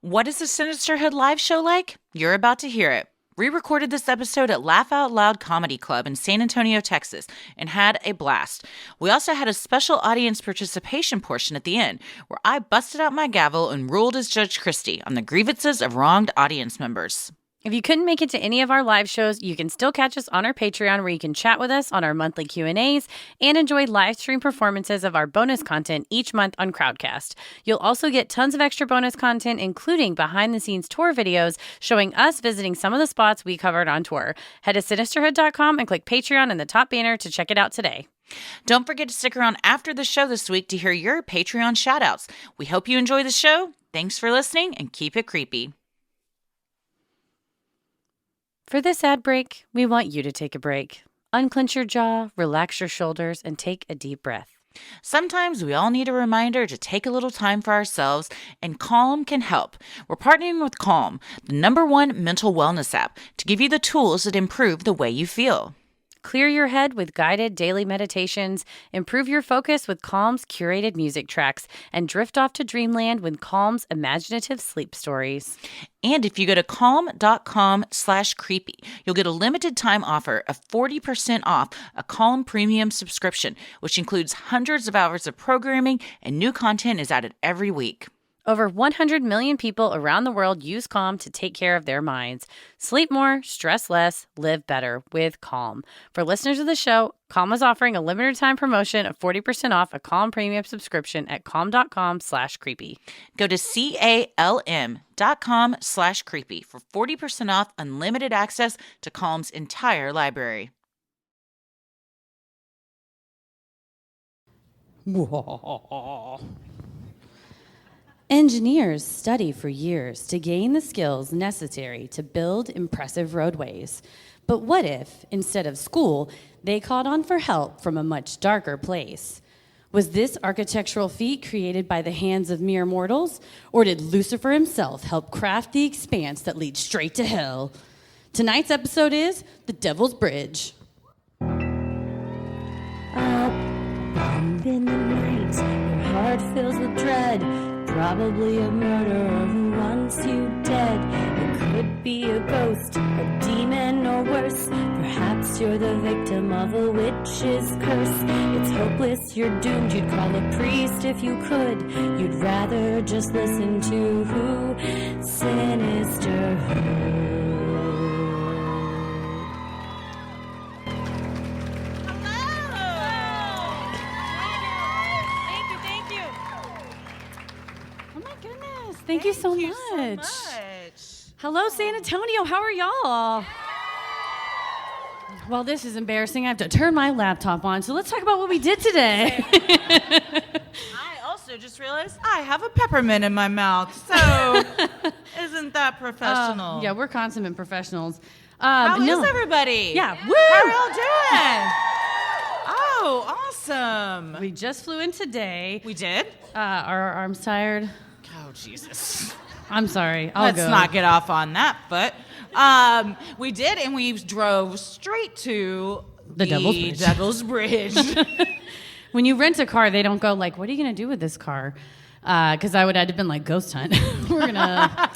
What is the Sinisterhood live show like? You're about to hear it. We recorded this episode at Laugh Out Loud Comedy Club in San Antonio, Texas, and had a blast. We also had a special audience participation portion at the end, where I busted out my gavel and ruled as Judge Christie on the grievances of wronged audience members. If you couldn't make it to any of our live shows, you can still catch us on our Patreon, where you can chat with us on our monthly Q&As and enjoy live stream performances of our bonus content each month on Crowdcast. You'll also get tons of extra bonus content, including behind-the-scenes tour videos showing us visiting some of the spots we covered on tour. Head to Sinisterhood.com and click Patreon in the top banner to check it out today. Don't forget to stick around after the show this week to hear your Patreon shoutouts. We hope you enjoy the show. Thanks for listening, and keep it creepy. For this ad break, we want you to take a break. Unclench your jaw, relax your shoulders, and take a deep breath. Sometimes we all need a reminder to take a little time for ourselves, and Calm can help. We're partnering with Calm, the #1 mental wellness app, to give you the tools that improve the way you feel. Clear your head with guided daily meditations, improve your focus with Calm's curated music tracks, and drift off to dreamland with Calm's imaginative sleep stories. And if you go to calm.com/creepy, you'll get a limited time offer of 40% off a Calm premium subscription, which includes hundreds of hours of programming, and new content is added every week. Over 100 million people around the world use Calm to take care of their minds. Sleep more, stress less, live better with Calm. For listeners of the show, Calm is offering a limited time promotion of 40% off a Calm premium subscription at calm.com/creepy. Go to calm.com/creepy for 40% off unlimited access to Calm's entire library. Engineers study for years to gain the skills necessary to build impressive roadways. But what if, instead of school, they called on for help from a much darker place? Was this architectural feat created by the hands of mere mortals? Or did Lucifer himself help craft the expanse that leads straight to hell? Tonight's episode is The Devil's Bridge. Bump in the night, your heart fills with dread. Probably a murderer who wants you dead. It could be a ghost, a demon, or worse. Perhaps you're the victim of a witch's curse. It's hopeless, you're doomed. You'd call a priest if you could. You'd rather just listen to who? Sinisterhood. Thank you so much. Hello, San Antonio. How are y'all? Well, this is embarrassing. I have to turn my laptop on. So let's talk about what we did today. I also just realized I have a peppermint in my mouth. So isn't that professional? Yeah, we're consummate professionals. How is everybody? Yeah. Woo! How are y'all doing? Oh, awesome. We just flew in today. We did? Are our arms tired? Oh, Jesus. I'm sorry. Let's not get off on that foot. We did, and we drove straight to the Devil's Bridge. When you rent a car, they don't go like, what are you going to do with this car? Because I would have been like, ghost hunt. We're going to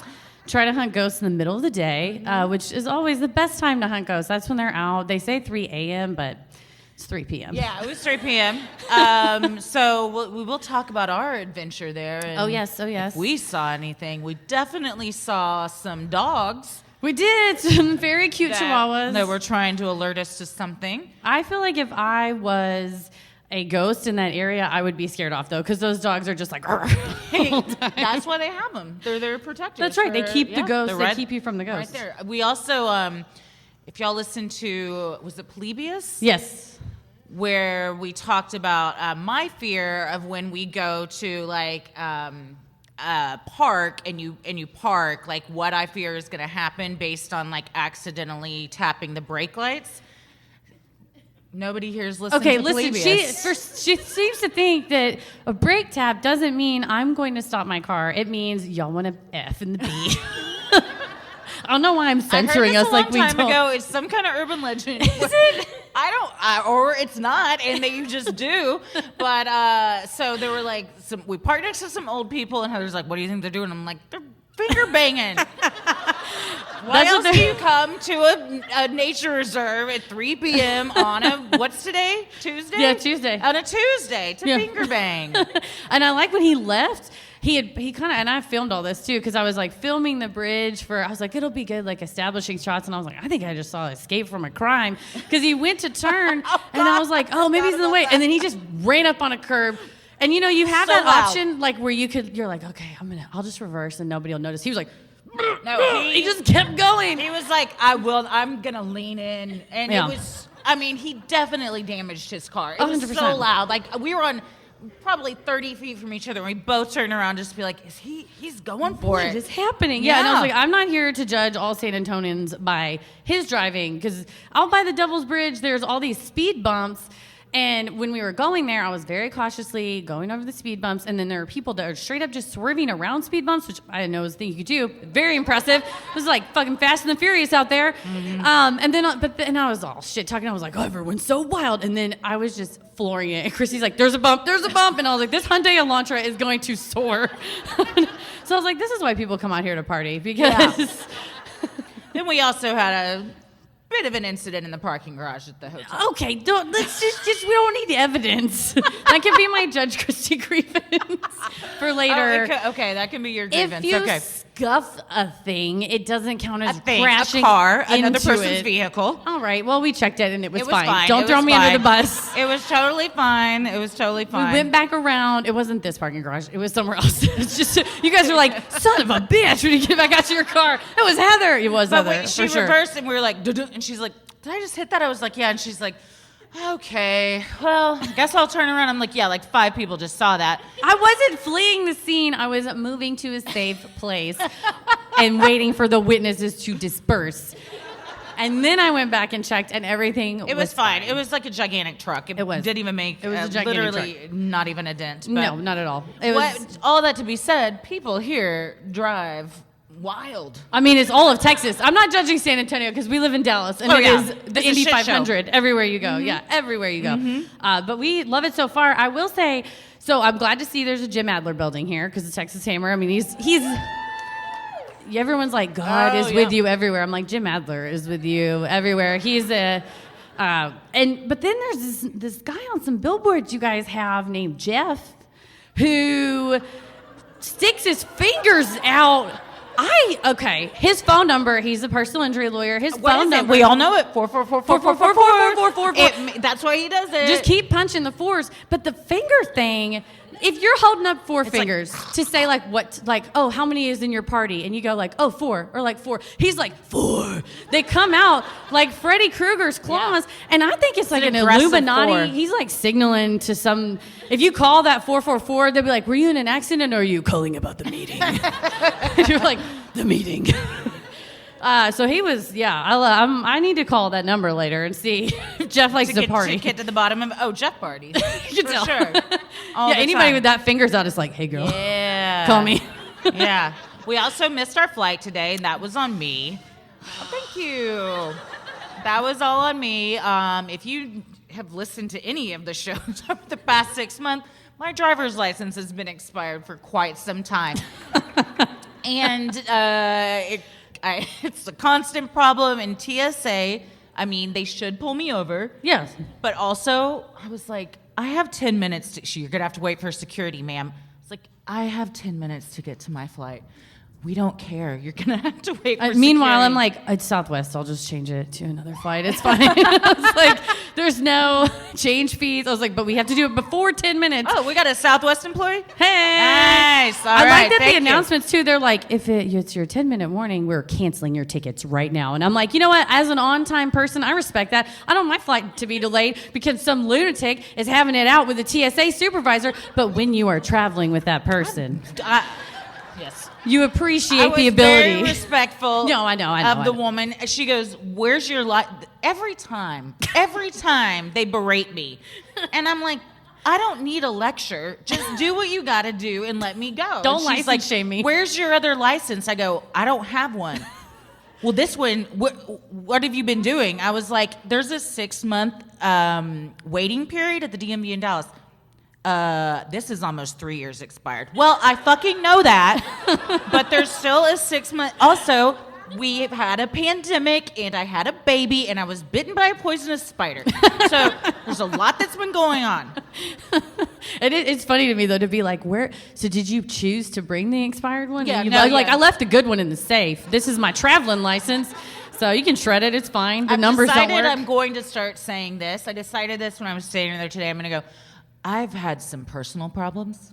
try to hunt ghosts in the middle of the day, which is always the best time to hunt ghosts. That's when they're out. They say 3 a.m., but it's 3 p.m. Yeah, it was 3 p.m. So we will talk about our adventure there. And oh, yes. if we saw anything. We definitely saw some dogs. We did. Some very cute chihuahuas. That were trying to alert us to something. I feel like if I was a ghost in that area, I would be scared off, though, because those dogs are just like, hey, that's why they have them. They're their protectors. They keep the ghosts. They keep you from the ghosts. Right there. We also, if y'all listen to, was it Polybius? Yes. Where we talked about my fear of when we go to like a park and you park, like what I fear is going to happen based on like accidentally tapping the brake lights. Nobody here is listening to Polybius. She seems to think that a brake tap doesn't mean I'm going to stop my car. It means y'all want to F in the B. I don't know why I'm censoring us like we don't. I heard this a long time ago. It's some kind of urban legend. Is it? Or it's not, and that you just do. But so there were like we parked next to some old people, and Heather's like, "What do you think they're doing?" I'm like, "They're finger banging. Why else do you come to a nature reserve at 3 p.m. on a, what's today? Tuesday? Yeah, Tuesday. On a Tuesday to finger bang. And I like when he left, he kind of, and I filmed all this too, because I was like filming the bridge I was like, it'll be good, like establishing shots. And I was like, I think I just saw Escape from a Crime, because he went to turn and I was like, oh, maybe he's in the way. And then he just ran up on a curb. And you know, you have that option, like where you're like, okay, I'll just reverse and nobody will notice. He was like, no, he just kept going. He was like, I'm going to lean in. And it was, he definitely damaged his car. It was 100%. so loud. Like, we were on probably 30 feet from each other, and we both turned around just to be like, he's going for it. What is happening? Yeah, and I was like, I'm not here to judge all San Antonians by his driving, because out by the Devil's Bridge, there's all these speed bumps. And when we were going there, I was very cautiously going over the speed bumps. And then there are people that are straight up just swerving around speed bumps, which I didn't know was a thing you could do. Very impressive. It was like fucking Fast and the Furious out there. Mm-hmm. But then I was all shit talking. I was like, oh, everyone's so wild. And then I was just flooring it. And Chrissy's like, there's a bump. And I was like, this Hyundai Elantra is going to soar. So I was like, this is why people come out here to party. Because... Yeah. Then we also had a bit of an incident in the parking garage at the hotel. Okay, let's just we don't need the evidence. That can be my Judge Christie grievance for later. Okay, that can be your grievance. If you scuff a thing, it doesn't count as a crashing car, another into person's it. Vehicle. All right, well, we checked it and it was fine. Don't It throw was me fine. under the bus. It was totally fine. We went back around. It wasn't this parking garage. It was somewhere else. It's just you guys are like, son of a bitch, when you get back out to your car. It was Heather. It was Heather. She reversed and we were like, duh-duh, and she's like, did I just hit that? I was like, yeah. And she's like, okay, well, I guess I'll turn around. I'm like, yeah, like 5 people just saw that. I wasn't fleeing the scene. I was moving to a safe place and waiting for the witnesses to disperse. And then I went back and checked, and everything was fine. It was like a gigantic truck. It was. Didn't even make it was a gigantic literally truck. Not even a dent. But no, not at all. It was all that to be said, people here drive wild. I mean, it's all of Texas. I'm not judging San Antonio because we live in Dallas, and is the Indy 500 everywhere you go. Mm-hmm. Yeah, everywhere you go. Mm-hmm. But we love it so far. I will say, so I'm glad to see there's a Jim Adler building here because the Texas Hammer. I mean, he's. Everyone's like, God is with you everywhere. I'm like, Jim Adler is with you everywhere. He's a. But then there's this guy on some billboards you guys have named Jeff, who sticks his fingers out. His phone number, he's a personal injury lawyer. His phone number. We all know it. 444. That's why he does it. Just keep punching the fours. But the finger thing, if you're holding up four fingers to say how many is in your party? And you go like, 4, or like 4. He's like, 4. They come out like Freddy Krueger's claws. Yeah. And I think it's like an Illuminati. 4. He's like signaling to some, if you call that 444, they'll be like, were you in an accident or are you calling about the meeting? And you're like, the meeting. So he was, I need to call that number later and see if Jeff likes to party. To get to the bottom of, Jeff parties. You can for tell. Sure. Anybody with that fingers out is like, hey girl, call me. Yeah. We also missed our flight today, and that was on me. Oh, thank you. That was all on me. If you have listened to any of the shows over the past 6 months, my driver's license has been expired for quite some time. And it's a constant problem in TSA. I mean, they should pull me over. Yes. But also, I was like, I have 10 minutes. You're going to have to wait for security, ma'am. It's like, I have 10 minutes to get to my flight. We don't care. You're going to have to wait for security. Meanwhile, I'm like, it's Southwest. I'll just change it to another flight. It's fine. I was like, there's no change fees. I was like, but we have to do it before 10 minutes. Oh, we got a Southwest employee? Hey. Nice. All I right. like that the announcements, too, they're like, if it's your 10-minute warning, we're canceling your tickets right now. And I'm like, you know what? As an on-time person, I respect that. I don't want my flight to be delayed because some lunatic is having it out with the TSA supervisor. But when you are traveling with that person... Yes. You appreciate the ability. Very respectful. No, I know. Of the woman. She goes, "Where's your Every time they berate me, and I'm like, I don't need a lecture. Just do what you got to do and let me go. Don't license shame me. Where's your other license? I go, I don't have one. Well, this one. What have you been doing? I was like, there's a 6-month waiting period at the DMV in Dallas. This is almost 3 years expired. Well, I fucking know that. But there's still a 6 month. Also, we've had a pandemic, and I had a baby, and I was bitten by a poisonous spider. So there's a lot that's been going on. And it's funny to me though to be like, where? So did you choose to bring the expired one? Yeah, And no, like yeah. I left a good one in the safe. This is my traveling license, so you can shred it. It's fine. The numbers don't work. I'm going to start saying this. I decided this when I was staying there today. I'm going to go, I've had some personal problems.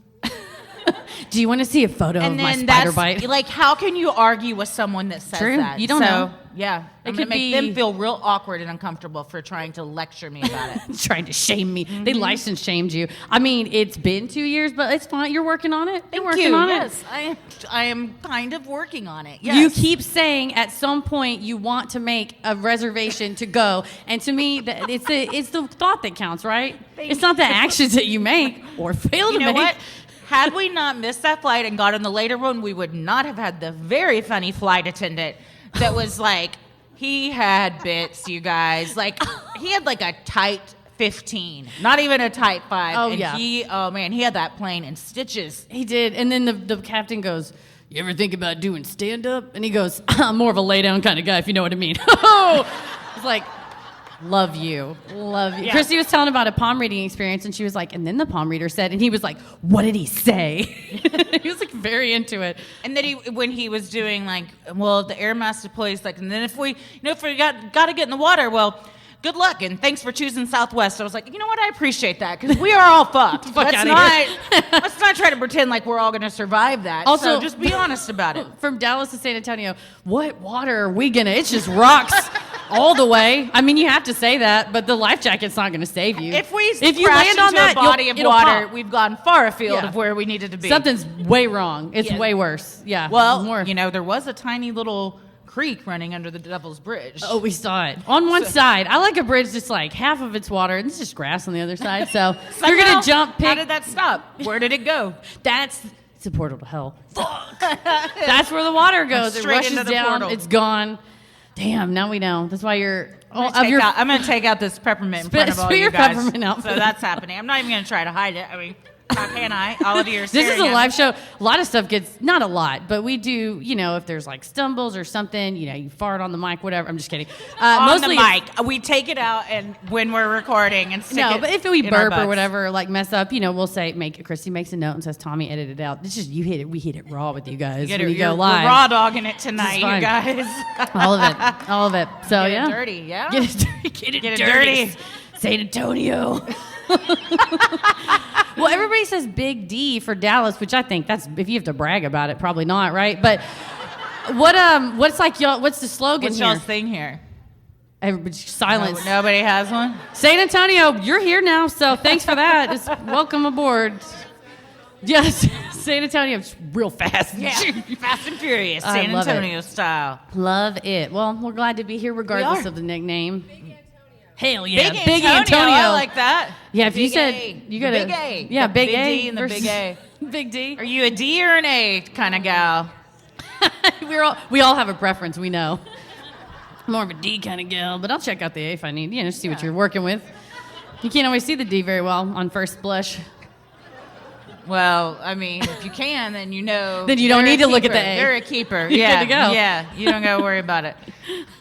Do you want to see a photo of my spider that's, bite? like, how can you argue with someone that says True. that? You don't know. Yeah. I'm going to make them feel real awkward and uncomfortable for trying to lecture me about it. Trying to shame me. They license shamed you. I mean, it's been 2 years, but it's fine. You're working on it. Thank working you. on Yes, it. I am kind of working on it. Yes. You keep saying at some point you want to make a reservation to go, and to me, it's the thought that counts, right? It's not the actions that you make or fail to You know make. what? Had we not missed that flight and got on the later one, we would not have had the very funny flight attendant that was like, he had bits, you guys. Like, he had like a tight 15, not even a tight 5. Oh, and yeah. He had that plane in stitches. He did, and then the captain goes, "You ever think about doing stand-up?" And he goes, "I'm more of a lay-down kind of guy, if you know what I mean." It's like, love you. Yeah. Chrissy was telling about a palm reading experience, and she was like, and then the palm reader said, and he was like, what did he say? He was like very into it. And then when he was doing like, well, the air master deploys like, and then if we got to get in the water, well, good luck and thanks for choosing Southwest. I was like, you know what? I appreciate that because we are all fucked. Let's not try to pretend like we're all going to survive that. Also, so just be honest about it. From Dallas to San Antonio, what water are we gonna? It's just rocks all the way. I mean, you have to say that, but the life jacket's not gonna save you. If you land on that a body of it'll water, pop. we've gone far afield Yeah. of where we needed to be. Something's way wrong. It's Yeah. way worse. Yeah. Well, more. there was a tiny little creek running under the Devil's Bridge. Oh, we saw it. On one side. I like a bridge that's like half of it's water and it's just grass on the other side. So you're Somehow, gonna jump, How pick. did that stop? Where did it go? It's a portal to hell. Fuck. That's where the water goes. It Straight rushes into the down. portal. It's gone. Damn, now we know. That's why you're I'm going to take out this peppermint in front of all Spit you your guys. peppermint out. So that's happening. I'm not even going to try to hide it. I mean, how can I? All of you are This is staring a at live me. show. A lot of stuff gets, not a lot, but we do, if there's like stumbles or something, you fart on the mic, whatever. I'm just kidding. On Mostly the mic. We take it out and when we're recording and stick it but if we in our burp or butts. whatever, like mess up, we'll say, Christy makes a note and says, Tommy edited it out. It's just, we hit it raw with you guys when you go We're live. raw dogging it tonight, fine. you guys. All of it. So Get yeah. it dirty, yeah. Get it dirty. Get Get it dirty. dirty. San Antonio. Well, everybody says Big D for Dallas, which I think that's, if you have to brag about it, probably not, right? But what's the slogan What's here? y'all's thing here? Everybody, silence. Nobody has one? San Antonio, you're here now, so thanks for that. Just welcome aboard. Yes, San Antonio, it's real fast. Yeah, Fast and Furious, I San love Antonio style. Love it. Well, we're glad to be here regardless are. of the nickname. Hell yeah, Big Antonio. I like that. Yeah, if you Big said A. you got to Big A. Yeah, The big big A D and the versus big A. Big D. Are you a D or an A kind of gal? We all have a preference, we know. More of a D kind of gal, but I'll check out the A if I need, see what you're working with. You can't always see the D very well on first blush. Well, I mean, if you can, then Then you don't they're need a to look at keeper. the A. They're a keeper. You're Yeah, good to go. yeah. You don't got to worry about it.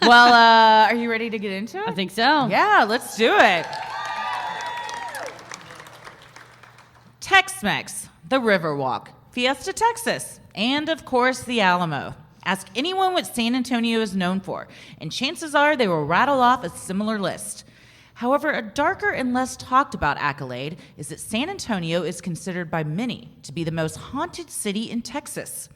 Well, are you ready to get into it? I think so. Yeah, let's do it. Tex-Mex, the Riverwalk, Fiesta, Texas, and of course the Alamo. Ask anyone what San Antonio is known for, and chances are they will rattle off a similar list. However, a darker and less talked about accolade is that San Antonio is considered by many to be the most haunted city in Texas.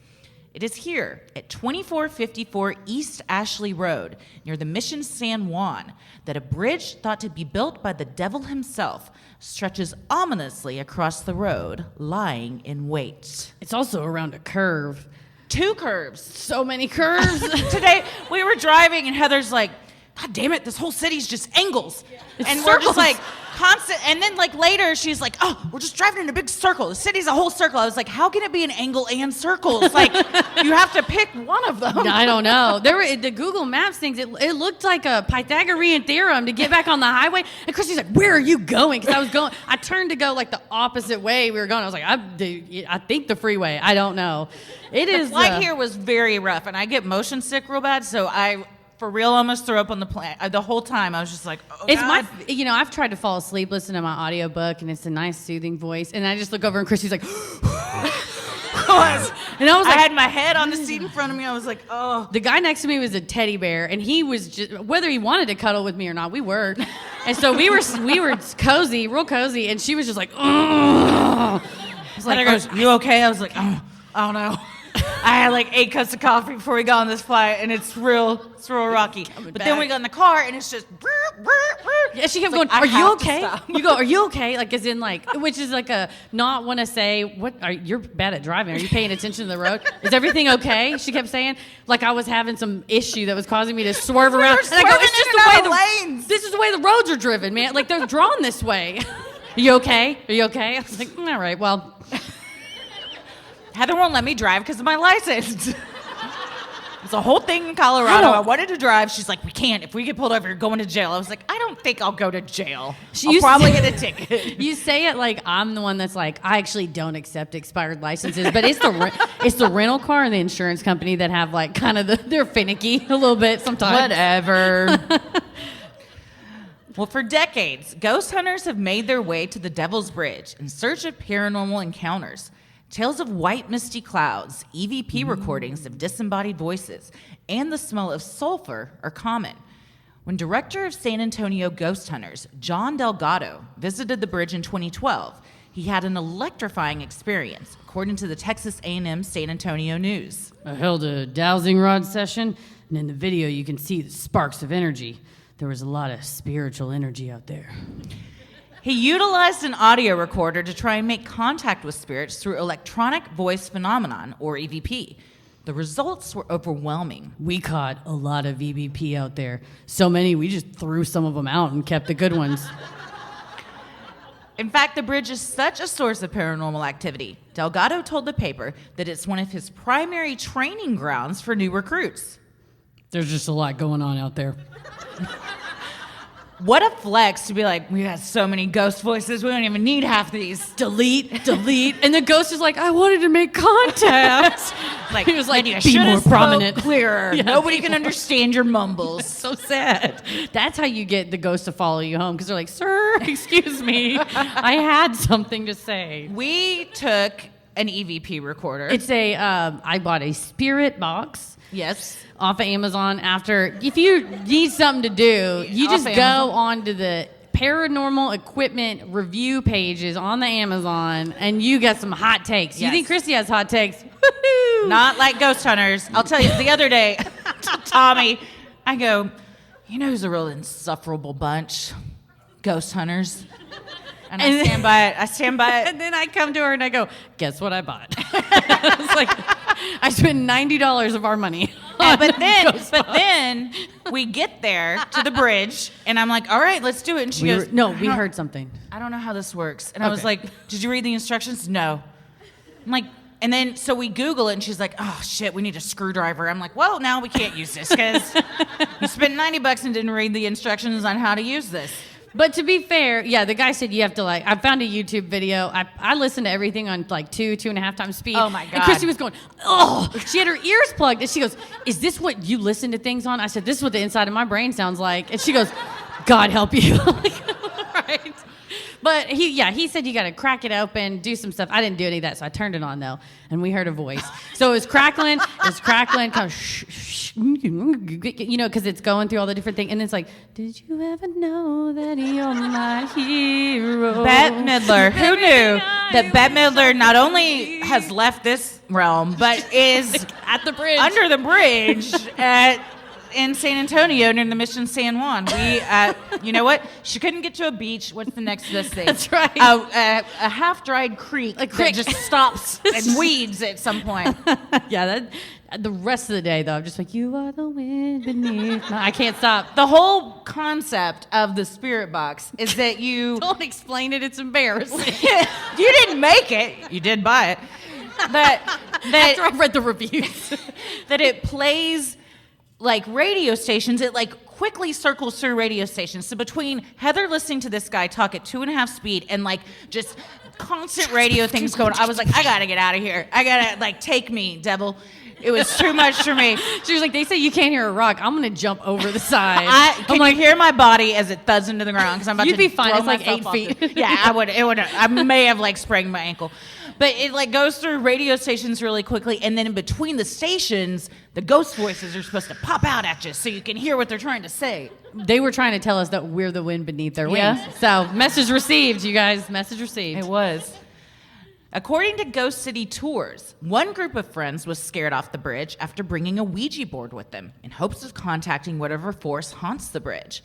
It is here at 2454 East Ashley Road, near the Mission San Juan, that a bridge thought to be built by the devil himself stretches ominously across the road, lying in wait. It's also around a curve. 2 curves. So many curves. Today, we were driving, and Heather's like, God damn it, this whole city's just angles. It's And we're circles. just like, constant. And then like later she's like, oh, we're just driving in a big circle. The city's a whole circle. I was like, how can it be an angle and circles? Like you have to pick one of them. I don't know. There were the Google Maps things. It looked like a Pythagorean theorem to get back on the highway. And Christy's like, where are you going? Because I turned to go like the opposite way we were going. I was like, I think the freeway. I don't know. The flight here was very rough, and I get motion sick real bad, so I, for real, almost threw up on the plane. The whole time, I was just like, oh, it's God. I've tried to fall asleep listening to my audiobook, and it's a nice, soothing voice, and I just look over, and Christy's like, and I was like, I had my head on the seat in front of me. I was like, oh. The guy next to me was a teddy bear, and he was just, whether he wanted to cuddle with me or not, we were. And so we were cozy, real cozy, and she was just like, ugh. I was like, and I goes, you okay? I was like, oh, I don't know. I had like 8 cups of coffee before we got on this flight, and it's real rocky. But then we got in the car, and it's just. Yeah, she kept going, like, are you okay? You go, are you okay? Like, as in, like, which is like a not want to say, you're bad at driving. Are you paying attention to the road? Is everything okay? She kept saying, like I was having some issue that was causing me to swerve around. And I go, this is the way the roads are driven, man. Like, they're drawn this way. Are you okay? Are you okay? I was like, all right, well. Heather won't let me drive because of my license. It's a whole thing in Colorado. I wanted to drive. She's like, we can't. If we get pulled over, you're going to jail. I was like, I don't think I'll go to jail. I'll probably get a ticket. You say it like I'm the one that's like, I actually don't accept expired licenses. But it's the rental car and the insurance company that have like kind of they're finicky a little bit sometimes. Whatever. Well, for decades, ghost hunters have made their way to the Devil's Bridge in search of paranormal encounters. Tales of white misty clouds, EVP recordings of disembodied voices, and the smell of sulfur are common. When director of San Antonio Ghost Hunters, John Delgado, visited the bridge in 2012, he had an electrifying experience, according to the Texas A&M San Antonio News. I held a dowsing rod session, and in the video you can see the sparks of energy. There was a lot of spiritual energy out there. He utilized an audio recorder to try and make contact with spirits through electronic voice phenomenon, or EVP. The results were overwhelming. We caught a lot of EVP out there. So many, we just threw some of them out and kept the good ones. In fact, the bridge is such a source of paranormal activity. Delgado told the paper that it's one of his primary training grounds for new recruits. There's just a lot going on out there. What a flex to be like, we got so many ghost voices, we don't even need half these. Delete. And the ghost is like, I wanted to make contact. Like, he was like, you be more prominent. Clearer. Yeah. Nobody can understand your mumbles. It's so sad. That's how you get the ghost to follow you home, because they're like, sir, excuse me, I had something to say. We took an EVP recorder. It's I bought a spirit box. Yes. Off of Amazon. If you need something to do, you just go onto the paranormal equipment review pages on the Amazon, and you got some hot takes. Yes. You think Christy has hot takes? Woo-hoo! Not like ghost hunters. I'll tell you, the other day, Tommy, I go, you know who's a real insufferable bunch? Ghost hunters. And I stand by it. And then I come to her and I go, guess what I bought? It's like, I spent $90 of our money. But then we get there to the bridge, and I'm like, all right, let's do it. And she goes, we heard something. I don't know how this works. And I was like, did you read the instructions? No. I'm like, and then, so we Google it, and she's like, oh, shit, we need a screwdriver. I'm like, well, now we can't use this, because you spent $90 and didn't read the instructions on how to use this. But to be fair, yeah, the guy said you have to I found a YouTube video. I listened to everything on 2.5 times speed. Oh my God. And Christy was going, oh, she had her ears plugged. And she goes, is this what you listen to things on? I said, this is what the inside of my brain sounds like. And she goes, God help you. Right. But he said you got to crack it open, do some stuff. I didn't do any of that, so I turned it on, though, and we heard a voice. So it was crackling, kind of shh, shh, because it's going through all the different things. And it's like, did you ever know that you're my hero? Bette Midler. Who knew that Bette Midler not only has left this realm, but is at the bridge, under the bridge in San Antonio near the Mission San Juan. We, you know what? She couldn't get to a beach. What's the next best thing? That's right. A half-dried creek that just stops and weeds at some point. Yeah, the rest of the day, though, I'm just like, you are the wind beneath. I can't stop. The whole concept of the spirit box is that you... Don't explain it. It's embarrassing. You didn't make it. You did buy it. After I read the reviews. That it plays like radio stations. It like quickly circles through radio stations. So between Heather listening to this guy talk at 2.5 speed and like just constant radio things going, I was like, I gotta get out of here. I gotta like take me, devil. It was too much for me. She was like, they say you can't hear a rock. I'm going to jump over the side. I'm like, hear my body as it thuds into the ground because I'm about You'd to be fine. throw It's like myself 8 off feet. Yeah, I would. It would. I may have like sprained my ankle, but it like goes through radio stations really quickly, and then in between the stations, the ghost voices are supposed to pop out at you so you can hear what they're trying to say. They were trying to tell us that we're the wind beneath their wings. Yeah. So, message received, you guys. Message received. It was. According to Ghost City Tours, one group of friends was scared off the bridge after bringing a Ouija board with them in hopes of contacting whatever force haunts the bridge.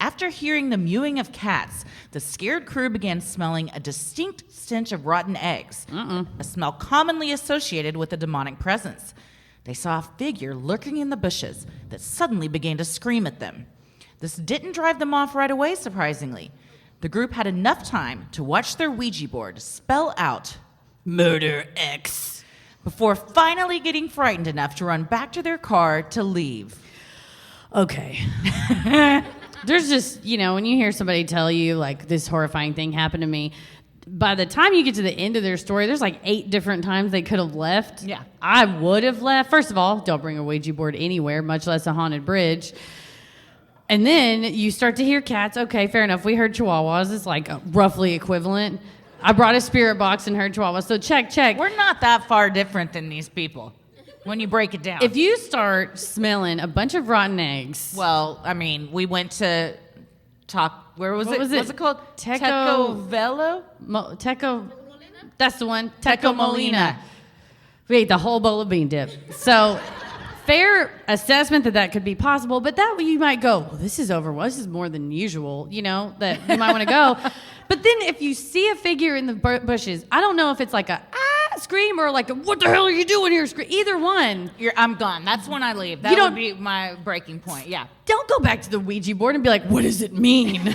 After hearing the mewing of cats, the scared crew began smelling a distinct stench of rotten eggs, a smell commonly associated with a demonic presence. They saw a figure lurking in the bushes that suddenly began to scream at them. This didn't drive them off right away, surprisingly. The group had enough time to watch their Ouija board spell out Murder X before finally getting frightened enough to run back to their car to leave. Okay. There's just, when you hear somebody tell you, like, this horrifying thing happened to me, by the time you get to the end of their story, there's like 8 different times they could have left. Yeah. I would have left. First of all, don't bring a Ouija board anywhere, much less a haunted bridge. And then you start to hear cats. Okay, fair enough. We heard chihuahuas. It's like roughly equivalent. I brought a spirit box and heard chihuahuas. So check. We're not that far different than these people when you break it down. If you start smelling a bunch of rotten eggs. Well, I mean, we went to talk. Where was it? Was What's it called? Teco Velo? That's the one. Teco Molina. We ate the whole bowl of bean dip. So fair assessment that could be possible, but that way you might go, well, this is over. Well, this is more than usual, that you might want to go. But then if you see a figure in the bushes, I don't know if it's like a scream or like a, what the hell are you doing here scream. Either one. I'm gone. That's when I leave. That would be my breaking point. Yeah. Don't go back to the Ouija board and be like, what does it mean?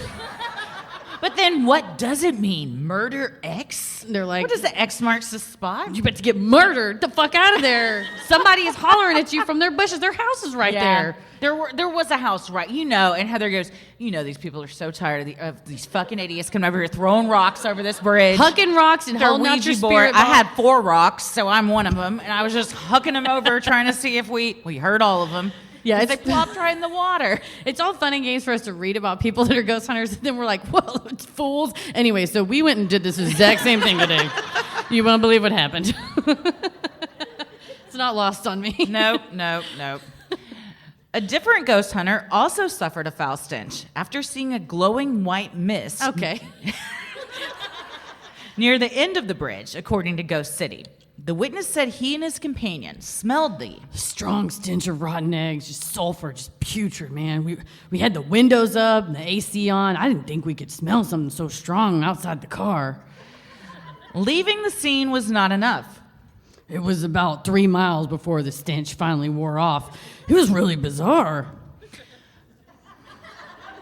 But then what does it mean? Murder X? They're like, what does the X marks the spot? You about to get murdered. The fuck out of there. Somebody is hollering at you from their bushes. Their house is right there. There was a house right, and Heather goes, these people are so tired of these fucking idiots coming over here throwing rocks over this bridge. Hucking rocks and holding out your spirit box. I had 4 rocks, so I'm one of them, and I was just hucking them over trying to see if we heard all of them. Yeah, they plopped right in the water. It's all fun and games for us to read about people that are ghost hunters, and then we're like, whoa, it's fools. Anyway, so we went and did this exact same thing today. You won't believe what happened. It's not lost on me. Nope. A different ghost hunter also suffered a foul stench after seeing a glowing white mist. Okay. Near the end of the bridge, according to Ghost City. The witness said he and his companion smelled the strong stench of rotten eggs, just sulfur, just putrid, man. We had the windows up and the AC on. I didn't think we could smell something so strong outside the car. Leaving the scene was not enough. It was about 3 miles before the stench finally wore off. It was really bizarre.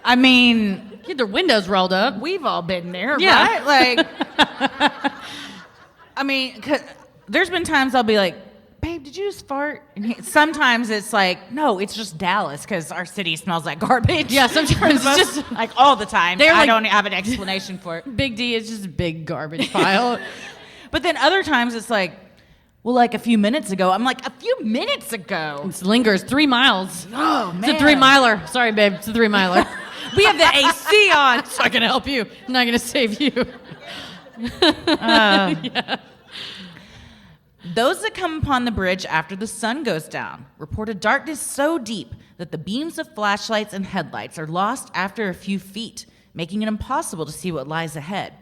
I mean, get their windows rolled up. We've all been there, right? Like, I mean, there's been times I'll be like, babe, did you just fart? And sometimes it's like, no, it's just Dallas because our city smells like garbage. Yeah, sometimes it's just like all the time. I don't have an explanation for it. Big D is just a big garbage pile. But then other times it's like, well, like a few minutes ago. I'm like, a few minutes ago? It lingers 3 miles. Oh, man. It's a 3-miler. Sorry, babe. It's a 3-miler. We have the AC on, so I can help you. I'm not going to save you. Yeah. Those that come upon the bridge after the sun goes down report a darkness so deep that the beams of flashlights and headlights are lost after a few feet, making it impossible to see what lies ahead.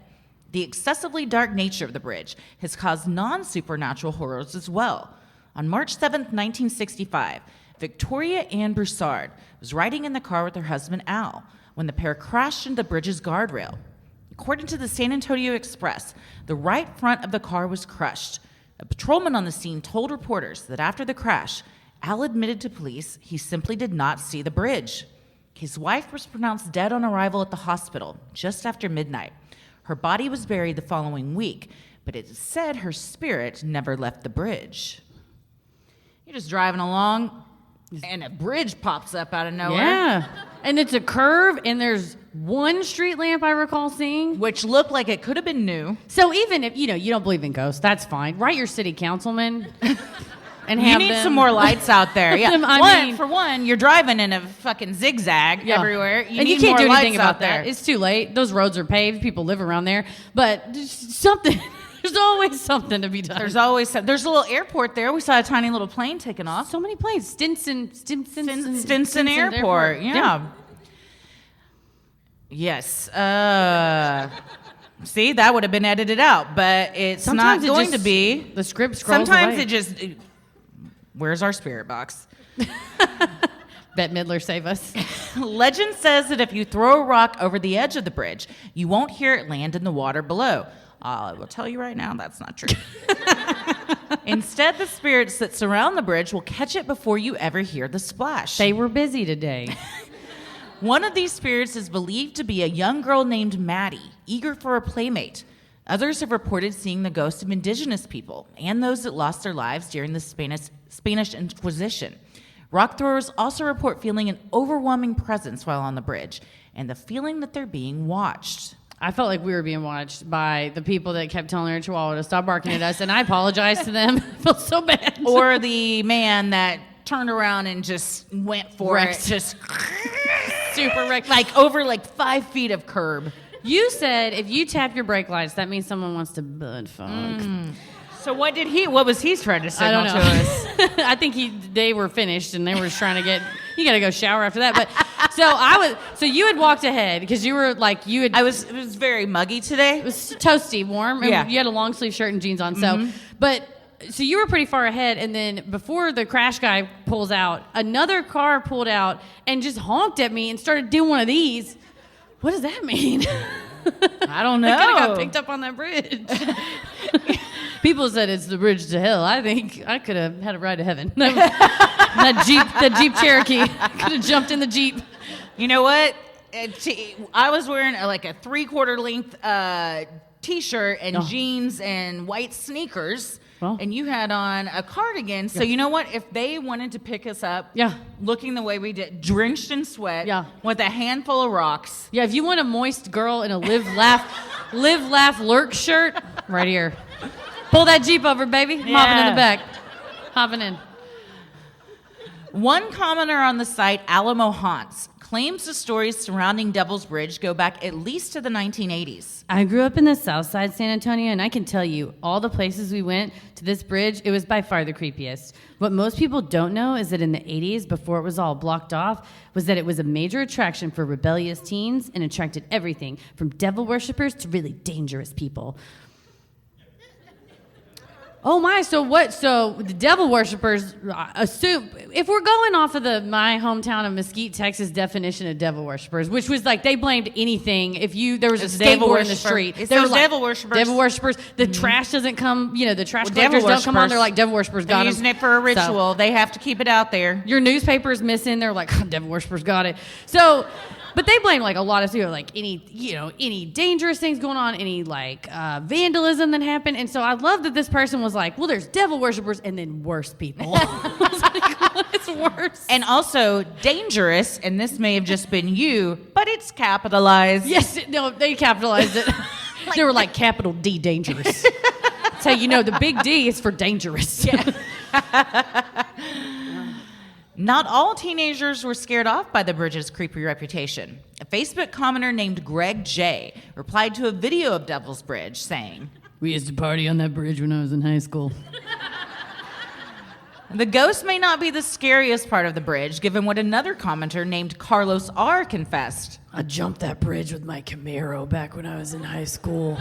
The excessively dark nature of the bridge has caused non-supernatural horrors as well. On March 7th, 1965, Victoria Ann Broussard was riding in the car with her husband Al when the pair crashed into the bridge's guardrail. According to the San Antonio Express, the right front of the car was crushed. A patrolman on the scene told reporters that after the crash, Al admitted to police he simply did not see the bridge. His wife was pronounced dead on arrival at the hospital just after midnight. Her body was buried the following week, but it is said her spirit never left the bridge. You're just driving along, and a bridge pops up out of nowhere. Yeah. And it's a curve, and there's one street lamp I recall seeing. Which looked like it could have been new. So even if, you don't believe in ghosts, that's fine. Write your city councilman and You have need them. some more lights out there. Yeah. I mean- For one, you're driving in a fucking zigzag Yeah. everywhere. And you need can't more do anything lights about out there. that. It's too late. Those roads are paved. People live around there. But just something, there's always something to be done. There's always there's a little airport there. We saw a tiny little plane taking off. so many planes. Stinson Airport. Yeah. Yes. See, that would have been edited out, but it's Sometimes not going to be. The script scrolls Sometimes away. it just. Where's our spirit box? Bette Midler, save us. Legend says that if you throw a rock over the edge of the bridge, you won't hear it land in the water below. I will tell you right now, that's not true. Instead, the spirits that surround the bridge will catch it before you ever hear the splash. They were busy today. One of these spirits is believed to be a young girl named Maddie, eager for a playmate. Others have reported seeing the ghosts of indigenous people and those that lost their lives during the Spanish Inquisition. Rock throwers also report feeling an overwhelming presence while on the bridge and the feeling that they're being watched. I felt like we were being watched by the people that kept telling our chihuahua to stop barking at us, and I apologized to them. I felt so bad. Or the man that turned around and just went for Wrecked. it. Just super wrecked. like over 5 feet of curb. You said if you tap your brake lights, that means someone wants to butt fuck. So what was he trying to I signal don't to us? know. I think they were finished and they were just trying to get. You got to go shower after that. But so you had walked ahead because you were like you had. It was very muggy today. It was toasty, warm. And Yeah. You had a long sleeve shirt and jeans on. So you were pretty far ahead, and then before the crash guy pulls out, another car pulled out and just honked at me and started doing one of these. What does that mean? I don't know. I could have got picked up on that bridge. People said it's the bridge to hell. I think I could have had a ride to heaven. that Jeep Cherokee. Could have jumped in the Jeep. You know what? I was wearing a 3/4 length t-shirt and jeans and white sneakers. Well. And you had on a cardigan. So you know what? If they wanted to pick us up, looking the way we did, drenched in sweat, with a handful of rocks. Yeah, if you want a moist girl in a live, laugh, lurk shirt, right here. Pull that Jeep over, baby. I'm hopping in the back. Hopping in. One commenter on the site, Alamo Haunts, claims the stories surrounding Devil's Bridge go back at least to the 1980s. I grew up in the south side San Antonio, and I can tell you, all the places we went to this bridge, it was by far the creepiest. What most people don't know is that in the 80s, before it was all blocked off, was that it was a major attraction for rebellious teens and attracted everything from devil worshippers to really dangerous people. Oh my, so the devil worshippers assume, if we're going off of my hometown of Mesquite, Texas definition of devil worshippers, which was they blamed anything, there was a skateboard in the street. They were devil worshippers. Devil worshippers. The trash doesn't come, the trash collectors don't come on, they're like, devil worshippers got They're them. using it for a ritual. They have to keep it out there. Your newspaper's missing, they're like, devil worshippers got it. So... But they blame a lot of stuff, any dangerous things going on, any vandalism that happened. And so I love that this person was like, well, there's devil worshippers and then worse people. I was like, what's worse? And also dangerous, and this may have just been you, but it's capitalized. Yes, no, they capitalized it. They were like capital D dangerous. That's how you know the big D is for dangerous. Yeah. Not all teenagers were scared off by the bridge's creepy reputation. A Facebook commenter named Greg J. replied to a video of Devil's Bridge saying, "We used to party on that bridge when I was in high school." The ghost may not be the scariest part of the bridge, given what another commenter named Carlos R. confessed. "I jumped that bridge with my Camaro back when I was in high school.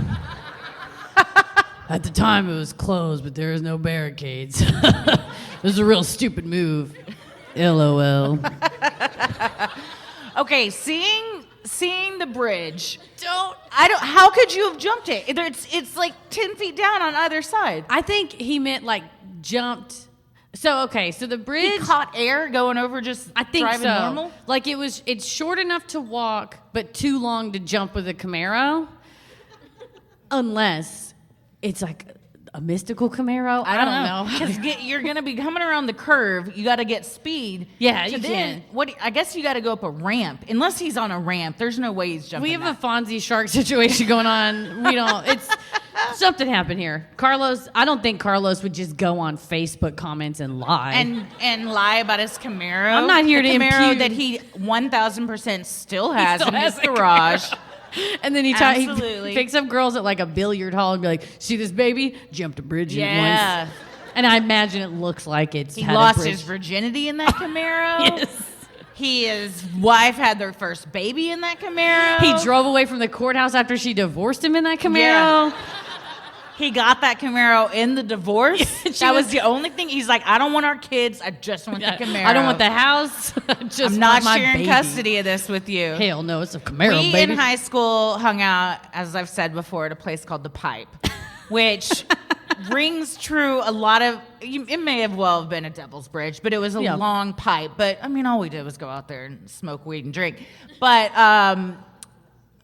At the time it was closed, but there was no barricades. It was a real stupid move. LOL. Okay, seeing the bridge. How could you have jumped it? It's like 10 feet down on either side. I think he meant like jumped. So the bridge. He caught air going over just I think driving so. normal? Like it's short enough to walk, but too long to jump with a Camaro. Unless it's like a mystical Camaro. I don't know. Because you're going to be coming around the curve. You got to get speed. Yeah, to you then, can. I guess you got to go up a ramp. Unless he's on a ramp, there's no way he's jumping. We have a Fonzie shark situation going on. We don't. It's something happened here. Carlos, I don't think Carlos would just go on Facebook comments and lie. And lie about his Camaro. I'm not here to Camaro impugn. that he 1,000% still has still in his has a garage. And then he Absolutely. picks up girls at like a billiard hall and be like, "See this baby? Jumped a bridge Yeah. once." And I imagine it looks like it's He had a lost bridge. his virginity in that Camaro. Yes. His wife had their first baby in that Camaro. He drove away from the courthouse after she divorced him in that Camaro. Yeah. He got that Camaro in the divorce. That was the only thing. He's like, I don't want our kids. I just want the Camaro. I don't want the house. I'm not want my sharing baby. custody of this with you. Hell no, it's a Camaro, We baby. in high school hung out, as I've said before, at a place called The Pipe, which rings true a lot of, it may have well been a Devil's Bridge, but it was a long pipe. But, I mean, all we did was go out there and smoke weed and drink. But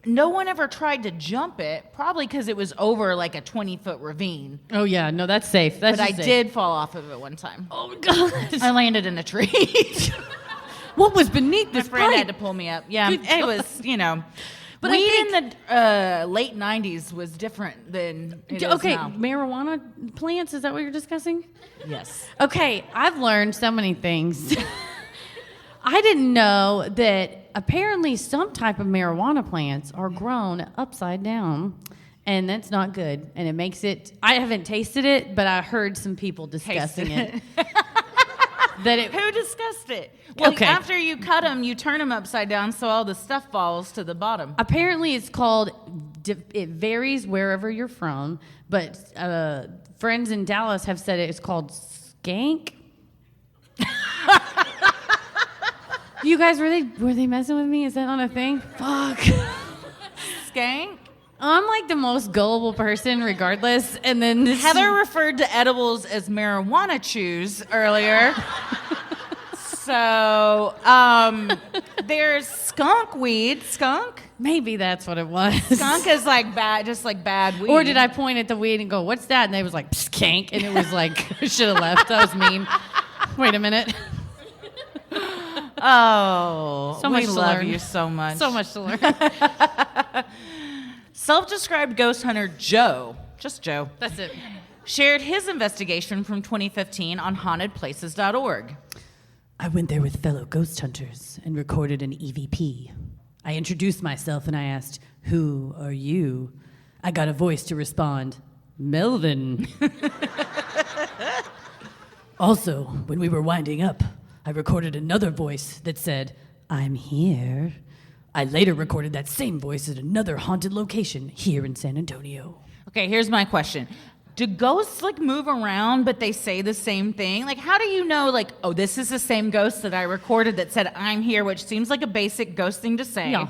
no one ever tried to jump it, probably because it was over like a 20-foot ravine. Oh yeah, no, that's safe. That's But I just safe. did fall off of it one time. Oh god. I landed in a tree. What was beneath My this friend pipe? had to pull me up. Yeah, Good it God. was, But weed I in the late 90s was different than it is Okay, now. marijuana plants, is that what you're discussing? Yes. Okay, I've learned so many things. I didn't know that apparently some type of marijuana plants are grown upside down, and that's not good. And it makes it, I haven't tasted it, but I heard some people discussing it. Who discussed it? Well, Okay. after you cut them, you turn them upside down so all the stuff falls to the bottom. Apparently it's called, it varies wherever you're from, but friends in Dallas have said it's called skank. You guys, were they messing with me? Is that not a thing? Fuck. Skank? I'm like the most gullible person regardless. And then this Heather referred to edibles as marijuana chews earlier. So, there's skunk weed. Skunk? maybe that's what it was. Skunk is like bad, just like bad weed. Or did I point at the weed and go, "What's that?" And they was like, "Skank," and it was like, I should have left. That was mean. Wait a minute. Oh, So we much to love learn. you so much. So much to learn. Self-described ghost hunter Joe, just Joe, That's it. shared his investigation from 2015 on hauntedplaces.org. I went there with fellow ghost hunters and recorded an EVP. I introduced myself and I asked, "Who are you?" I got a voice to respond, "Melvin." Also, when we were winding up, I recorded another voice that said, "I'm here." I later recorded that same voice at another haunted location here in San Antonio. Okay, here's my question. Do ghosts like move around but they say the same thing? Like how do you know like, oh, this is the same ghost that I recorded that said I'm here, which seems like a basic ghost thing to say. Yeah.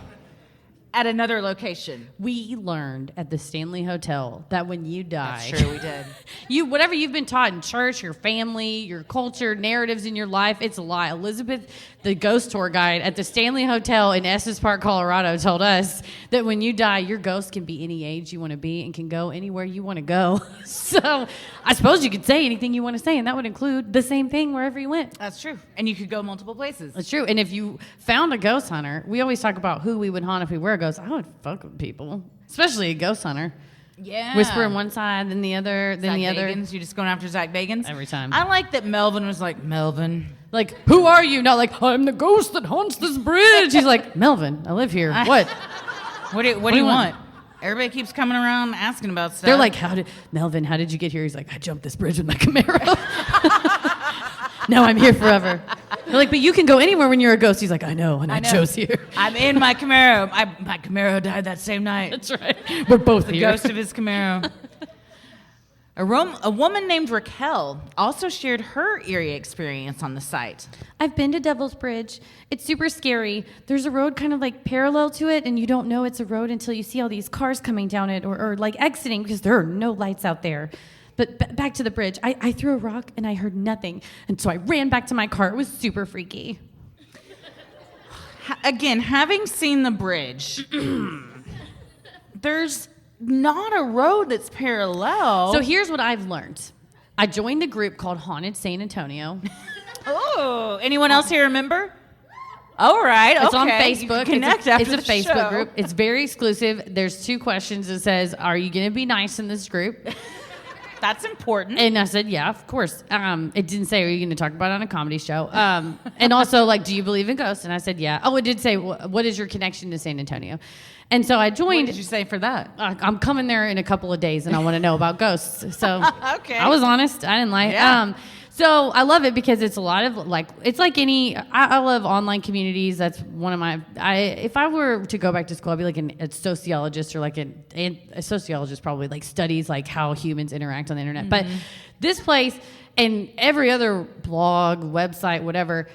At another location. We learned at the Stanley Hotel that when you die, That's true, we did. whatever you've been taught in church, your family, your culture, narratives in your life, it's a lie. Elizabeth, the ghost tour guide at the Stanley Hotel in Estes Park, Colorado, told us that when you die, your ghost can be any age you want to be and can go anywhere you want to go. So I suppose you could say anything you want to say, and that would include the same thing wherever you went. That's true. And you could go multiple places. That's true. And if you found a ghost hunter, we always talk about who we would haunt if we were a ghost. I would fuck with people, especially a ghost hunter. Yeah. Whisper on one side, then the other, then Zach the other. Bagans, you just going after Zach Bagans? Every time. I like that Melvin was like, Melvin. Like, who are you? Not like, I'm the ghost that haunts this bridge. He's like, Melvin, I live here. What? What do you want? Everybody keeps coming around asking about stuff. They're like, Melvin, how did you get here? He's like, I jumped this bridge with my Camaro. Now I'm here forever. They're like, but you can go anywhere when you're a ghost. He's like, I know, and I know. chose here. I'm in my Camaro. My Camaro died that same night. That's right. We're both The here. ghost of his Camaro. A woman named Raquel also shared her eerie experience on the site. I've been to Devil's Bridge. It's super scary. There's a road kind of like parallel to it, and you don't know it's a road until you see all these cars coming down it or like exiting because there are no lights out there. But back to the bridge. I threw a rock and I heard nothing. And so I ran back to my car. It was super freaky. Again, having seen the bridge, there's not a road that's parallel. So here's what I've learned. I joined a group called Haunted San Antonio. Oh, anyone else here remember? All right, It's okay. on Facebook. Connect It's after a the Facebook show. group. It's very exclusive. There's 2 questions that says, "Are you going to be nice in this group?" That's important. And I said, "Yeah, of course." It didn't say, "Are you going to talk about it on a comedy show?" And also, like, "Do you believe in ghosts?" And I said, "Yeah." Oh, it did say, "What is your connection to San Antonio?" And so I joined. What did you say for that? I'm coming there in a couple of days, and I want to know about ghosts. So Okay. I was honest. I didn't lie. Yeah. So I love it because it's a lot of like it's like any. I love online communities. That's one of my. If I were to go back to school, I'd be like a sociologist or like a sociologist probably like studies like how humans interact on the internet. But this place and every other blog, website, whatever,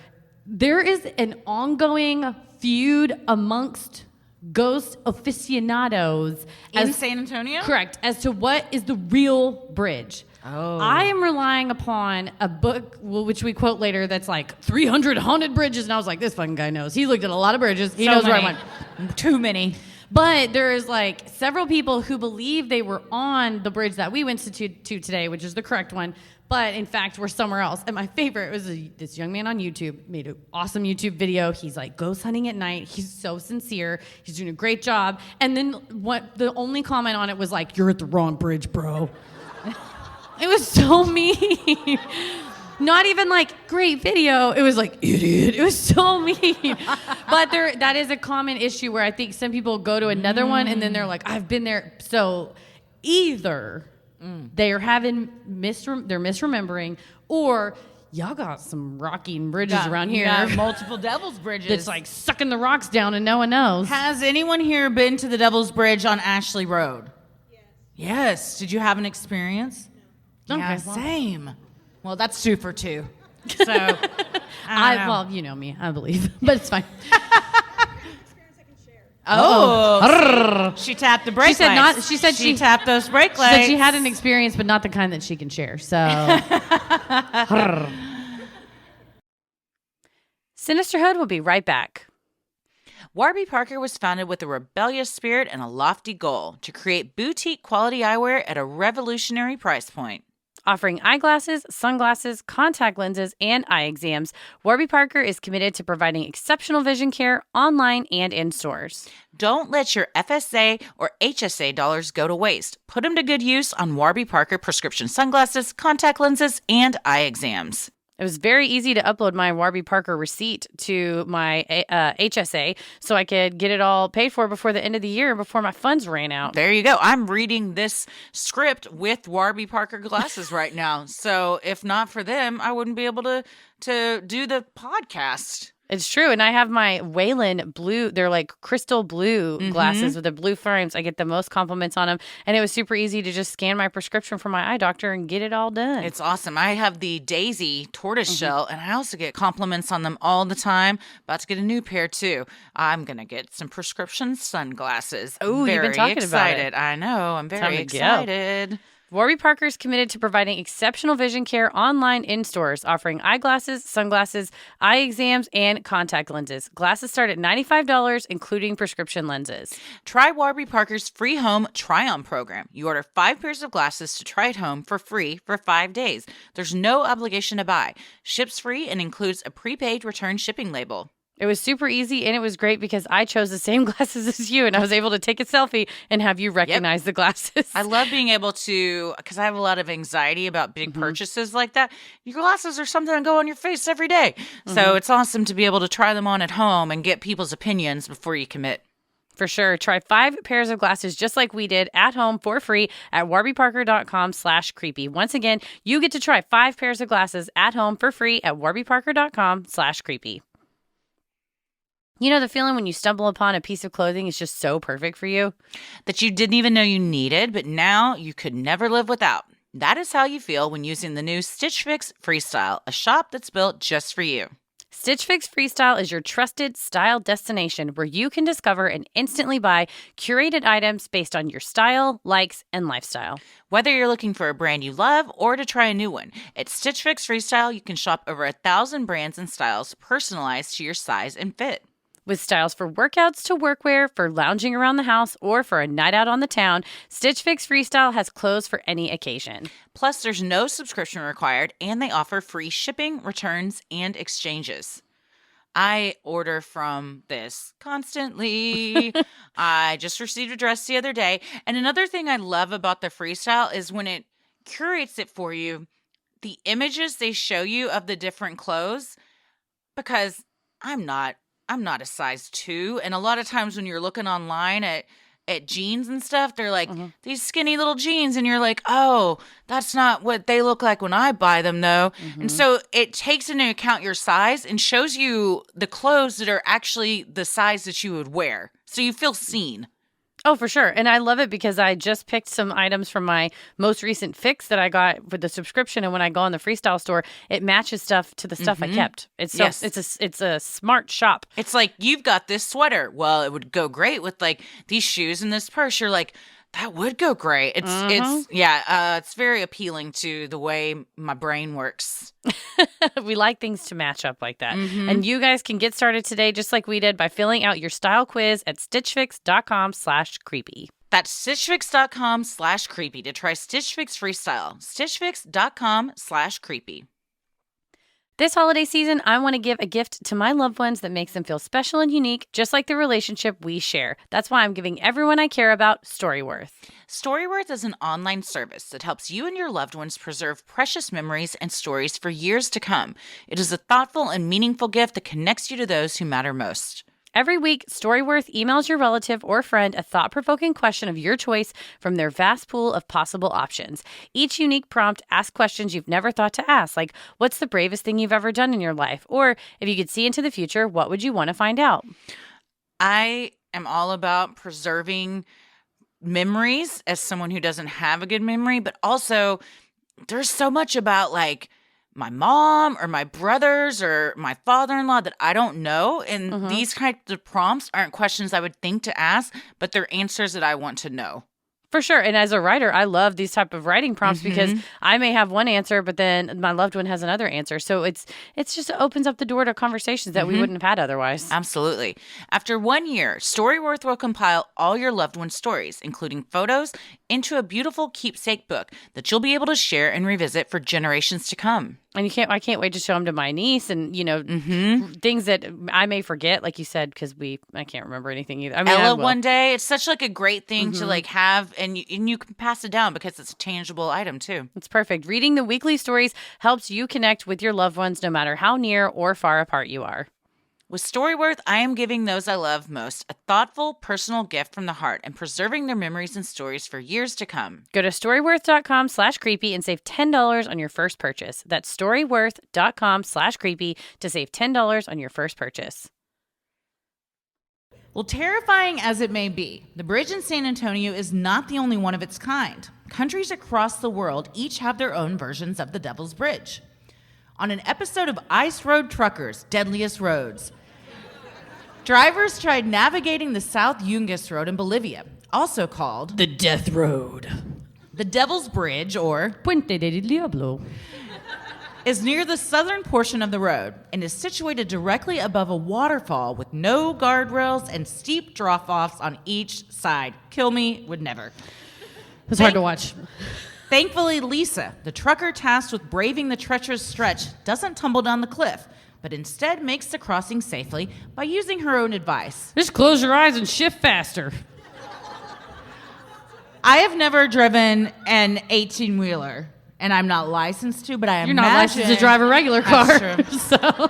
there is an ongoing feud amongst ghost aficionados In San Antonio? Correct. As to what is the real bridge. Oh. I am relying upon a book, which we quote later, that's like 300 haunted bridges. And I was like, this fucking guy knows. He looked at a lot of bridges. He knows where I went. Too many. But there's like several people who believe they were on the bridge that we went to today, which is the correct one. But in fact, we're somewhere else. And my favorite was this young man on YouTube, made an awesome YouTube video. He's like ghost hunting at night. He's so sincere. He's doing a great job. And then the only comment on it was like, "You're at the wrong bridge, bro." It was so mean. Not even like, "Great video." It was like, "Idiot." It was so mean. But that is a common issue where I think some people go to another one and then they're like, "I've been there." So either they are having they're misremembering, or y'all got some rocking bridges around here. You got multiple Devil's Bridges. That's like sucking the rocks down and no one knows. Has anyone here been to the Devil's Bridge on Ashley Road? Yes. Did you have an experience? No. Yeah, Okay, well. same. Well, that's 2 for 2. So, I don't know. Well, you know me, I believe, but it's fine. Oh, she tapped the brake She said lights. not- she said she- tapped those brake She lights. said she had an experience, but not the kind that she can share. So, Sinisterhood will be right back. Warby Parker was founded with a rebellious spirit and a lofty goal to create boutique quality eyewear at a revolutionary price point. Offering eyeglasses, sunglasses, contact lenses, and eye exams, Warby Parker is committed to providing exceptional vision care online and in stores. Don't let your FSA or HSA dollars go to waste. Put them to good use on Warby Parker prescription sunglasses, contact lenses, and eye exams. It was very easy to upload my Warby Parker receipt to my HSA so I could get it all paid for before the end of the year, before my funds ran out. There you go. I'm reading this script with Warby Parker glasses right now. So if not for them, I wouldn't be able to do the podcast. It's true. And I have my Wayland blue, they're like crystal blue glasses with the blue frames. I get the most compliments on them. And it was super easy to just scan my prescription from my eye doctor and get it all done. It's awesome. I have the Daisy tortoise shell, and I also get compliments on them all the time. About to get a new pair, too. I'm going to get some prescription sunglasses. Ooh, you've been talking about it. I know. I'm very Time to go. excited. Warby Parker is committed to providing exceptional vision care online in stores, offering eyeglasses, sunglasses, eye exams, and contact lenses. Glasses start at $95, including prescription lenses. Try Warby Parker's free home try-on program. You order 5 pairs of glasses to try at home for free for 5 days. There's no obligation to buy. Ships free and includes a prepaid return shipping label. It was super easy, and it was great because I chose the same glasses as you, and I was able to take a selfie and have you recognize the glasses. I love being able to, because I have a lot of anxiety about big purchases like that. Your glasses are something that go on your face every day. So it's awesome to be able to try them on at home and get people's opinions before you commit. For sure. Try 5 pairs of glasses just like we did at home for free at warbyparker.com/creepy. Once again, you get to try 5 pairs of glasses at home for free at warbyparker.com/creepy. You know the feeling when you stumble upon a piece of clothing is just so perfect for you? That you didn't even know you needed, but now you could never live without. That is how you feel when using the new Stitch Fix Freestyle, a shop that's built just for you. Stitch Fix Freestyle is your trusted style destination where you can discover and instantly buy curated items based on your style, likes, and lifestyle. Whether you're looking for a brand you love or to try a new one, at Stitch Fix Freestyle, you can shop over 1,000 brands and styles personalized to your size and fit. With styles for workouts to workwear, for lounging around the house, or for a night out on the town, Stitch Fix Freestyle has clothes for any occasion. Plus, there's no subscription required, and they offer free shipping, returns, and exchanges. I order from this constantly. I just received a dress the other day. And another thing I love about the Freestyle is when it curates it for you, the images they show you of the different clothes, because I'm not a size 2. And a lot of times when you're looking online at jeans and stuff, they're like, these skinny little jeans. And you're like, oh, that's not what they look like when I buy them, though. And so it takes into account your size and shows you the clothes that are actually the size that you would wear. So you feel seen. Oh, for sure. And I love it because I just picked some items from my most recent fix that I got with the subscription. And when I go on the Freestyle store, it matches stuff to the stuff I kept. It's so, it's a smart shop. It's like, you've got this sweater. Well, it would go great with like these shoes and this purse. You're like, that would go great. It's very appealing to the way my brain works. We like things to match up like that. And you guys can get started today just like we did by filling out your style quiz at stitchfix.com/creepy. That's stitchfix.com/creepy to try Stitch Fix Freestyle. stitchfix.com/creepy. This holiday season, I want to give a gift to my loved ones that makes them feel special and unique, just like the relationship we share. That's why I'm giving everyone I care about Storyworth. Storyworth is an online service that helps you and your loved ones preserve precious memories and stories for years to come. It is a thoughtful and meaningful gift that connects you to those who matter most. Every week, Storyworth emails your relative or friend a thought-provoking question of your choice from their vast pool of possible options. Each unique prompt asks questions you've never thought to ask, like, what's the bravest thing you've ever done in your life? Or, if you could see into the future, what would you want to find out? I am all about preserving memories as someone who doesn't have a good memory, but also there's so much about, like, my mom or my brothers or my father-in-law that I don't know. And these kinds of prompts aren't questions I would think to ask, but they're answers that I want to know. For sure. And as a writer, I love these type of writing prompts because I may have one answer, but then my loved one has another answer. So it's just opens up the door to conversations that we wouldn't have had otherwise. Absolutely. After 1 year, Storyworth will compile all your loved one's stories, including photos, into a beautiful keepsake book that you'll be able to share and revisit for generations to come. And I can't wait to show them to my niece and, things that I may forget, like you said, because I can't remember anything either. I mean, Ella one day, it's such like a great thing to like have, and you can pass it down because it's a tangible item too. It's perfect. Reading the weekly stories helps you connect with your loved ones no matter how near or far apart you are. With Storyworth, I am giving those I love most a thoughtful, personal gift from the heart and preserving their memories and stories for years to come. Go to storyworth.com/creepy and save $10 on your first purchase. That's storyworth.com/creepy to save $10 on your first purchase. Well, terrifying as it may be, the bridge in San Antonio is not the only one of its kind. Countries across the world each have their own versions of the Devil's Bridge. On an episode of Ice Road Truckers, Deadliest Roads, drivers tried navigating the South Yungas Road in Bolivia, also called The Death Road. the Devil's Bridge, or Puente del Diablo. is near the southern portion of the road and is situated directly above a waterfall with no guardrails and steep drop-offs on each side. Kill me, would never. It's hard to watch. Thankfully, Lisa, the trucker tasked with braving the treacherous stretch, doesn't tumble down the cliff, but instead makes the crossing safely by using her own advice. Just close your eyes and shift faster. I have never driven an 18-wheeler, and I'm not licensed to, but I You're imagine... not licensed to drive a regular car. That's true. So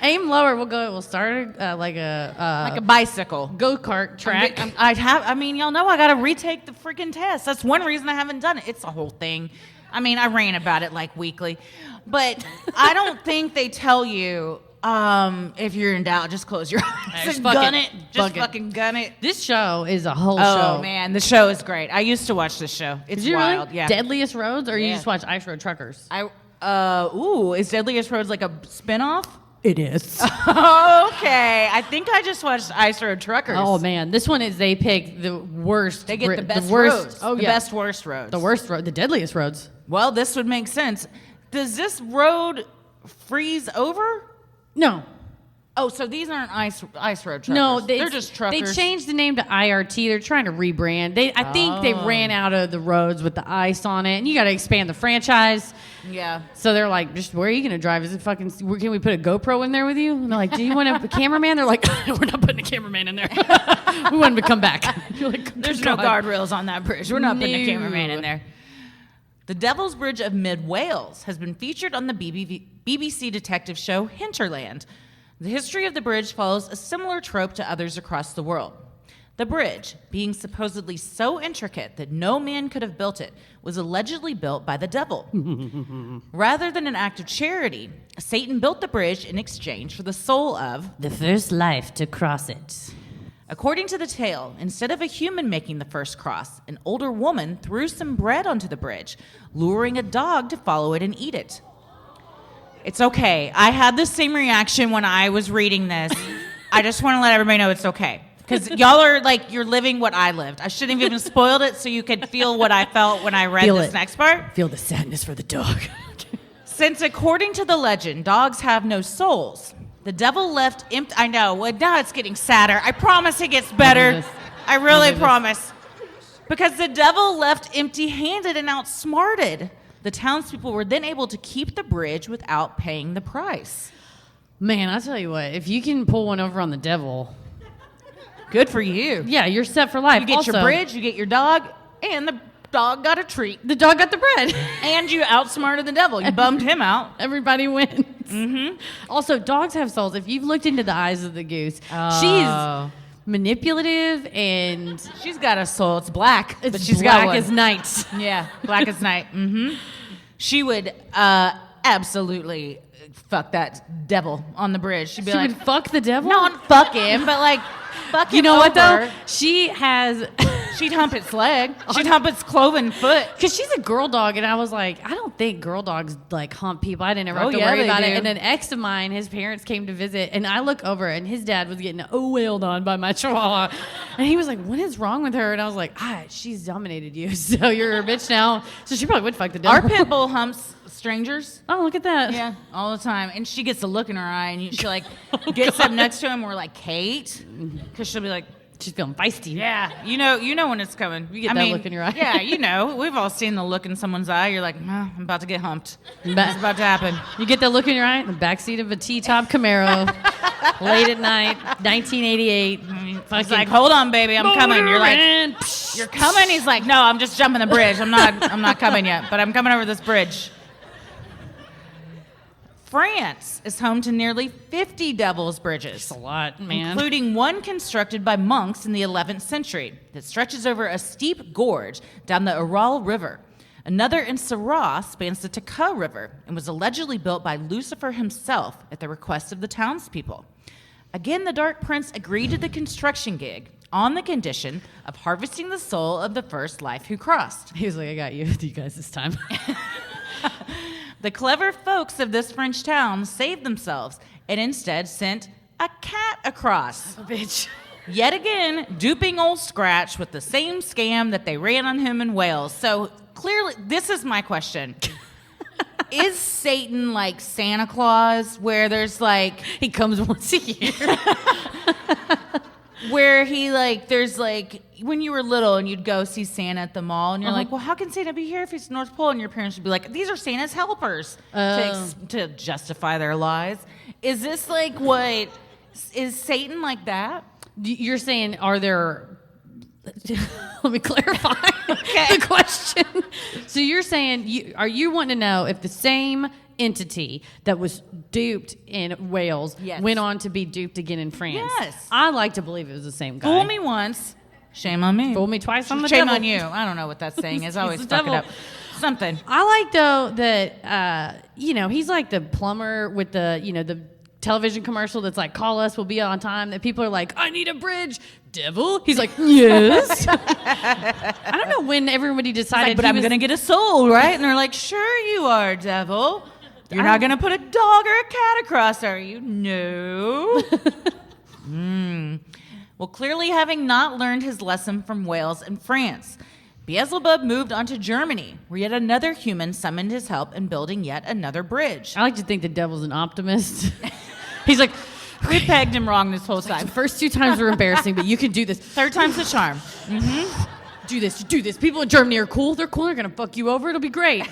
aim lower. We'll start like a bicycle. go-kart track. Y'all know I got to retake the freaking test. That's one reason I haven't done it. It's a whole thing. I mean, I ran about it like weekly. But I don't think they tell you If you're in doubt, just close your eyes Just and fuck gun it. it. Just Fuck it. fucking gun it. This show is a whole Oh show. man, the show is great. I used to watch this show. It's Did you wild. really? Yeah. Deadliest Roads, or you Yeah. just watch Ice Road Truckers? Is Deadliest Roads like a spinoff? It is. Okay, I think I just watched Ice Road Truckers. Oh man, this one is they pick the worst. They get the best worst, roads. Oh the yeah, best worst roads. the worst road, the deadliest roads. Well, this would make sense. Does this road freeze over? No, Oh, so these aren't ice road truckers. no, they're just truckers. They changed the name to IRT. They're trying to rebrand. I think they ran out of the roads with the ice on it, and you got to expand the franchise. Yeah. So they're like, just where are you going to drive? Is it fucking? Can we put a GoPro in there with you? And they're like, do you want a cameraman? They're like, we're not putting a cameraman in there. We want him to come back. You're like, There's God. no guardrails on that bridge. We're not putting a No. cameraman in there. The Devil's Bridge of Mid Wales has been featured on the BBC detective show Hinterland. The history of the bridge follows a similar trope to others across the world. The bridge, being supposedly so intricate that no man could have built it, was allegedly built by the devil. Rather than an act of charity, Satan built the bridge in exchange for the soul of The first life to cross it. According to the tale, instead of a human making the first cross, an older woman threw some bread onto the bridge, luring a dog to follow it and eat it. It's okay. I had the same reaction when I was reading this. I just want to let everybody know it's okay. Because y'all are like, you're living what I lived. I shouldn't have even spoiled it so you could feel what I felt when I read Feel this it. next part. Feel the sadness for the dog. Since according to the legend, dogs have no souls, the devil left empty. I know. Well, now it's getting sadder. I promise it gets better. this. I really this. promise. Because the devil left empty-handed and outsmarted. The townspeople were then able to keep the bridge without paying the price. Man, I tell you what, if you can pull one over on the devil, Good for you. yeah, you're set for life. You get your Also, bridge, you get your dog, and the dog got a treat. The dog got the bread. And you outsmarted the devil. You bummed him out. Everybody wins. Mm-hmm. Also, dogs have souls. If you've looked into the eyes of the goose, she's manipulative and She's got a soul. It's black, it's but she's black got one. as night. Yeah, black as night. Mm-hmm. She would absolutely fuck that devil on the bridge. She'd be She like, would fuck the devil? not fuck him, but like fuck him. You know what though? over. She has, She'd hump its leg. She'd hump its cloven foot. because she's a girl dog, and I was like, I don't think girl dogs like hump people. I didn't ever have to yeah, worry they about do. it. And an ex of mine, his parents came to visit, and I look over, and his dad was getting wailed on by my chihuahua, and he was like, "What is wrong with her?" And I was like, she's dominated you, so you're a bitch now. So she probably would fuck the devil. Our pit bull humps strangers. Oh, look at that. Yeah, all the time. And she gets a look in her eye, and she like gets up next to him. We're like, Kate, because she'll be like, She's feeling feisty. yeah, you know when it's coming. You get that look in your eye. Yeah, you know. We've all seen the look in someone's eye. You're like, I'm about to get humped. It's Ba- about to happen. You get that look in your eye in the backseat of a T-top Camaro, late at night, 1988. It's Fucking like, hold on, baby, I'm coming. You're like, man. you're coming. He's like, no, I'm just jumping the bridge. I'm not coming yet, but I'm coming over this bridge. France is home to nearly 50 devil's bridges. a lot, man. Including one constructed by monks in the 11th century that stretches over a steep gorge down the Aral River. Another in Syrah spans the Taka River and was allegedly built by Lucifer himself at the request of the townspeople. Again, the Dark Prince agreed to the construction gig on the condition of harvesting the soul of the first life who crossed. He was like, I got you guys this time. The clever folks of this French town saved themselves and instead sent a cat across. Bitch. Yet again, duping old Scratch with the same scam that they ran on him in Wales. So clearly, this is my question. Is Satan like Santa Claus, where there's like... He comes once a year. Where he like, there's like, when you were little and you'd go see Santa at the mall and you're like, well, how can Santa be here if he's North Pole? And your parents would be like, these are Santa's helpers to justify their lies. Is this like what, is Satan like that? You're saying, are there... Let me clarify Okay. the question. So you're saying, are you wanting to know if the same entity that was duped in Wales Yes. went on to be duped again in France? Yes. I like to believe it was the same guy. Fool me once, shame on me. Fool me twice, I'm the Shame devil. on you. I don't know what that saying is. I always the fuck it devil. up. Something. I like though that he's like the plumber with the the television commercial that's like, call us, we'll be on time, that people are like, I need a bridge, devil. He's like, yes. I don't know when everybody decided, but I'm going to get a soul, right? And they're like, sure you are, devil. You're not going to put a dog or a cat across, are you? No. Well, clearly having not learned his lesson from Wales and France, Beelzebub moved on to Germany, where yet another human summoned his help in building yet another bridge. I like to think the devil's an optimist. He's like, we pegged him wrong this whole time. The first 2 times were embarrassing, but you can do this. Third time's the charm. Do this. People in Germany are cool. They're cool. They're going to fuck you over. It'll be great.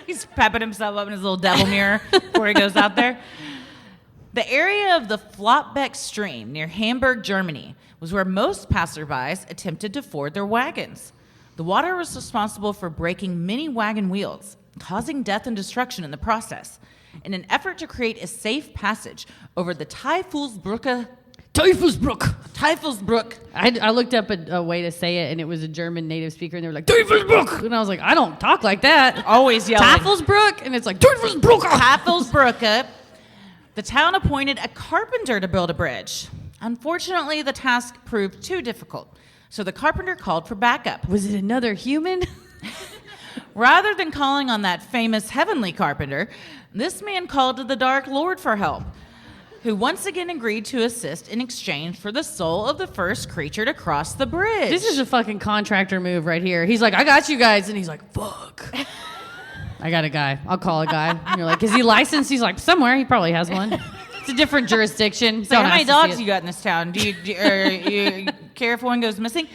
He's pepping himself up in his little devil mirror before he goes out there. The area of the Flottbeck Stream near Hamburg, Germany, was where most passerbys attempted to ford their wagons. The water was responsible for breaking many wagon wheels, causing death and destruction in the process. In an effort to create a safe passage over the Teufelsbrücke. I looked up a way to say it, and it was a German native speaker, and they were like, Teufelsbrücke! And I was like, I don't talk like that. Always yelling. Teufelsbrücke! And it's like, Teufelsbrücke. The town appointed a carpenter to build a bridge. Unfortunately, the task proved too difficult, so the carpenter called for backup. Was it another human? Rather than calling on that famous heavenly carpenter, this man called to the Dark Lord for help, who once again agreed to assist in exchange for the soul of the first creature to cross the bridge. This is a fucking contractor move right here. He's like, I got you guys. And he's like, fuck. I got a guy. I'll call a guy. And you're like, is he licensed? He's like, somewhere. He probably has one. It's a different jurisdiction. So how many dogs you got in this town? Do you care if one goes missing?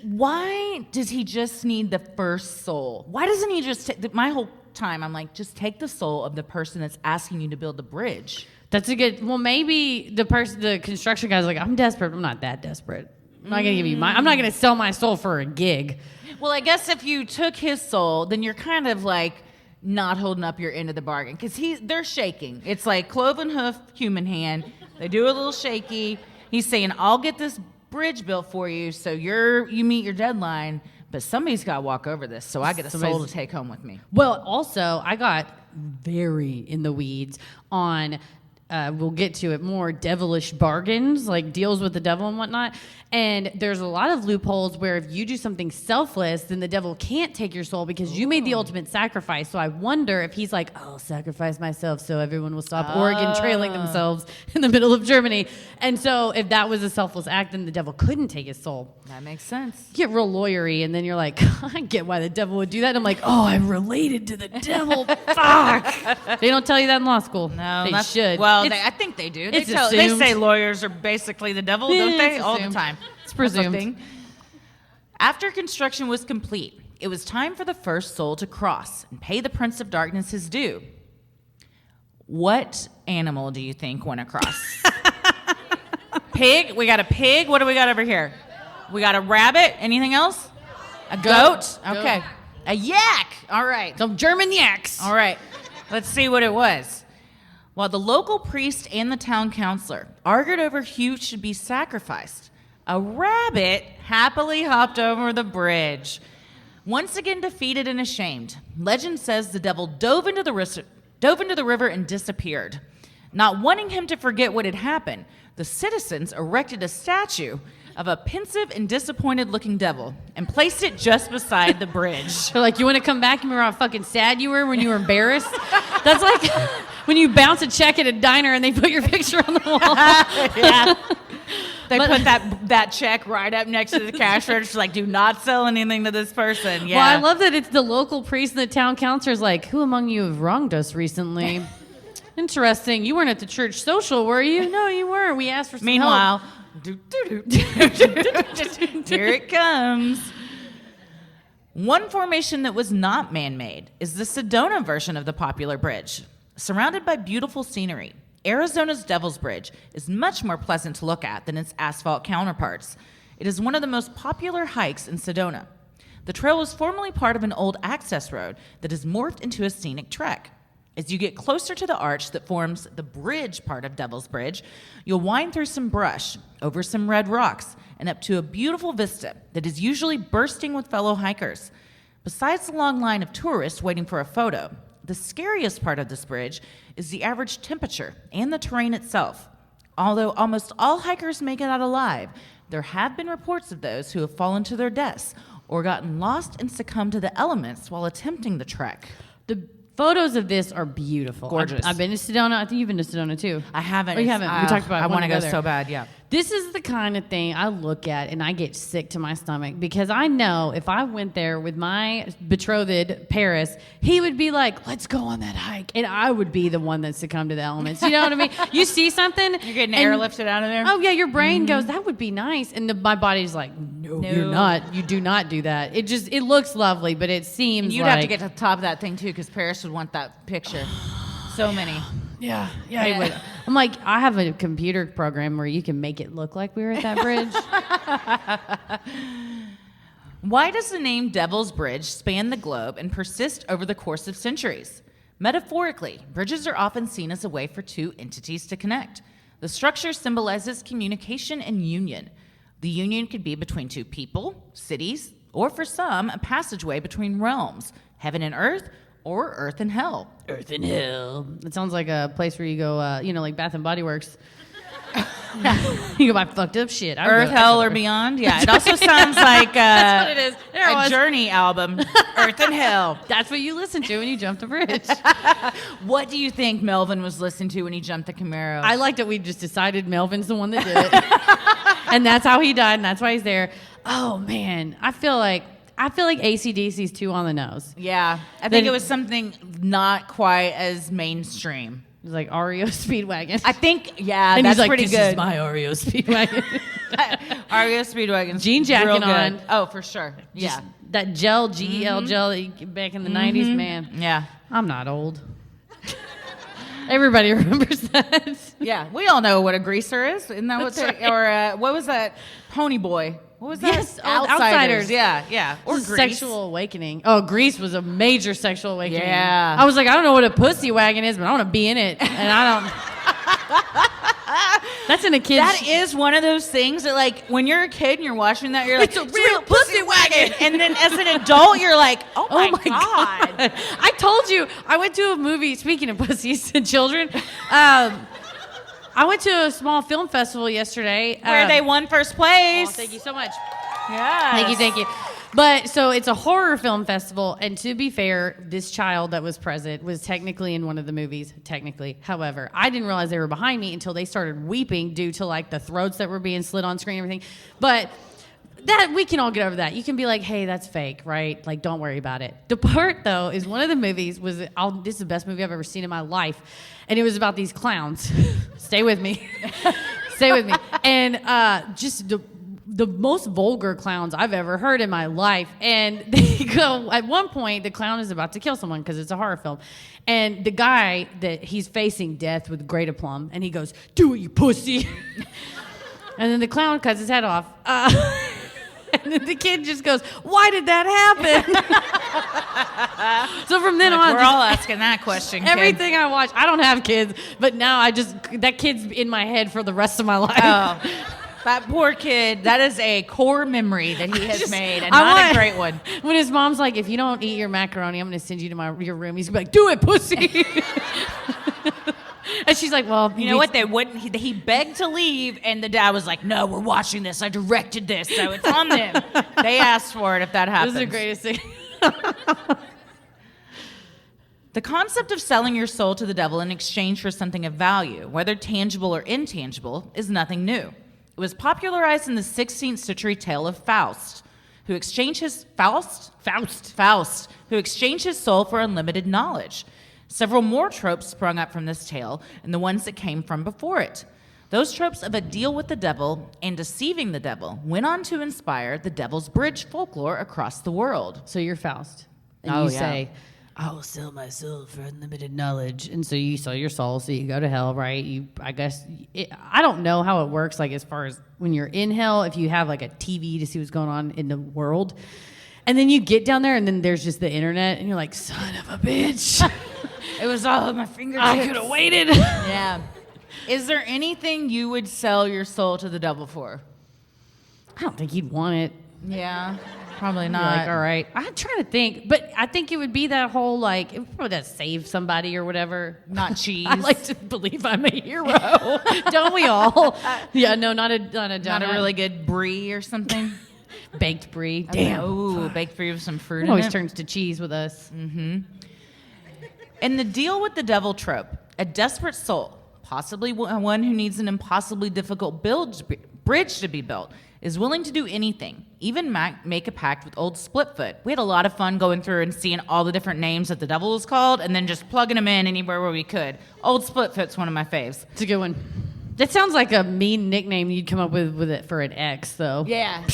Why does he just need the first soul? Why doesn't he just take my whole time I'm like, just take the soul of the person that's asking you to build the bridge? That's a good, well, maybe the construction guy's like, I'm desperate. I'm not that desperate. I'm not going to give you I'm not going to sell my soul for a gig. Well, I guess if you took his soul, then you're kind of like not holding up your end of the bargain, because they're shaking. It's like cloven hoof, human hand. They do a little shaky. He's saying, I'll get this bridge built for you, so you meet your deadline, but somebody's got to walk over this, so I get a soul to take home with me. Well, also, I got very in the weeds on, we'll get to it more, devilish bargains, like deals with the devil and whatnot. And there's a lot of loopholes where if you do something selfless, then the devil can't take your soul because you made the ultimate sacrifice. So I wonder if he's like, I'll sacrifice myself so everyone will stop Oregon trailing themselves in the middle of Germany. And so if that was a selfless act, then the devil couldn't take his soul. That makes sense. You get real lawyery, and then you're like, I get why the devil would do that. And I'm like, oh, I'm related to the devil. Fuck. They don't tell you that in law school. No, they should. Well, I think they do. They say lawyers are basically the devil, don't they? All the time. It's presumed. After construction was complete, it was time for the first soul to cross and pay the Prince of Darkness his due. What animal do you think went across? Pig? We got a pig. What do we got over here? We got a rabbit. Anything else? A goat? Okay. A yak. All right. Some German yaks. All right. Let's see what it was. While the local priest and the town councilor argued over who should be sacrificed, a rabbit happily hopped over the bridge. Once again defeated and ashamed, legend says the devil dove into the river and disappeared. Not wanting him to forget what had happened, the citizens erected a statue of a pensive and disappointed-looking devil and placed it just beside the bridge. They're like, you want to come back and remember how fucking sad you were when you were embarrassed? That's like when you bounce a check at a diner and they put your picture on the wall. Yeah. They put that check right up next to the cash register, like, do not sell anything to this person. Yeah. Well, I love that it's the local priest and the town councilor's like, who among you have wronged us recently? Interesting. You weren't at the church social, were you? No, you weren't. We asked for some Meanwhile, help. Here it comes. One formation that was not man-made is the Sedona version of the popular bridge. Surrounded by beautiful scenery, Arizona's Devil's Bridge is much more pleasant to look at than its asphalt counterparts. It is one of the most popular hikes in Sedona. The trail was formerly part of an old access road that has morphed into a scenic trek. As you get closer to the arch that forms the bridge part of Devil's Bridge, you'll wind through some brush, over some red rocks, and up to a beautiful vista that is usually bursting with fellow hikers. Besides the long line of tourists waiting for a photo, The scariest part of this bridge is the average temperature and the terrain itself. Although almost all hikers make it out alive, there have been reports of those who have fallen to their deaths or gotten lost and succumbed to the elements while attempting the trek. The photos of this are beautiful. Gorgeous. I've been to Sedona. I think you've been to Sedona too. I haven't. Oh, you haven't? We talked about it. I want to go there. so bad, yeah. This is the kind of thing I look at and I get sick to my stomach because I know if I went there with my betrothed Paris, he would be like, let's go on that hike. And I would be the one that succumbed to the elements. You know what I mean? You see something. You're getting and- airlifted out of there? Oh, yeah. Your brain goes, that would be nice. And my body's like, no, you're not. You do not do that. It looks lovely, but it seems And you'd like. have to get to the top of that thing, too, because Paris would want that picture. So many. Yeah, I would. I'm like, I have a computer program where you can make it look like we were at that bridge. Why does the name Devil's Bridge span the globe and persist over the course of centuries? Metaphorically, bridges are often seen as a way for two entities to connect. The structure symbolizes communication and union. The union could be between two people, cities, or for some, a passageway between realms, heaven and earth, or earth and hell. Earth and hell. It sounds like a place where you go, like Bath and Body Works. You go buy fucked up shit. Earth, hell, or beyond? Yeah, it also sounds like That's what it is. There it a was. Journey album, Earth and Hell. That's what you listen to when you jump the bridge. What do you think Melvin was listening to when he jumped the Camaro? I like that we just decided Melvin's the one that did it. And that's how he died, and that's why he's there. Oh, man. I feel like AC/DC's too on the nose. Yeah, I think it was something not quite as mainstream. It was like REO Speedwagon. I think, yeah, and that's he's like, pretty this good. is my REO Speedwagon. REO Speedwagon's Jean jacket real good. on. Oh, for sure. Yeah. Just that gel, GEL gel that you, back in the 90s, man. Yeah. I'm not old. Everybody remembers that. Yeah. We all know what a greaser is. Isn't that what That's or what was that? Pony Boy. What was that? Yes, Outsiders. Yeah, yeah. Or This is Grease. Sexual awakening. Oh, Grease was a major sexual awakening. Yeah. I was like, I don't know what a pussy wagon is, but I want to be in it. And I don't. That's in a kid's. That is one of those things that, like, when you're a kid and you're watching that, you're like, it's a real pussy wagon. And then as an adult, you're like, oh my God. I told you, I went to a movie, speaking of pussies and children, I went to a small film festival yesterday. Where they won first place. Oh, thank you so much. Yeah. Thank you. But so it's a horror film festival, and to be fair, this child that was present was technically in one of the movies. Technically, however, I didn't realize they were behind me until they started weeping due to like the throats that were being slit on screen and everything. But that we can all get over that. You can be like, hey, that's fake, right? Like, don't worry about it. The part though is one of the movies was this is the best movie I've ever seen in my life, and it was about these clowns. Stay with me. Stay with me. And just the most vulgar clowns I've ever heard in my life. And they go, at one point, the clown is about to kill someone because it's a horror film. And the guy, that he's facing death with great aplomb, and he goes, do it, you pussy. And then the clown cuts his head off. And then the kid just goes, why did that happen? So from then on, we're all asking that question. everything I watch, I don't have kids, but now that kid's in my head for the rest of my life. Oh. That poor kid, that is a core memory that he has made, and not a great one. When his mom's like, if you don't eat your macaroni, I'm going to send you to your room. He's going to be like, do it, pussy. And she's like, well. You know what? They wouldn't. He begged to leave, and the dad was like, no, we're watching this. I directed this, so it's on them. They asked for it if that happens. This is the greatest thing. The concept of selling your soul to the devil in exchange for something of value, whether tangible or intangible, is nothing new. It was popularized in the 16th century tale of Faust, who exchanged his who exchanged his soul for unlimited knowledge. Several more tropes sprung up from this tale, and the ones that came from before it. Those tropes of a deal with the devil and deceiving the devil went on to inspire the Devil's Bridge folklore across the world. So you're Faust. And Oh, you yeah. say, I will sell my soul for unlimited knowledge. And so you sell your soul, so you go to hell, right? I don't know how it works, like as far as when you're in hell, if you have like a TV to see what's going on in the world. And then you get down there, and then there's just the internet, and you're like, son of a bitch. It was all at my fingertips. I could have waited. Yeah. Is there anything you would sell your soul to the devil for? I don't think he'd want it. Yeah. Probably You're not. like, all right. I'm trying to think, but I think it would be that whole like, it would probably that save somebody or whatever. Not cheese. I like to believe I'm a hero. Don't we all? Yeah, no, not a donut. Not a really good brie or something. Baked brie. Damn. Ooh, baked brie with some fruit It in always it. turns to cheese with us. In the deal with the devil trope, a desperate soul, possibly one who needs an impossibly difficult bridge to be built, is willing to do anything, even make a pact with Old Splitfoot. We had a lot of fun going through and seeing all the different names that the devil was called and then just plugging them in anywhere where we could. Old Splitfoot's one of my faves. It's a good one. That sounds like a mean nickname you'd come up with it for an ex, though. Yeah.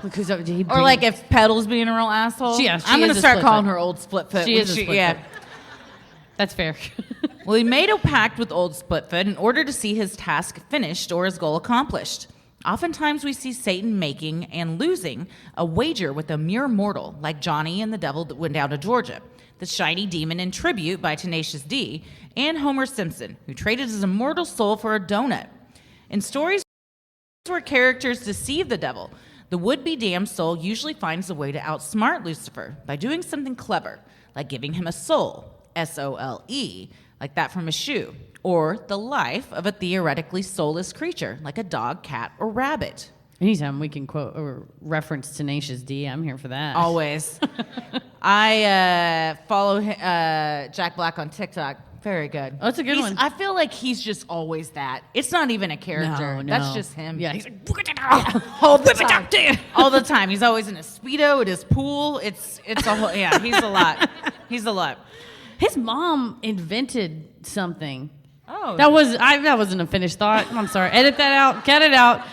Because Or like if Petal's being a real asshole. She I'm is going a to start Splitfoot. calling her Old Splitfoot. She when is a Splitfoot. Yeah. That's fair. Well, he made a pact with Old Splitfoot in order to see his task finished or his goal accomplished. Oftentimes we see Satan making and losing a wager with a mere mortal, like Johnny and the devil that went down to Georgia, the shiny demon in Tribute by Tenacious D, and Homer Simpson, who traded his immortal soul for a donut. In stories where characters deceive the devil, the would-be damned soul usually finds a way to outsmart Lucifer by doing something clever, like giving him a soul, S-O-L-E, like that from a shoe, or the life of a theoretically soulless creature, like a dog, cat, or rabbit. Anytime we can quote or reference Tenacious D, I'm here for that. Always. I follow Jack Black on TikTok. Very good. Oh, that's a good one. I feel like he's just always that. It's not even a character. No. That's just him. Yeah, he's like, all the time. All the time. He's always in a Speedo at his pool. It's a whole, yeah, he's a lot. He's a lot. his mom invented something. Oh. That wasn't a finished thought. I'm sorry. Edit that out. Cut it out.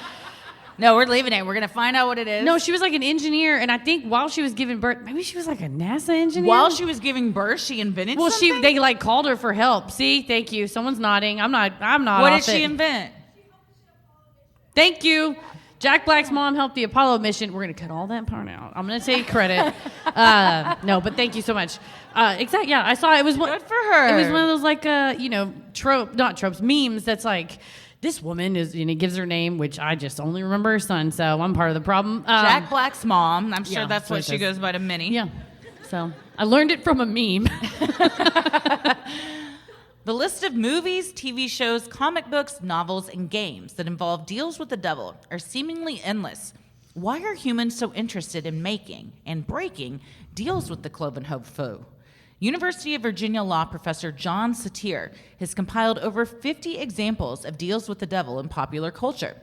No, we're leaving it. We're going to find out what it is. No, she was like an engineer, and I think while she was giving birth, maybe she was like a NASA engineer. While she was giving birth, she invented something? they like called her for help. See, thank you. Someone's nodding. I'm not. What off did she it. invent? Thank you. Jack Black's mom helped the Apollo mission. We're going to cut all that part out. I'm going to take credit. No, but thank you so much. Exactly. Yeah, I saw it. It was Good for her. It was one of those like, not tropes, memes that's like, this woman is, he gives her name, which I just only remember her son, so I'm part of the problem. Jack Black's mom. I'm sure yeah, that's what it she says. goes by to Minnie. Yeah. So I learned it from a meme. The list of movies, TV shows, comic books, novels, and games that involve deals with the devil are seemingly endless. Why are humans so interested in making and breaking deals with the cloven hope foe? University of Virginia law professor John Satir has compiled over 50 examples of deals with the devil in popular culture.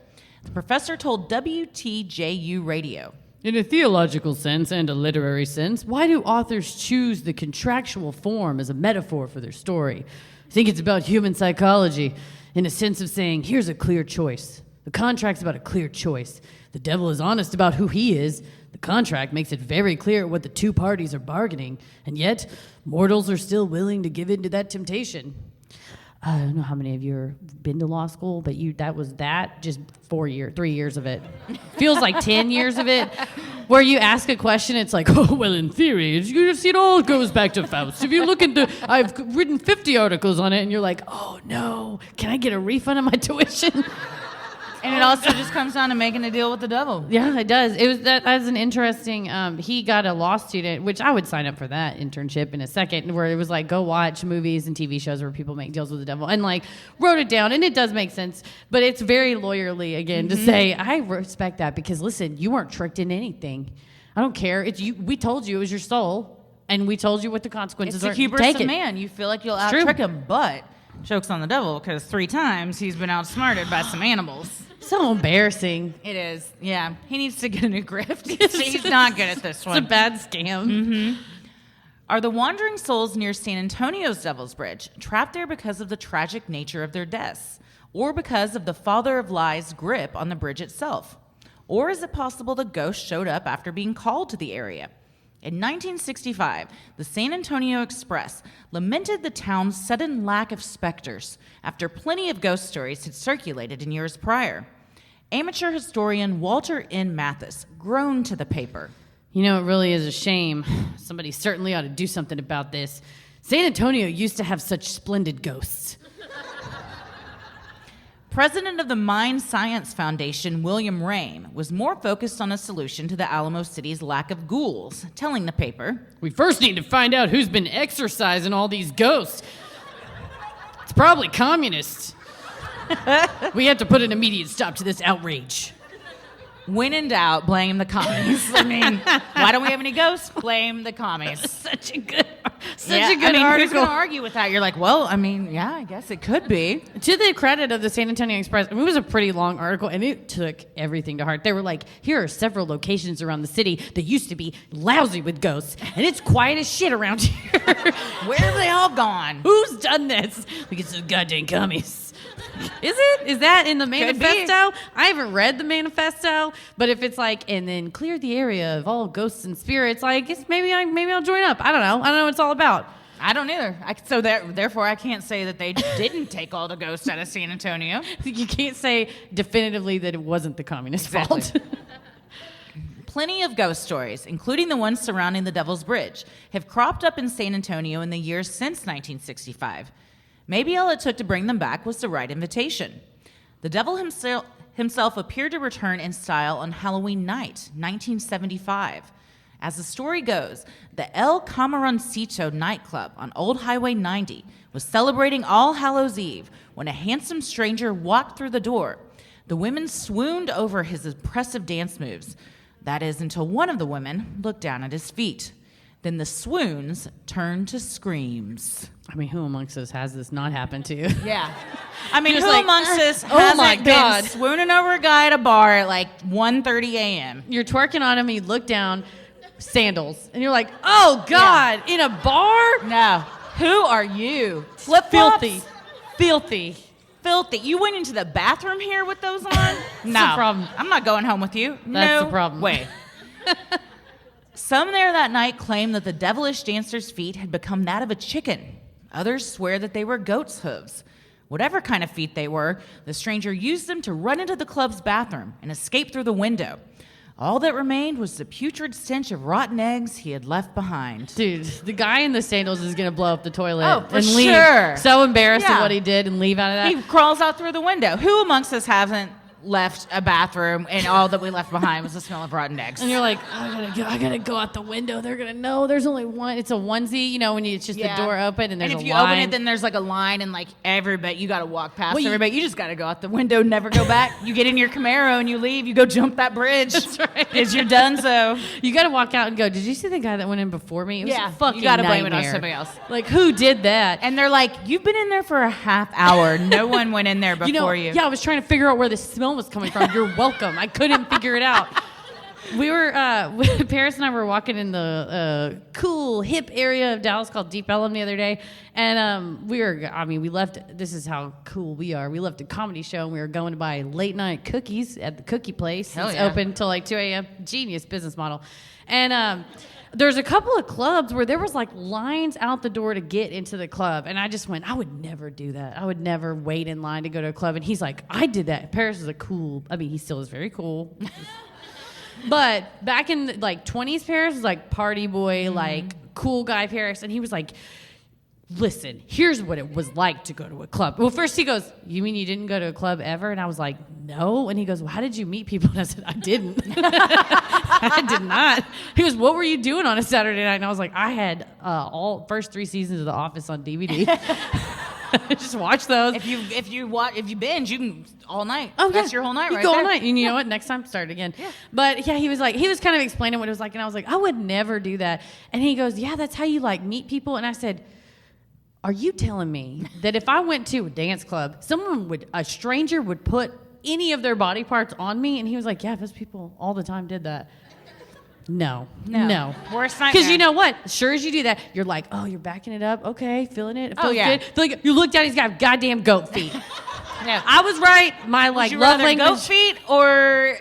The professor told WTJU Radio, In a theological sense and a literary sense, why do authors choose the contractual form as a metaphor for their story? I think it's about human psychology, in a sense of saying, here's a clear choice. The contract's about a clear choice. The devil is honest about who he is. The contract makes it very clear what the two parties are bargaining, and yet mortals are still willing to give in to that temptation. I don't know how many of you have been to law school, but that was just 3 years of it. Feels like 10 years of it, where you ask a question, it's like, oh, well, in theory, you see, it all goes back to Faust. If you look into, I've written 50 articles on it, and you're like, oh, no, can I get a refund on my tuition? and it also just comes down to making a deal with the devil. Yeah, it does. It was that was an interesting. He got a law student, which I would sign up for that internship in a second, where it was like go watch movies and TV shows where people make deals with the devil, and like wrote it down, and it does make sense. But it's very lawyerly again to say I respect that because listen, you weren't tricked into anything. I don't care. It's you. We told you it was your soul, and we told you what the consequences It's are. the hubris Take of it. man. You feel like you'll It's true. out-trick him, but joke's on the devil because 3 times he's been outsmarted by some animals. So embarrassing. It is. Yeah. He needs to get a new grift. He's not good at this It's one. a bad scam. Are the wandering souls near San Antonio's Devil's Bridge trapped there because of the tragic nature of their deaths? Or because of the father of lies' grip on the bridge itself? Or is it possible the ghost showed up after being called to the area? In 1965, the San Antonio Express lamented the town's sudden lack of specters after plenty of ghost stories had circulated in years prior. Amateur historian Walter N. Mathis groaned to the paper. You know, it really is a shame. Somebody certainly ought to do something about this. San Antonio used to have such splendid ghosts. President of the Mind Science Foundation, William Rain, was more focused on a solution to the Alamo City's lack of ghouls, telling the paper, We first need to find out who's been exorcising all these ghosts. It's probably communists. We have to put an immediate stop to this outrage. when in doubt, blame the commies. I mean, why don't we have any ghosts? Blame the commies. Such a good Who's going to argue with that? You're like, well, I mean, yeah, I guess it could be. To the credit of the San Antonio Express, I mean, it was a pretty long article, and it took everything to heart. They were like, here are several locations around the city that used to be lousy with ghosts, and it's quiet as shit around here. Where have they all gone? Who's done this? Like, it's those goddamn commies. Is it? Is that in the manifesto? I haven't read the manifesto, but if it's like, and then clear the area of all ghosts and spirits, like, maybe I'll join up. I don't know what it's all about. I don't either. Therefore, I can't say that they didn't take all the ghosts out of San Antonio. You can't say definitively that it wasn't the communist fault. Plenty of ghost stories, including the ones surrounding the Devil's Bridge, have cropped up in San Antonio in the years since 1965. Maybe all it took to bring them back was the right invitation. The devil himself appeared to return in style on Halloween night, 1975. As the story goes, the El Camaroncito nightclub on Old Highway 90 was celebrating All Hallows Eve when a handsome stranger walked through the door. The women swooned over his impressive dance moves. That is, until one of the women looked down at his feet. Then the swoons turned to screams. I mean, who amongst us has this not happened to you? Yeah. I mean, Just who like, amongst us oh hasn't my God. been swooning over a guy at a bar at like 1:30 a.m.? You're twerking on him, you look down, sandals, and you're like, oh God, in a bar? No. Who are you? Filthy. Filthy. You went into the bathroom here with those on? No. The problem. I'm not going home with you. That's no the problem. Way. Some there that night claim that the devilish dancer's feet had become that of a chicken. Others swear that they were goat's hooves. Whatever kind of feet they were, the stranger used them to run into the club's bathroom and escape through the window. All that remained was the putrid stench of rotten eggs he had left behind. Dude, the guy in the sandals is going to blow up the toilet Oh, for and leave. sure. So embarrassed Yeah. at what he did and leave out of that. He crawls out through the window. Who amongst us hasn't left a bathroom and all that we left behind was the smell of rotten eggs? And you're like, I gotta go out the window. They're gonna know there's only one. It's a onesie, you know, when it's just the door open and there's and if a you line. open it, then there's like a line and like everybody, you got to walk past Well, everybody. You just got to go out the window, never go back. You get in your Camaro and you leave. You go jump that bridge. That's right. Because you're done. So You gotta walk out and go, did you see the guy that went in before me? It was Yeah, a fucking you gotta blame it on nightmare. somebody else. Like, who did that? and they're like, you've been in there for a half hour. No one went in there before you. Yeah, I was trying to figure out where the smell was coming from. You're welcome. I couldn't figure it out. We were, Paris and I were walking in the cool, hip area of Dallas called Deep Ellum the other day. And we left, this is how cool we are. We left a comedy show and we were going to buy late night cookies at the cookie place. Hell It's yeah. open till like 2 a.m. Genius business model. And there's a couple of clubs where there was like lines out the door to get into the club. And I just went, I would never do that. I would never wait in line to go to a club. And he's like, I did that. Paris is he still is very cool. But back in the, like 20s Paris was like party boy, like cool guy Paris. And he was like, listen, here's what it was like to go to a club. Well, first he goes, you mean you didn't go to a club ever? And I was like, no. And he goes, well, how did you meet people? And I said, I didn't. I did not. He goes, what were you doing on a Saturday night? And I was like, I had all first 3 seasons of The Office on DVD. Just watch those. If you binge, you can all night. Oh, That's yeah. your whole night You right go there. all night. And you know what? Next time, start again. Yeah. But yeah, he was kind of explaining what it was like. And I was like, I would never do that. And he goes, yeah, that's how you like meet people. And I said, are you telling me that if I went to a dance club, a stranger would put any of their body parts on me? And he was like, yeah, those people all the time did that. No. Worst nightmare. Because you know what? Sure as you do that, you're like, oh, you're backing it up. Okay, feeling it. It feels yeah. good. Like, you look down, he's got goddamn goat feet. Yeah. I was right. My Would like you love rather language. goat feet or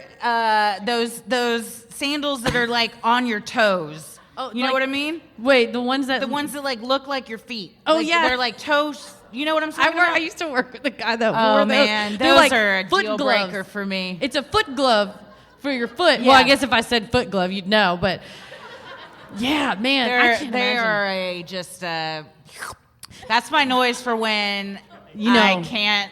those sandals that are like on your toes? Oh, you know like- what I mean? Wait, the ones that like look like your feet. Oh, Like, yeah. they're like toes. You know what I'm saying? I used to work with a guy that Oh wore those. man, They're those like are a foot deal gloves. breaker for me. It's a foot glove for your foot. Yeah. Well, I guess if I said foot glove, you'd know. But yeah, man, I can't They imagine. are a just. That's my noise for when You know. I can't.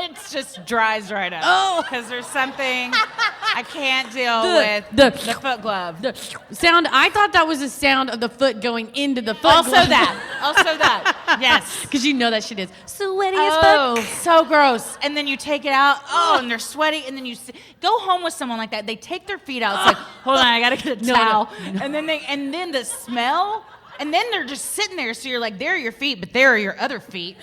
It just dries right up. Oh, because there's something I can't deal with. The foot glove. The sound. I thought that was the sound of the foot going into the foot. Also glove. that. Yes. Because you know that shit is sweaty Oh, as fuck. so gross. And then you take it out. Oh, and they're sweaty. And then you go home with someone like that. They take their feet out. It's like, hold on, I gotta get a towel. No. And then the smell. And then they're just sitting there. So you're like, there are your feet, but there are your other feet.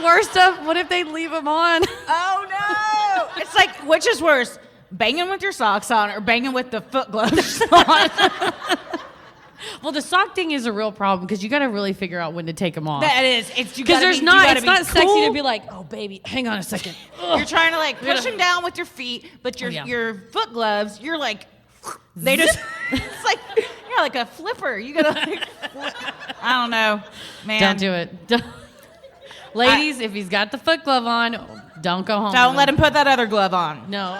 Worst of, what if they leave them on? Oh no! It's like, which is worse, banging with your socks on or banging with the foot gloves on? Well, the sock thing is a real problem because you got to really figure out when to take them off. That is. Because it's not sexy to be like, oh baby, hang on a second. You're trying to like push them down with your feet, but your foot gloves, you're like, they just. It's like like a flipper. You gotta like, I don't know, man. Don't do it. Ladies, if he's got the foot glove on, don't go home. Don't let him put that other glove on. No.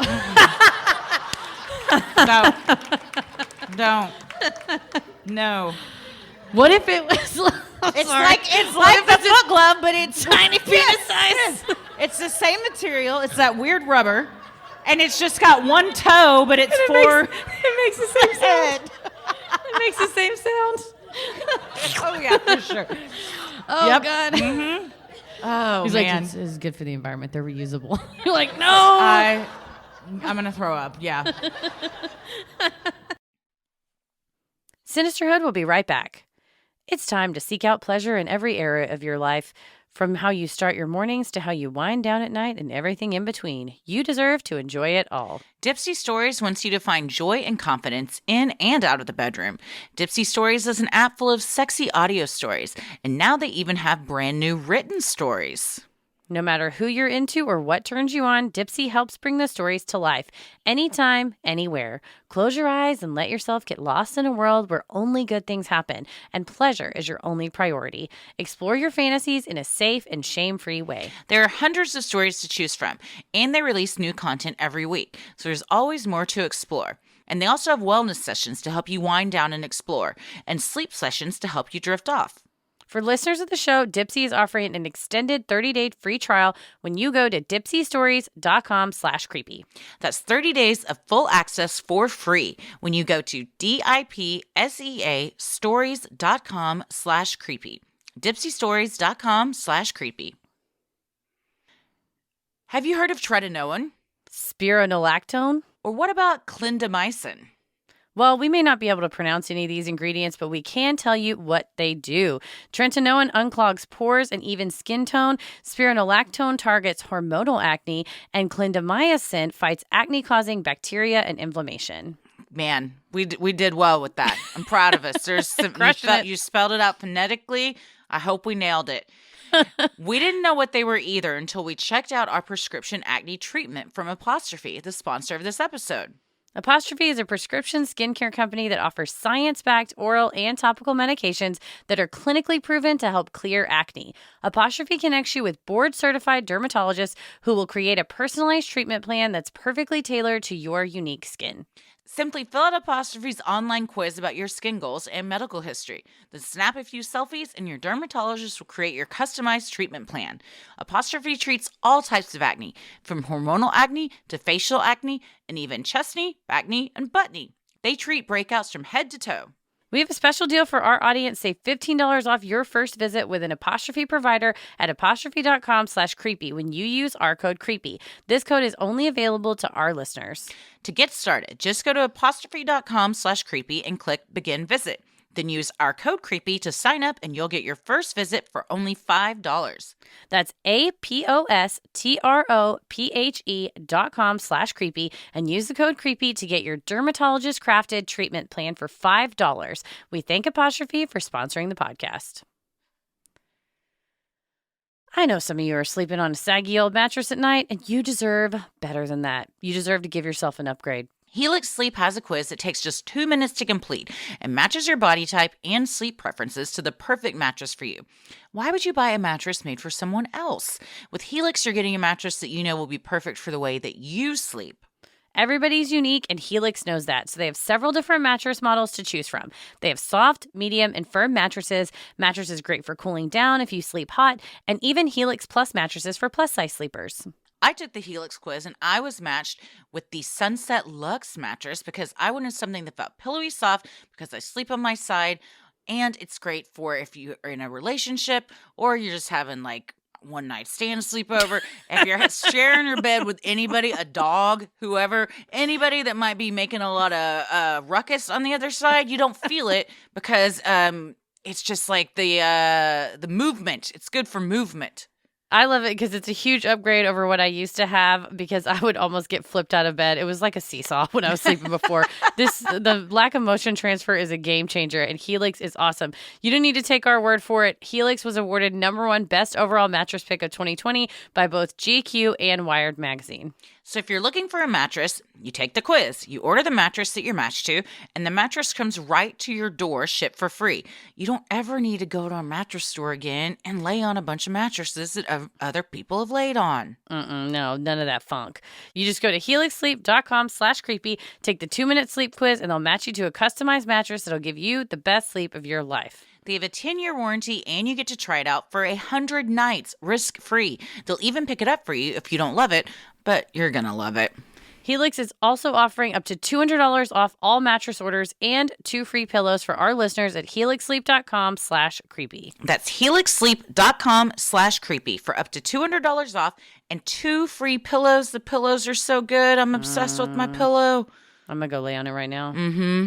Don't. No. What if it was? It's like the foot glove, but it's tiny penis size. It's the same material. It's that weird rubber, and it's just got one toe, but it's it makes the same sound. It makes the same sound. Oh yeah, for sure. Oh yep. God. Mm-hmm. Oh He's man. like, this is good for the environment. They're reusable. You're like, no. I'm gonna throw up. Yeah. Sinisterhood will be right back. It's time to seek out pleasure in every area of your life, from how you start your mornings to how you wind down at night and everything in between. You deserve to enjoy it all. Dipsy Stories wants you to find joy and confidence in and out of the bedroom. Dipsy Stories is an app full of sexy audio stories, and now they even have brand new written stories. No matter who you're into or what turns you on, Dipsy helps bring the stories to life. Anytime, anywhere. Close your eyes and let yourself get lost in a world where only good things happen, and pleasure is your only priority. Explore your fantasies in a safe and shame-free way. There are hundreds of stories to choose from, and they release new content every week, so there's always more to explore. And they also have wellness sessions to help you wind down and explore, and sleep sessions to help you drift off. For listeners of the show, Dipsy is offering an extended 30-day free trial when you go to dipsystories.com/creepy. That's 30 days of full access for free when you go to dipseastories.com/creepy. dipsystories.com/creepy. Have you heard of tretinoin? Spironolactone? Or what about clindamycin? Well, we may not be able to pronounce any of these ingredients, but we can tell you what they do. Tretinoin unclogs pores and even skin tone. Spironolactone targets hormonal acne, and clindamycin fights acne-causing bacteria and inflammation. Man, we did well with that. I'm proud of us. There's some, you spelled it out phonetically. I hope we nailed it. We didn't know what they were either until we checked out our prescription acne treatment from Apostrophe, the sponsor of this episode. Apostrophe is a prescription skincare company that offers science-backed oral and topical medications that are clinically proven to help clear acne. Apostrophe connects you with board-certified dermatologists who will create a personalized treatment plan that's perfectly tailored to your unique skin. Simply fill out Apostrophe's online quiz about your skin goals and medical history. Then snap a few selfies and your dermatologist will create your customized treatment plan. Apostrophe treats all types of acne, from hormonal acne to facial acne, and even chestney, backney, and buttney. They treat breakouts from head to toe. We have a special deal for our audience. Save $15 off your first visit with an Apostrophe provider at apostrophe.com/creepy when you use our code CREEPY. This code is only available to our listeners. To get started, just go to apostrophe.com/creepy and click begin visit. Then use our code CREEPY to sign up and you'll get your first visit for only $5. That's apostrophe.com/creepy and use the code CREEPY to get your dermatologist crafted treatment plan for $5. We thank Apostrophe for sponsoring the podcast. I know some of you are sleeping on a saggy old mattress at night, and you deserve better than that. You deserve to give yourself an upgrade. Helix Sleep has a quiz that takes just 2 minutes to complete and matches your body type and sleep preferences to the perfect mattress for you. Why would you buy a mattress made for someone else? With Helix, you're getting a mattress that you know will be perfect for the way that you sleep. Everybody's unique, and Helix knows that. So they have several different mattress models to choose from. They have soft, medium, and firm mattresses. Mattresses great for cooling down if you sleep hot, and even Helix Plus mattresses for plus-size sleepers. I took the Helix quiz and I was matched with the Sunset Luxe mattress because I wanted something that felt pillowy soft because I sleep on my side. And it's great for if you are in a relationship or you're just having like one night stand sleepover. If you're sharing your bed with anybody, a dog, whoever, anybody that might be making a lot of ruckus on the other side, you don't feel it because it's just like the movement. It's good for movement. I love it because it's a huge upgrade over what I used to have because I would almost get flipped out of bed. It was like a seesaw when I was sleeping before. The lack of motion transfer is a game changer, and Helix is awesome. You don't need to take our word for it. Helix was awarded #1 best overall mattress pick of 2020 by both GQ and Wired magazine. So if you're looking for a mattress, you take the quiz, you order the mattress that you're matched to, and the mattress comes right to your door, shipped for free. You don't ever need to go to a mattress store again and lay on a bunch of mattresses that other people have laid on. No, none of that funk. You just go to helixsleep.com/creepy, take the 2-minute sleep quiz, and they'll match you to a customized mattress that'll give you the best sleep of your life. They have a 10-year warranty, and you get to try it out for 100 nights, risk-free. They'll even pick it up for you if you don't love it, but you're going to love it. Helix is also offering up to $200 off all mattress orders and 2 free pillows for our listeners at helixsleep.com/creepy. That's helixsleep.com/creepy for up to $200 off and 2 free pillows. The pillows are so good. I'm obsessed with my pillow. I'm going to go lay on it right now. Mm-hmm.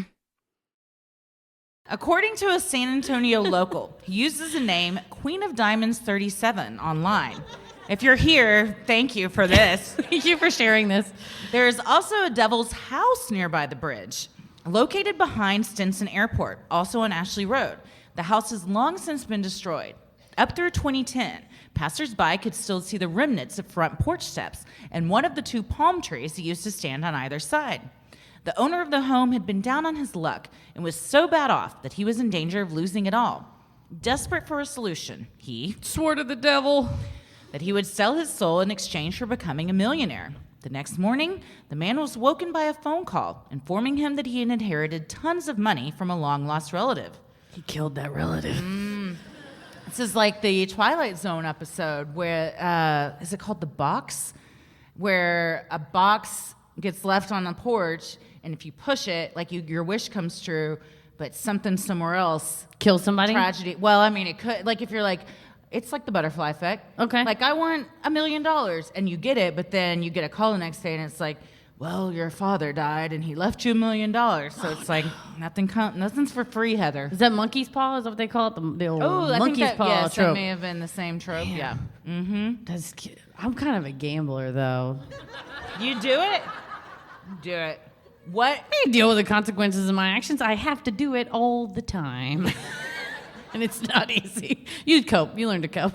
According to a San Antonio local, he uses the name Queen of Diamonds 37 online. If you're here, thank you for this. Thank you for sharing this. There is also a devil's house nearby the bridge, located behind Stinson Airport, also on Ashley Road. The house has long since been destroyed. Up through 2010, passersby could still see the remnants of front porch steps and one of the 2 palm trees that used to stand on either side. The owner of the home had been down on his luck and was so bad off that he was in danger of losing it all. Desperate for a solution, he swore to the devil that he would sell his soul in exchange for becoming a millionaire. The next morning, the man was woken by a phone call informing him that he had inherited tons of money from a long-lost relative. He killed that relative. This is like the Twilight Zone episode where, is it called The Box? Where a box gets left on the porch, and if you push it, like your wish comes true, but something somewhere else. Kill somebody? Tragedy. Well, I mean, it could, like if you're like, it's like the butterfly effect. Okay. Like I want $1 million, and you get it, but then you get a call the next day, and it's like, well, your father died, and he left you $1 million. So it's like, nothing's for free, Heather. Is that monkey's paw? Is that what they call it? The old monkey's paw yes, trope. that may have been the same trope. Yeah. Mm-hmm. I'm kind of a gambler, though. You do it? Do it. What? I deal with the consequences of my actions. I have to do it all the time. And it's not easy. You cope. You learn to cope.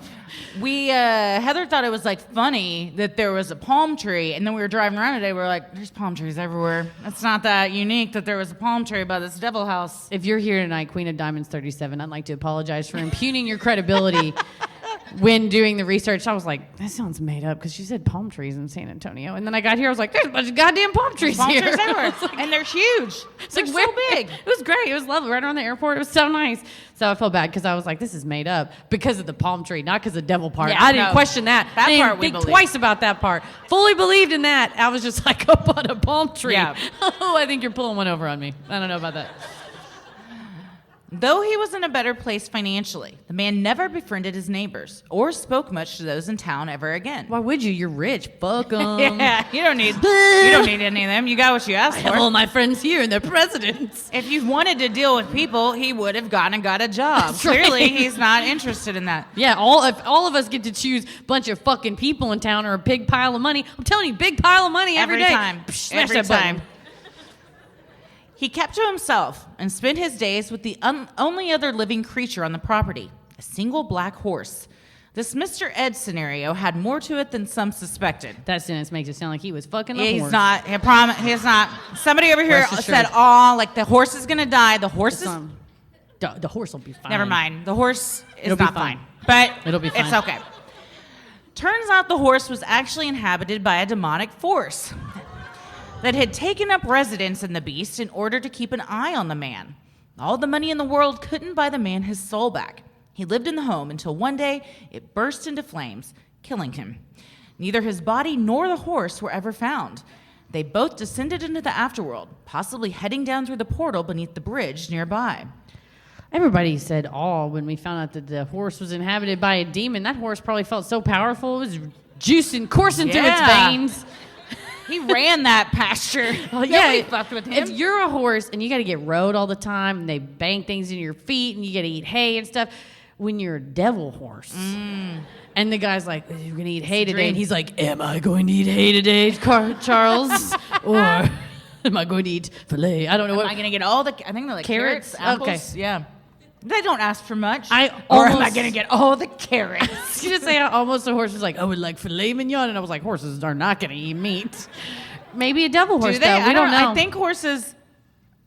Heather thought it was like funny that there was a palm tree, and then we were driving around today. We were like, "There's palm trees everywhere. It's not that unique that there was a palm tree by this devil house." If you're here tonight, Queen of Diamonds 37, I'd like to apologize for impugning your credibility. When doing the research, I was like, that sounds made up because she said palm trees in San Antonio. And then I got here, I was like, there's a bunch of goddamn palm trees Palm here. trees everywhere, and they're huge. They're so big. It was great. It was lovely. Right around the airport. It was so nice. So I felt bad because I was like, this is made up because of the palm tree, not because of the devil part. Yeah, I didn't no. question that. That I didn't part we think believe. twice about that part. Fully believed in that. I was just like, up on a palm tree. Yeah. Oh, I think you're pulling one over on me. I don't know about that. Though he was in a better place financially, the man never befriended his neighbors or spoke much to those in town ever again. Why would you? You're rich. Fuck them. Yeah, you don't need any of them. You got what you asked I have all for. my friends here and they're presidents. If you wanted to deal with people, he would have gone and got a job. That's Clearly, right. he's not interested in that. Yeah, if all of us get to choose a bunch of fucking people in town or a big pile of money, I'm telling you, big pile of money every day. time. Psh, smash Every that button. time. He kept to himself and spent his days with the only other living creature on the property, a single black horse. This Mr. Ed scenario had more to it than some suspected. That sentence makes it sound like he was fucking the He's horse. not. I promise. He's not. Somebody over here Rest assured. said, "Oh, like the horse is gonna die." The horse is. The horse will be fine. Never mind. The horse is It'll be not fine. fine. But It'll be fine. It's okay. Turns out the horse was actually inhabited by a demonic force. that had taken up residence in the beast in order to keep an eye on the man. All the money in the world couldn't buy the man his soul back. He lived in the home until one day it burst into flames, killing him. Neither his body nor the horse were ever found. They both descended into the afterworld, possibly heading down through the portal beneath the bridge nearby. Everybody said all when we found out that the horse was inhabited by a demon. That horse probably felt so powerful. It was juicing, coursing through its veins. He ran that pasture. Oh, Nobody fucked with him. If you're a horse and you got to get rode all the time and they bang things in your feet and you got to eat hay and stuff, when you're a devil horse and the guy's like, you're going to eat hay today. And he's like, am I going to eat hay today, Charles? Or am I going to eat filet? I don't know. Am I going to get all the, I think they're like carrots, apples. Okay. Yeah. They don't ask for much. Or am I going to get all the carrots? You just say almost a horse was like, I would like filet mignon. And I was like, horses are not going to eat meat. Maybe a devil horse, Do they? though. We don't know. I think horses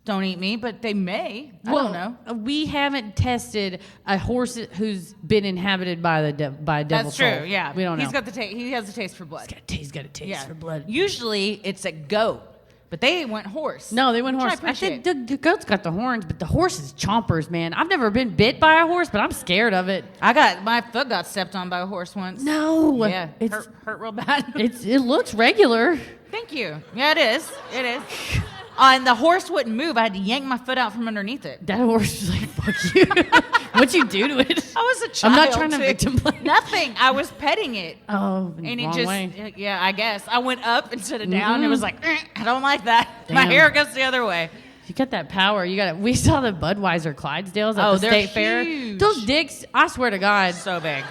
don't eat meat, but they may. I don't know. We haven't tested a horse who's been inhabited by a devil That's soul. true, yeah. We don't know. He's got the he has a taste for blood. He's got a taste for blood. Usually it's a goat, but they went horse. No, they went Which horse. I appreciate. think the goat's got the horns, but the horse is chompers, man. I've never been bit by a horse, but I'm scared of it. My foot got stepped on by a horse once. No. Yeah, hurt real bad. It looks regular. Thank you. Yeah, it is. It is. And the horse wouldn't move. I had to yank my foot out from underneath it. That horse was like, fuck you. What'd you do to it? I was a child. I'm not trying to victim blame. Nothing. I was petting it. Oh, And it wrong just, way. yeah, I guess. I went up instead of down. It was like, I don't like that. Damn. My hair goes the other way. You got that power. We saw the Budweiser Clydesdales at the they're state fair. huge. Those dicks, I swear to God. So big.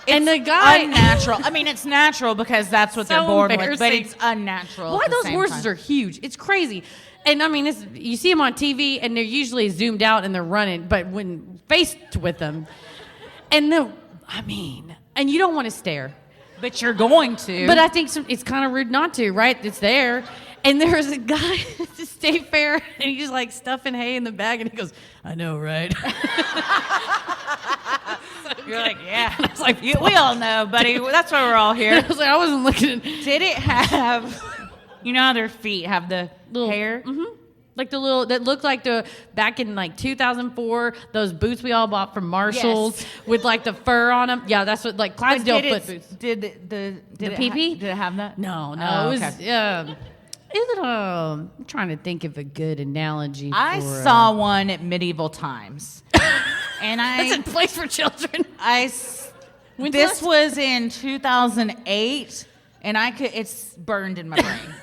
And the guy, unnatural. I mean, it's natural because that's what they're So born with, but embarrassing. it's unnatural. why at the those same horses time. are huge? It's crazy. And I mean, you see them on TV, and they're usually zoomed out and they're running. But when faced with them, and you don't want to stare. But you're going to. But I think it's kind of rude not to, right? It's there. And there was a guy at the state fair, and he's like stuffing hay in the bag, and he goes, I know, right? You're like, yeah. I was like, we all know, buddy. That's why we're all here. I was like, I wasn't looking at Did it have, you know how their feet have the little hair? Mm-hmm. Like the little that looked like back in like 2004, those boots we all bought from Marshalls with like the fur on them. Yeah, that's what like Clydesdale foot boots. Did it pee-pee? did it have that? No, Oh, it was. okay. I'm trying to think of a good analogy. I for, saw one at medieval times. And That's a place for children. This was in 2008, and it's burned in my brain.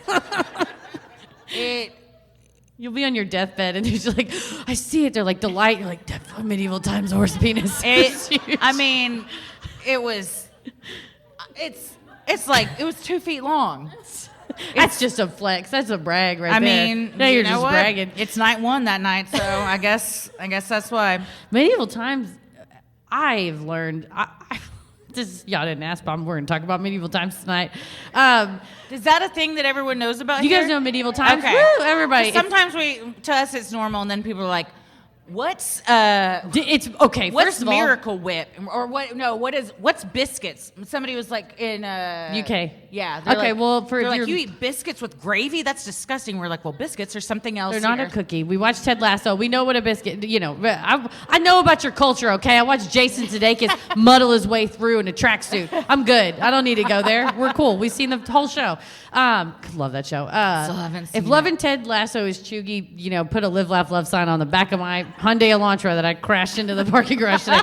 You'll be on your deathbed, and you're like, I see it. They're like delight. You're like medieval times horse penis. I mean, it's like it was 2 feet long. That's just a flex. That's a brag right there. I mean, now you're you know just what? bragging. It's night one that night, so I guess that's why. Medieval times, I've learned. Y'all didn't ask, but we're going to talk about medieval times tonight. Is that a thing that everyone knows about? You here? guys know medieval times? Okay. Woo, everybody. Sometimes to us it's normal, and then people are like, "What's It's okay. What's First of all, Miracle Whip or what? No, what's biscuits? Somebody was like in UK. Yeah. Okay, like, well, they're like, you eat biscuits with gravy? That's disgusting. We're like, well, biscuits are something else. they're not here. a cookie. We watched Ted Lasso. We know what a biscuit. You know, I know about your culture. Okay, I watched Jason Sudeikis muddle his way through in a tracksuit. I'm good. I don't need to go there. We're cool. We've seen the whole show. Love that show. Still haven't seen if Love and Ted Lasso is chuggy, put a live, laugh, love sign on the back of my Hyundai Elantra that I crashed into the parking garage today.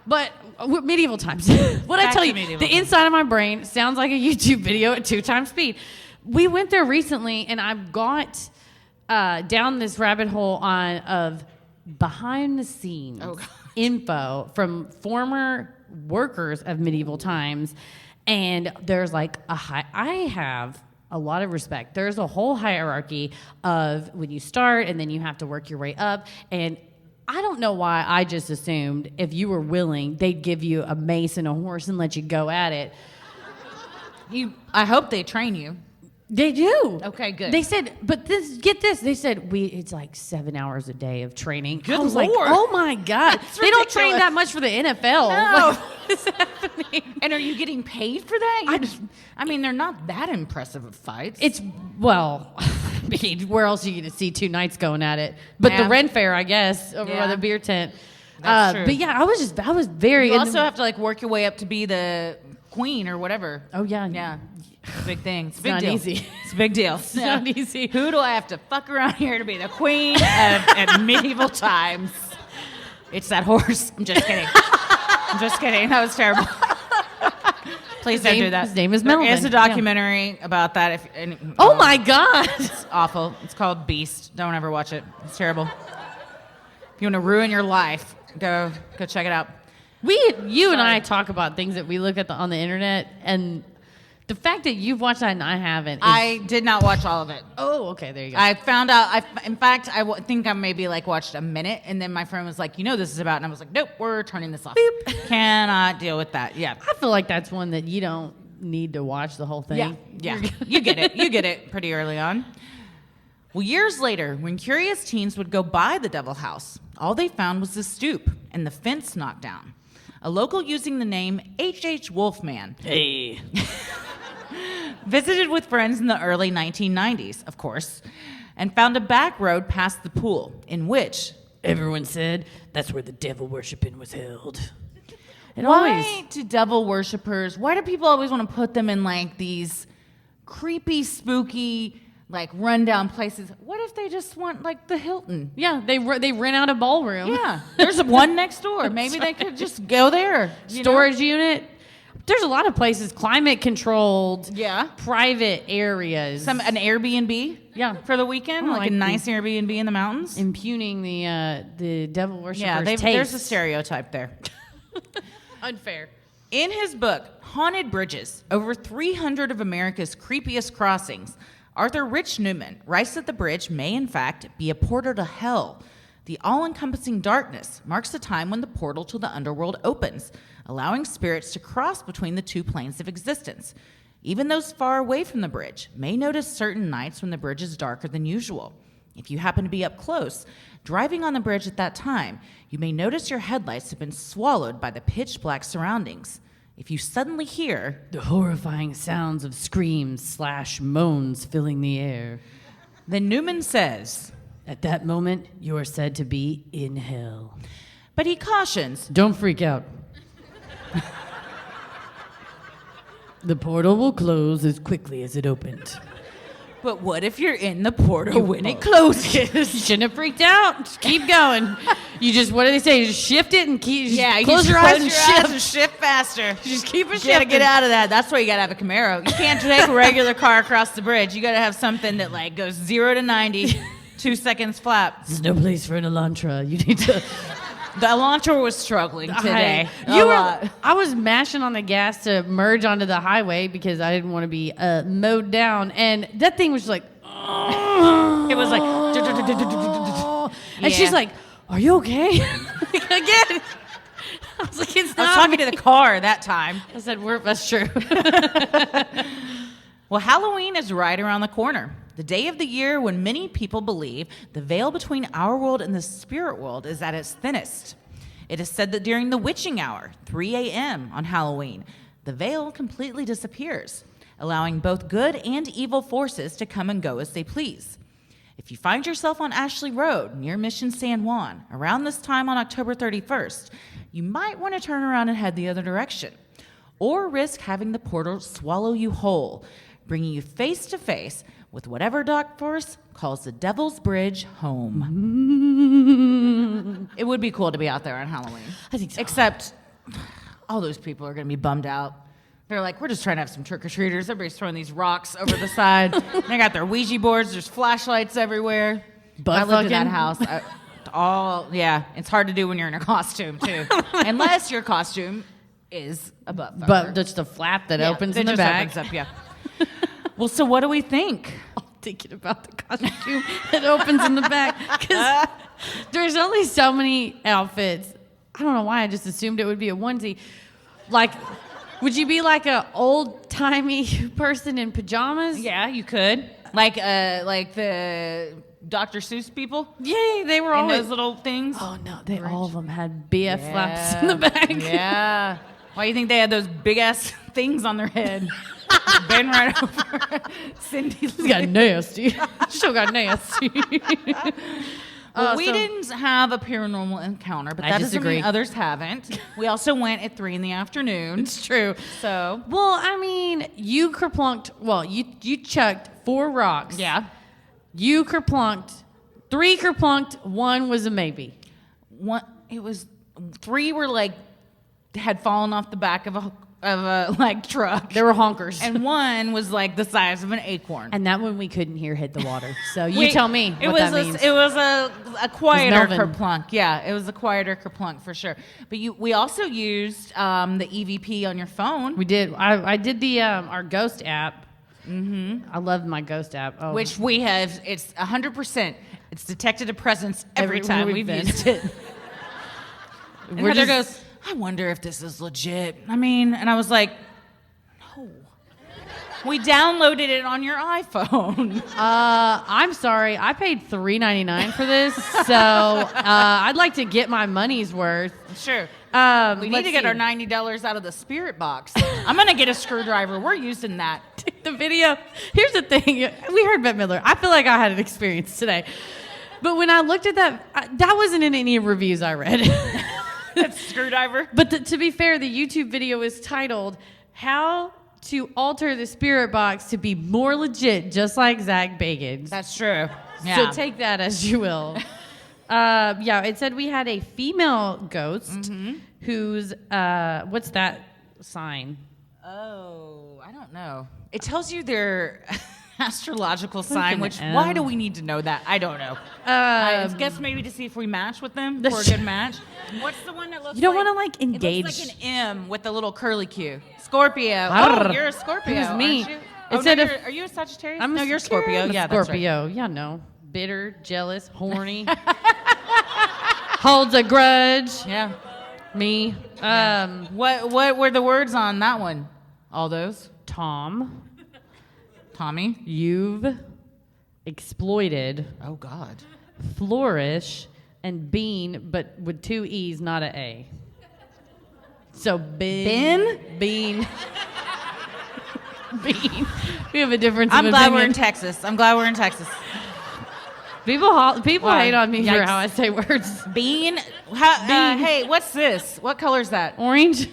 But medieval times. What I Back tell to you, medieval the times. inside of my brain sounds like a YouTube video at 2 times speed. We went there recently, and I've got down this rabbit hole of behind the scenes info from former workers of medieval times. And there's like I have a lot of respect. There's a whole hierarchy of when you start and then you have to work your way up. And I don't know why I just assumed if you were willing, they'd give you a mace and a horse and let you go at it. I hope they train you. They do. Okay, good. They said, but get this. They said it's like 7 hours a day of training. Good I was Lord. like, oh my God. That's They don't train ridiculous. that much for the NFL. No. Like, what is happening? And are you getting paid for that? I mean, they're not that impressive of fights. Well, I mean, where else are you going to see two knights going at it? But Yeah. the Ren Fair, I guess, over by Yeah. the beer tent. That's true. But yeah, I was very. You and also the- have to like work your way up to be the queen or whatever. Oh yeah, Yeah. It's a big thing. It's a big not deal. easy. It's a big deal. It's not easy. Who do I have to fuck around here to be the queen at medieval times? It's that horse. I'm just kidding. I'm just kidding. That was terrible. Please don't do that. His name is There Melvin. is a documentary about that. Oh my God! It's awful. It's called Beast. Don't ever watch it. It's terrible. If you want to ruin your life, go check it out. You and I talk about things that we look at on the internet, and the fact that you've watched that and I haven't. I did not watch all of it. Oh, okay. There you go. I found out. In fact, think I maybe like watched a minute, and then my friend was like, "You know, this is about," and I was like, "Nope, we're turning this off. Cannot deal with that." Yeah, I feel like that's one that you don't need to watch the whole thing. yeah. You get it. You get it pretty early on. Well, years later, when curious teens would go by the Devil House, all they found was the stoop and the fence knocked down. A local using the name H.H. Wolfman. Hey. Visited with friends in the early 1990s, of course, and found a back road past the pool, in which Everyone said that's where the devil worshiping was held. why do devil worshippers, why do people always want to put them in like these creepy, spooky, like rundown places? What if they just want like the Hilton? Yeah, they rent out a ballroom. Yeah, there's one next door. Maybe they could just go there. Storage unit. There's a lot of places, climate controlled. Yeah. Private areas. An Airbnb. Yeah. For the weekend, Oh, like like a nice Airbnb in the mountains. impugning the devil worshippers' Yeah, there's a taste. stereotype there. Unfair. In his book, Haunted Bridges, Over 300 of America's Creepiest Crossings, Arthur Rich Newman writes that the bridge may, in fact, be a portal to hell. The all-encompassing darkness marks the time when the portal to the underworld opens, allowing spirits to cross between the two planes of existence. Even those far away from the bridge may notice certain nights when the bridge is darker than usual. If you happen to be up close, driving on the bridge at that time, you may notice your headlights have been swallowed by the pitch-black surroundings. If you suddenly hear The horrifying sounds of screams/moans filling the air. then Newman says, At that moment, you are said to be in hell. but he cautions, Don't freak out. The portal will close as quickly as it opened. but what if you're in the portal when it closes? You shouldn't have freaked out. Just keep going. You just, what do they say? Just shift it and keep. Just close your eyes and shift. and shift faster. Just keep it You gotta shifting. get out of that. That's why you gotta have a Camaro. You can't take a regular car across the bridge. You gotta have something that like goes 0 to 90, 2 seconds flat. There's no place for an Elantra. You need to. The Elantra was struggling today. I was mashing on the gas to merge onto the highway because I didn't want to be mowed down, and that thing was like. It was like. And she's like, "Are you okay?" Again. I was like, "It's I was not." talking to the car that time. I said, "That's true." Well, Halloween is right around the corner. The day of the year when many people believe the veil between our world and the spirit world is at its thinnest. It is said that during the witching hour, 3 a.m. on Halloween, the veil completely disappears, allowing both good and evil forces to come and go as they please. If you find yourself on Ashley Road near Mission San Juan around this time on October 31st, you might want to turn around and head the other direction, or risk having the portal swallow you whole, bringing you face to face with whatever dark force calls the Devil's Bridge home. It would be cool to be out there on Halloween. I think so. Except all those people are going to be bummed out. They're like, we're just trying to have some trick-or-treaters. Everybody's throwing these rocks over the side. They got their Ouija boards. There's flashlights everywhere. I lived in that house. It's hard to do when you're in a costume, too. Unless your costume is a butt fucker. But just a flap that opens in the back. Opens up, yeah. Well, so what do we think? I'm thinking about the costume that opens in the back because there's only so many outfits. I don't know why I just assumed it would be a onesie. Like Would you be like a old timey person in pajamas? Yeah, you could. Like the Dr. Seuss people. Yeah, they were And always those little things. Oh no, all of them had BF flaps in the back. Yeah. Why do you think they had those big ass things on their head? Bend right over. Cindy got nasty. Still got nasty. Well, we didn't have a paranormal encounter, but that doesn't disagree. mean others haven't. We also went at 3 p.m. It's true. So, Well, I mean, you kerplunked. Well, you chucked 4 rocks. yeah. You kerplunked. 3 kerplunked. 1 was a maybe. It was 3 were like had fallen off the back of a like truck. There were honkers. And 1 was like the size of an acorn. And that one we couldn't hear hit the water. So you tell me what that means. It was a quieter Melvin. kerplunk. Yeah, it was a quieter kerplunk for sure. But we also used the EVP on your phone. We did. I did the our ghost app. Mm-hmm. I love my ghost app. Oh. Which we have, it's 100%. It's detected a presence every time we've used it. And Heather goes, I wonder if this is legit. I mean, and I was like, no. We downloaded it on your iPhone. I'm sorry. I paid $3.99 for this, so I'd like to get my money's worth. Sure. We need to get our $90 out of the spirit box. I'm going to get a screwdriver. We're using that. The video. Here's the thing. We heard Bette Midler. I feel like I had an experience today. But when I looked at that, that wasn't in any reviews I read. That screwdriver. But to be fair, the YouTube video is titled, How to Alter the Spirit Box to Be More Legit, Just Like Zach Bagans. That's true. Yeah. So take that as you will. Yeah, it said we had a female ghost who's, what's that sign? Oh, I don't know. It tells you their astrological sign, which, M. why do we need to know that? I don't know. I guess maybe to see if we match with them for a good match. What's the one that looks like? You don't want to like engage. It looks like an M with a little curly Q. Scorpio. Arr. Oh, you're a Scorpio. Who's me? Aren't you? It Oh, said no, if- are you a Sagittarius? I'm no, you're Scorpio. I'm a Yeah, that's right. Scorpio. Yeah, no. Bitter, jealous, horny. Holds a grudge. Yeah. Me. What were the words on that one? All those? Tom, Tommy. you've exploited, Oh God. flourish, and bean, but with 2 E's, not a A. So Ben? Bean. Bean. We have a difference I'm of glad opinion. we're in Texas. I'm glad we're in Texas. People Why? hate on me for Yikes. how I say words. Bean. Bean. Hey, what's this? What color is that? Orange.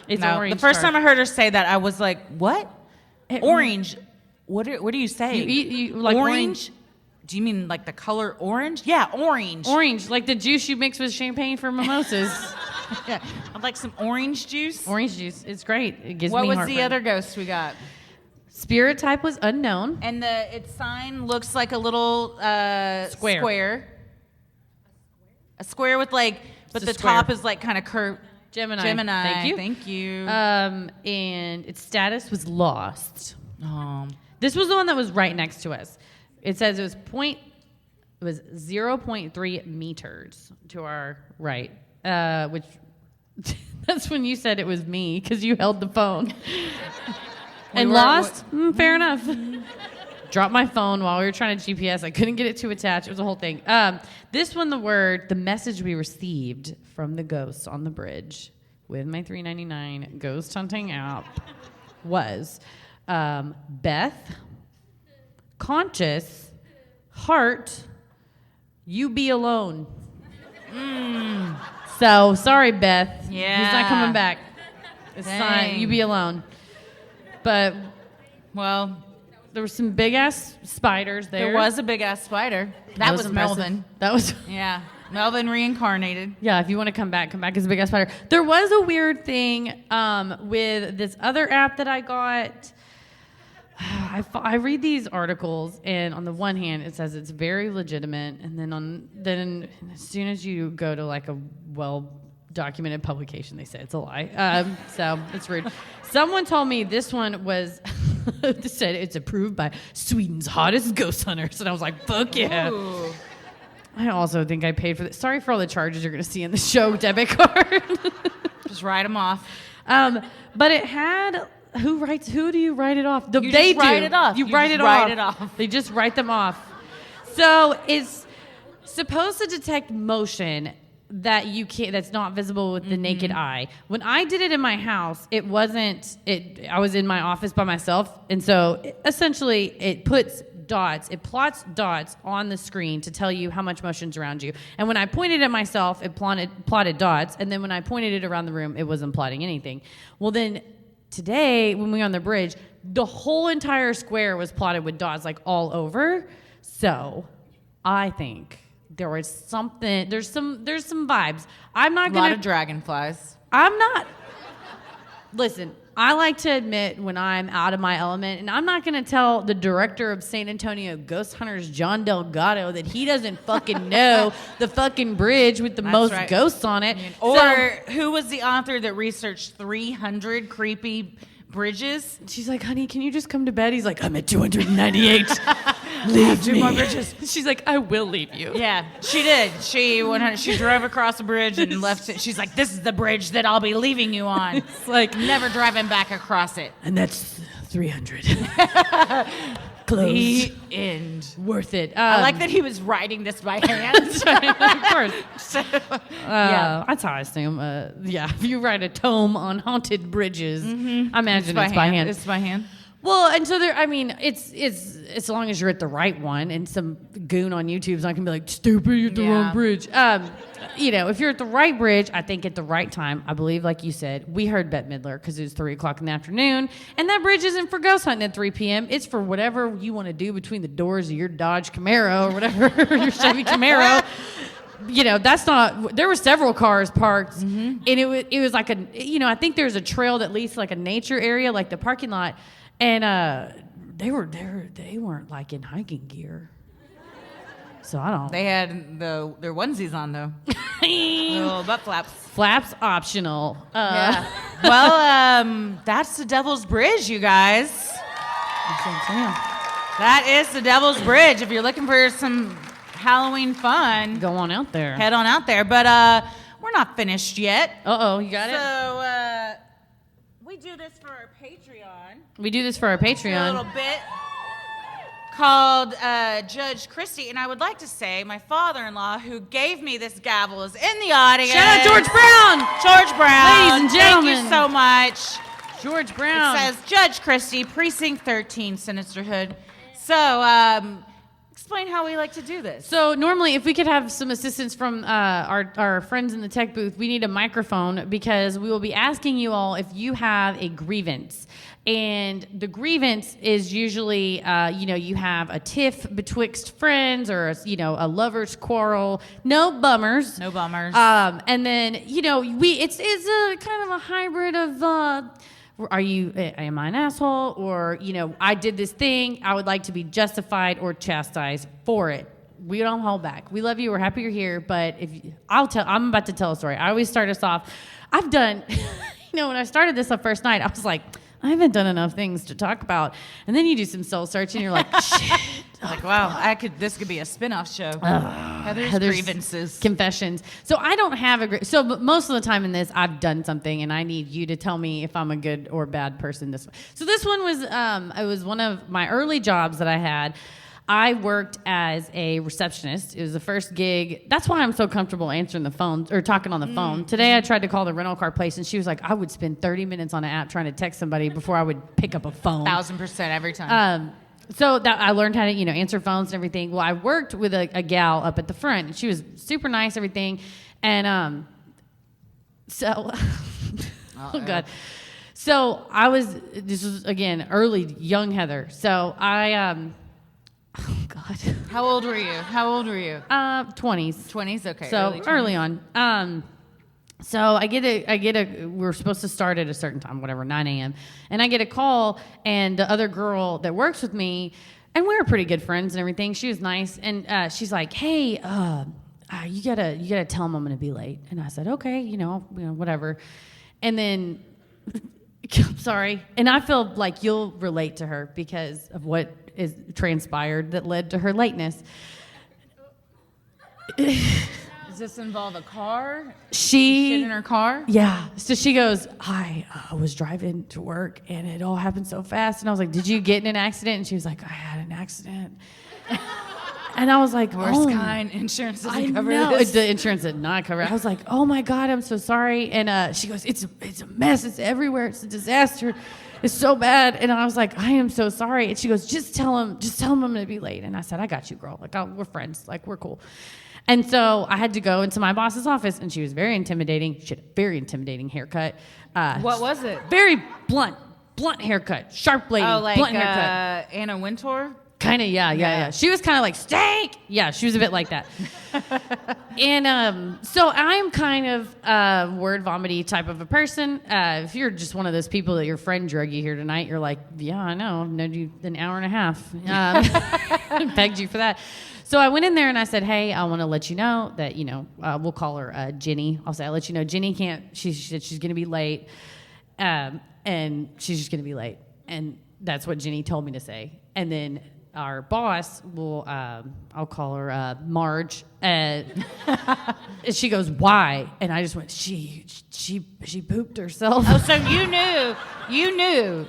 It's No, orange. the first tart. time I heard her say that, I was like, "What? Orange? What do you say? You eat you like orange? Do you mean like the color orange? Yeah, orange. Orange, like the juice you mix with champagne for mimosas. Yeah, I'd like some orange juice. Orange juice. It's great. It gives What me was heartburn. the other ghost we got? Spirit type was unknown. And its sign looks like a little Square. A square with like, but It's a the square. top is like kind of curved. Gemini. Gemini. Thank you. Thank you. And its status was lost. Oh. This was the one that was right next to us. It says it was 0.3 meters to our right, which that's when you said it was me because you held the phone. And were- lost? Fair enough. Dropped my phone while we were trying to GPS. I couldn't get it to attach. It was a whole thing. This one, the message we received from the ghosts on the bridge with my $3.99 ghost hunting app was Beth, conscious, heart, you be alone. So sorry, Beth. He's not coming back. It's not. Dang. You be alone. But Well, there were some big ass spiders there. there was a big ass spider. That was impressive. Melvin. That was Yeah, Melvin reincarnated. yeah. If you want to come back as a big ass spider. There was a weird thing with this other app that I got. I read these articles, and on the one hand, it says it's very legitimate, and then as soon as you go to like a well-documented publication, they say it's a lie. So it's rude. Someone told me this one was said it's approved by Sweden's hottest ghost hunters, and I was like, fuck yeah. Ooh. I also think I paid for this. Sorry for all the charges you're going to see in the show debit card. Just write them off. But it had who do you write it off? You just write it off. You You write just it write off. it off. They just write them off. So it's supposed to detect motion that you can't, that's not visible with the naked eye. When I did it in my house, I was in my office by myself, and so essentially it plots dots on the screen to tell you how much motion's around you. And when I pointed at myself, it plotted dots, and then when I pointed it around the room, it wasn't plotting anything. Well, then today, when we were on the bridge, the whole entire square was plotted with dots, like all over. So I think there was something, there's some vibes. I'm not A gonna. lot of dragonflies. I'm not. Listen, I like to admit when I'm out of my element, and I'm not going to tell the director of San Antonio Ghost Hunters, John Delgado, that he doesn't fucking know the fucking bridge with the most right. ghosts on it. Or who was the author that researched 300 creepy bridges? She's like, honey, can you just come to bed? He's like, I'm at 298. Leave me. More bridges. She's like, I will leave you. Yeah, she did. She drove across the bridge and left it. She's like, this is the bridge that I'll be leaving you on. It's like, Never driving back across it. and that's 300. Close. The end. Worth it. I like that he was writing this by hand. Of course. Yeah. That's how I assume. If you write a tome on haunted bridges, I imagine it's by hand. It's by hand. Well, and so there. I mean, it's as long as you're at the right one, and some goon on YouTube's not gonna be like, "Stupid, you're at the wrong bridge." If you're at the right bridge, I think at the right time. I believe, like you said, we heard Bette Midler because it was 3:00 in the afternoon, and that bridge isn't for ghost hunting at 3 p.m. It's for whatever you want to do between the doors of your Dodge Camaro or whatever, your Chevy Camaro. That's not. There were several cars parked, and it was like I think there's a trail that leads to like a nature area, like the parking lot. And they weren't like in hiking gear, so I don't. They had their onesies on though. Little butt flaps. Flaps optional. Yeah. Well, that's the Devil's Bridge, you guys. That is the Devil's Bridge. If you're looking for some Halloween fun, Go on out there. head on out there. But we're not finished yet. You got it. So we do this for our Patreon. We do this for our A Patreon. little bit called Judge Christie, and I would like to say my father-in-law, who gave me this gavel, is in the audience. Shout out George Brown. George Brown. Ladies and gentlemen. Thank you so much. George Brown. It says Judge Christie, Precinct 13, Sinisterhood. So, explain how we like to do this. So normally, if we could have some assistance from our friends in the tech booth, we need a microphone because we will be asking you all if you have a grievance. And the grievance is usually, you have a tiff betwixt friends or, a lover's quarrel. No bummers. No bummers. And then, it's a kind of a hybrid of, am I an asshole? Or, I did this thing. I would like to be justified or chastised for it. We don't hold back. We love you. We're happy you're here. But I'm about to tell a story. I always start us off. I've done, when I started this the first night, I was like, I haven't done enough things to talk about. And then you do some soul searching and you're like, shit. Like, wow, this could be a spin-off show. Heather's grievances. Confessions. So I don't have but most of the time in this, I've done something and I need you to tell me if I'm a good or bad person this way. So this one was, it was one of my early jobs that I had. I worked as a receptionist. It was the first gig. That's why I'm so comfortable answering the phone or talking on the phone. Today I tried to call the rental car place and she was like, I would spend 30 minutes on an app trying to text somebody before I would pick up a phone. 1,000% every time. So that I learned how to, answer phones and everything. Well, I worked with a gal up at the front and she was super nice, everything. And oh God. So this was again, early young Heather. So oh God. How old were you? 20s. 20s? Okay. So early on. So I get a, we're supposed to start at a certain time, whatever, 9 a.m. And I get a call and the other girl that works with me, and we were pretty good friends and everything. She was nice. And she's like, hey, you gotta tell him I'm going to be late. And I said, okay, whatever. And then, I'm sorry. And I feel like you'll relate to her because of what is transpired that led to her lateness. Is this involve a car? She Shit in her car? Yeah. So she goes, I was driving to work and it all happened so fast. And I was like, did you get in an accident? And she was like, I had an accident. And I was like, Worst kind. Insurance doesn't cover know. this. The insurance did not cover it. I was like, oh my God, I'm so sorry. And she goes, it's a mess. It's everywhere. It's a disaster. It's so bad. And I was like, I am so sorry. And she goes, just tell him I'm going to be late. And I said, I got you, girl. Like, we're friends. Like, we're cool. And so I had to go into my boss's office, and she was very intimidating. She had a very intimidating haircut. What was it? Very blunt haircut. Sharp lady, Oh, like blunt haircut. Anna Wintour? Kind of, yeah. She was kind of like, steak! Yeah, she was a bit like that. And so I'm kind of a word vomity type of a person. If you're just one of those people that your friend drug you here tonight, you're like, yeah, I know. I've known you an hour and a half. Begged you for that. So I went in there and I said, hey, I want to let you know that, we'll call her Jenny. I'll say, I'll let you know Jenny can't, she said she's going to be late. And she's just going to be late. And that's what Jenny told me to say. And then our boss will, I'll call her Marge. And she goes, why? And I just went, she pooped herself. Oh, so you knew.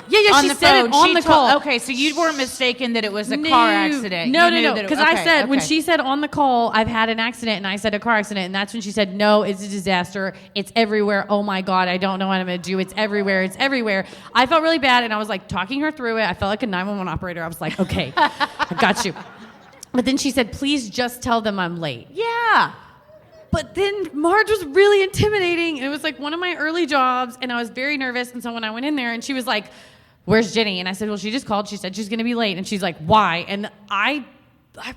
Yeah, she said it on the call. Okay, so you weren't mistaken that it was a car accident. No. Because I said, when she said on the call, I've had an accident, and I said a car accident, and that's when she said, no, it's a disaster. It's everywhere. Oh my God, I don't know what I'm going to do. It's everywhere. I felt really bad, and I was like talking her through it. I felt like a 911 operator. I was like, okay, I got you. But then she said, please just tell them I'm late. Yeah. But then Marge was really intimidating. And it was like one of my early jobs, and I was very nervous. And so when I went in there, and she was like, where's Jenny? And I said, well, she just called. She said she's going to be late. And she's like, why? And I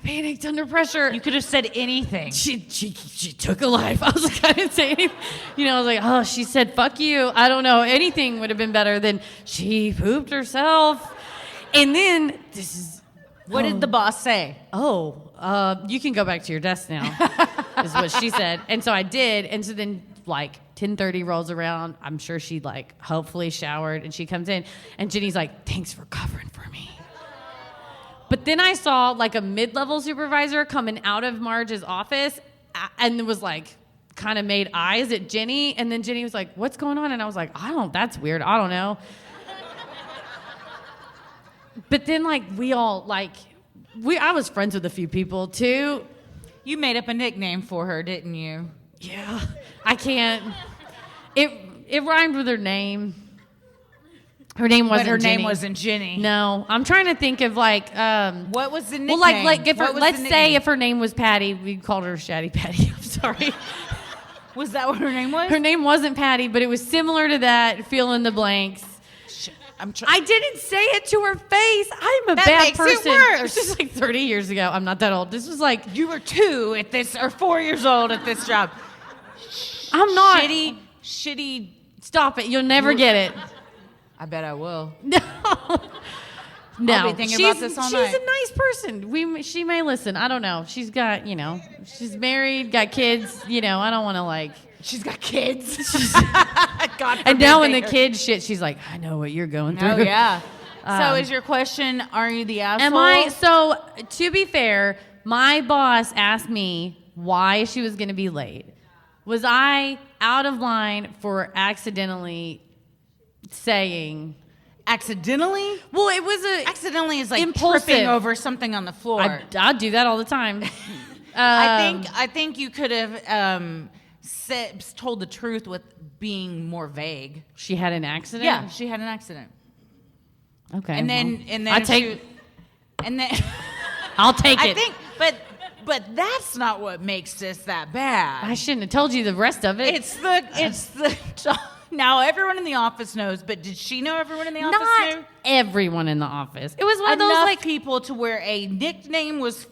panicked under pressure. You could have said anything. She took a life. I was like, I didn't say anything. I was like, oh, she said, fuck you. I don't know. Anything would have been better than she pooped herself. And then What did the boss say? You can go back to your desk now, is what she said. And so I did. And so then, 10:30 rolls around. I'm sure she, hopefully showered. And she comes in. And Jenny's like, thanks for covering for me. But then I saw, a mid-level supervisor coming out of Marge's office and was, kind of made eyes at Jenny. And then Jenny was like, what's going on? And I was like, that's weird. I don't know. But then, we all, I was friends with a few people, too. You made up a nickname for her, didn't you? Yeah. I can't. It rhymed with her name. Her name wasn't Jenny. But her name wasn't Jenny. No. I'm trying to think of, what was the nickname? Well, let's say if her name was Patty, we called her Shatty Patty. I'm sorry. Was that what her name was? Her name wasn't Patty, but it was similar to that, fill in the blanks. I didn't say it to her face. I'm a bad person. It worse. This is 30 years ago. I'm not that old. This was you were 2 at this, or 4 years old at this job. I'm not shitty. Stop it. You'll never get it. I bet I will. No. I'll be thinking about this all night. She's a nice person. She may listen. I don't know. She's got, she's married, got kids. I don't want to She's got kids. God and now when the kids shit, she's like, I know what you're going through. Oh, yeah. So is your question, are you the asshole? So, to be fair, my boss asked me why she was going to be late. Was I out of line for accidentally saying... Accidentally? Well, it was accidentally is impulsive. Tripping over something on the floor. I do that all the time. I think you could have... told the truth with being more vague. She had an accident? Yeah, she had an accident. Okay. And then I'll take it. I think, but that's not what makes this that bad. I shouldn't have told you the rest of it. It's the now everyone in the office knows, but did she know everyone in the office knew? Not everyone in the office. It was one of Enough those people to where a nickname was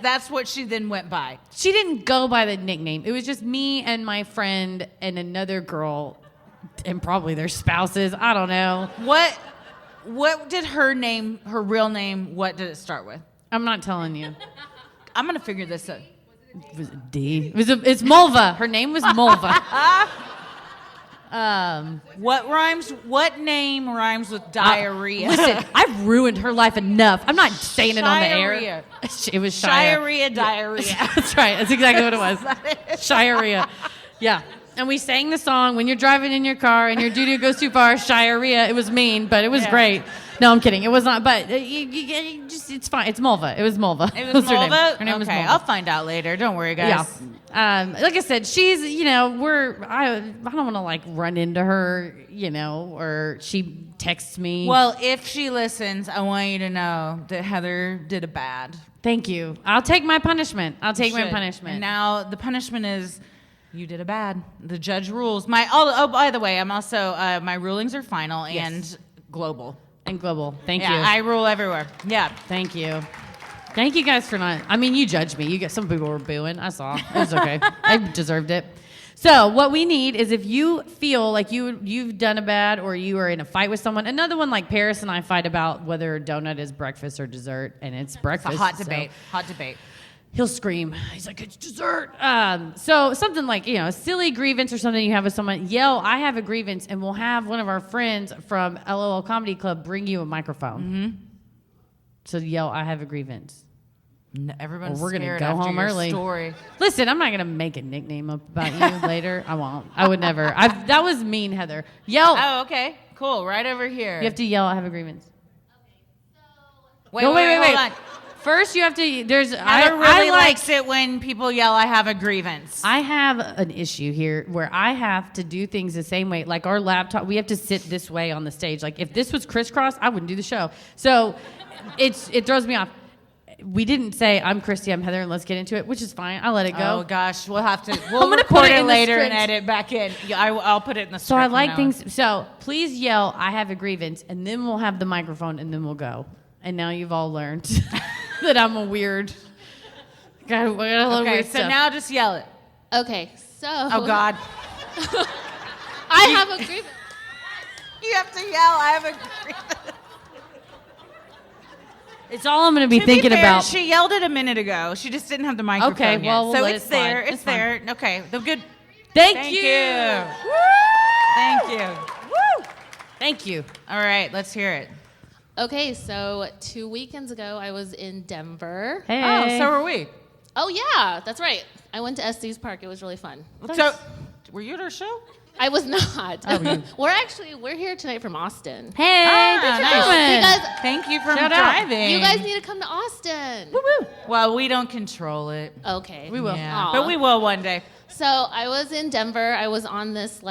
that's what she then went by. She didn't go by the nickname. It was just me and my friend and another girl and probably their spouses. I don't know. What did her real name, what did it start with? I'm not telling you. I'm going to figure this out. Was it D? It's Mulva. Her name was Mulva. What name rhymes with diarrhea? Listen, I've ruined her life enough. I'm not saying it on the air. Shiarrhea. It was Diarrhea, diarrhea. That's right. That's exactly what it was. Shiarrhea. Yeah. And we sang the song when you're driving in your car and your doo-doo goes too far, shiarrhea. It was mean, but it was great. No, I'm kidding. It was not, but it's fine. It's Mulva. It was Mulva. It was Mulva? Her name was Okay, Mulva. I'll find out later. Don't worry, guys. Yeah. Like I said, she's, I don't want to like run into her, or she texts me. Well, if she listens, I want you to know that Heather did a bad. Thank you. I'll take my punishment. You should. And now the punishment is you did a bad. The judge rules. By the way, I'm also, my rulings are final and global. And global. Thank you. Yeah, I rule everywhere. Yeah. Thank you. Thank you guys for not. I mean, you judged me. Some people were booing. I saw. It was okay. I deserved it. So what we need is if you feel like you've done a bad or you are in a fight with someone. Another one like Paris and I fight about whether a donut is breakfast or dessert, and it's breakfast. It's a hot debate. Hot debate. He'll scream. He's like, it's dessert. So something like, a silly grievance or something you have with someone, yell, I have a grievance, and we'll have one of our friends from LOL Comedy Club bring you a microphone. Mm-hmm. So yell, I have a grievance. No, everyone's we're scared gonna go after home your early. Story. Listen, I'm not going to make a nickname up about you later. I won't. I would never. That was mean, Heather. Yell. Oh, okay. Cool. Right over here. You have to yell, I have a grievance. Wait, wait. hold on. First, you have to. Heather I really likes it when people yell, I have a grievance. I have an issue here where I have to do things the same way. Like our laptop, we have to sit this way on the stage. Like if this was crisscross, I wouldn't do the show. So it throws me off. We didn't say, I'm Christy, I'm Heather, and let's get into it, which is fine. I'll let it go. Oh, gosh. We'll gonna record put it it in the later and script. edit back in. Yeah, I'll put it in the script. So I like things. So please yell, I have a grievance, and then we'll have the microphone, and then we'll go. And now you've all learned that I'm a weird. Got a lot of weird so stuff. now just yell it. Okay, so. Oh, God. I have a grievance. You have to yell, I have a grievance. It's all I'm going to be To thinking be fair, about. She yelled it a minute ago. She just didn't have the microphone Okay, yet. well, we'll so let it's it there. slide. It's It's fine. there. Okay, the good. Thank Thank you. you. Thank you. Woo. Thank you. All right, let's hear it. Okay, so 2 weekends ago, I was in Denver. Hey. Oh, so are we. Oh, yeah, that's right. I went to Estes Park. It was really fun. So, were you at our show? I was not. Oh, we're here tonight from Austin. Hey, Ah, thanks for nice. coming. Because Thank you for Shout out. driving. you guys need to come to Austin. Woo-woo. Well, we don't control it. Okay. We will. Yeah, Aw. but we will one day. So I was in Denver. I was on this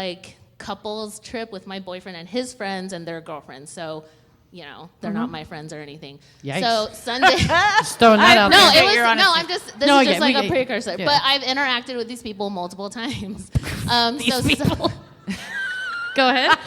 couples trip with my boyfriend and his friends and their girlfriends. So, they're not my friends or anything. Yikes. So Sunday. Just throwing that out No, there. it was Your honesty. no. I'm just. This No, is I just get- like we a get- precursor. yeah. But I've interacted with these people multiple times. Go ahead.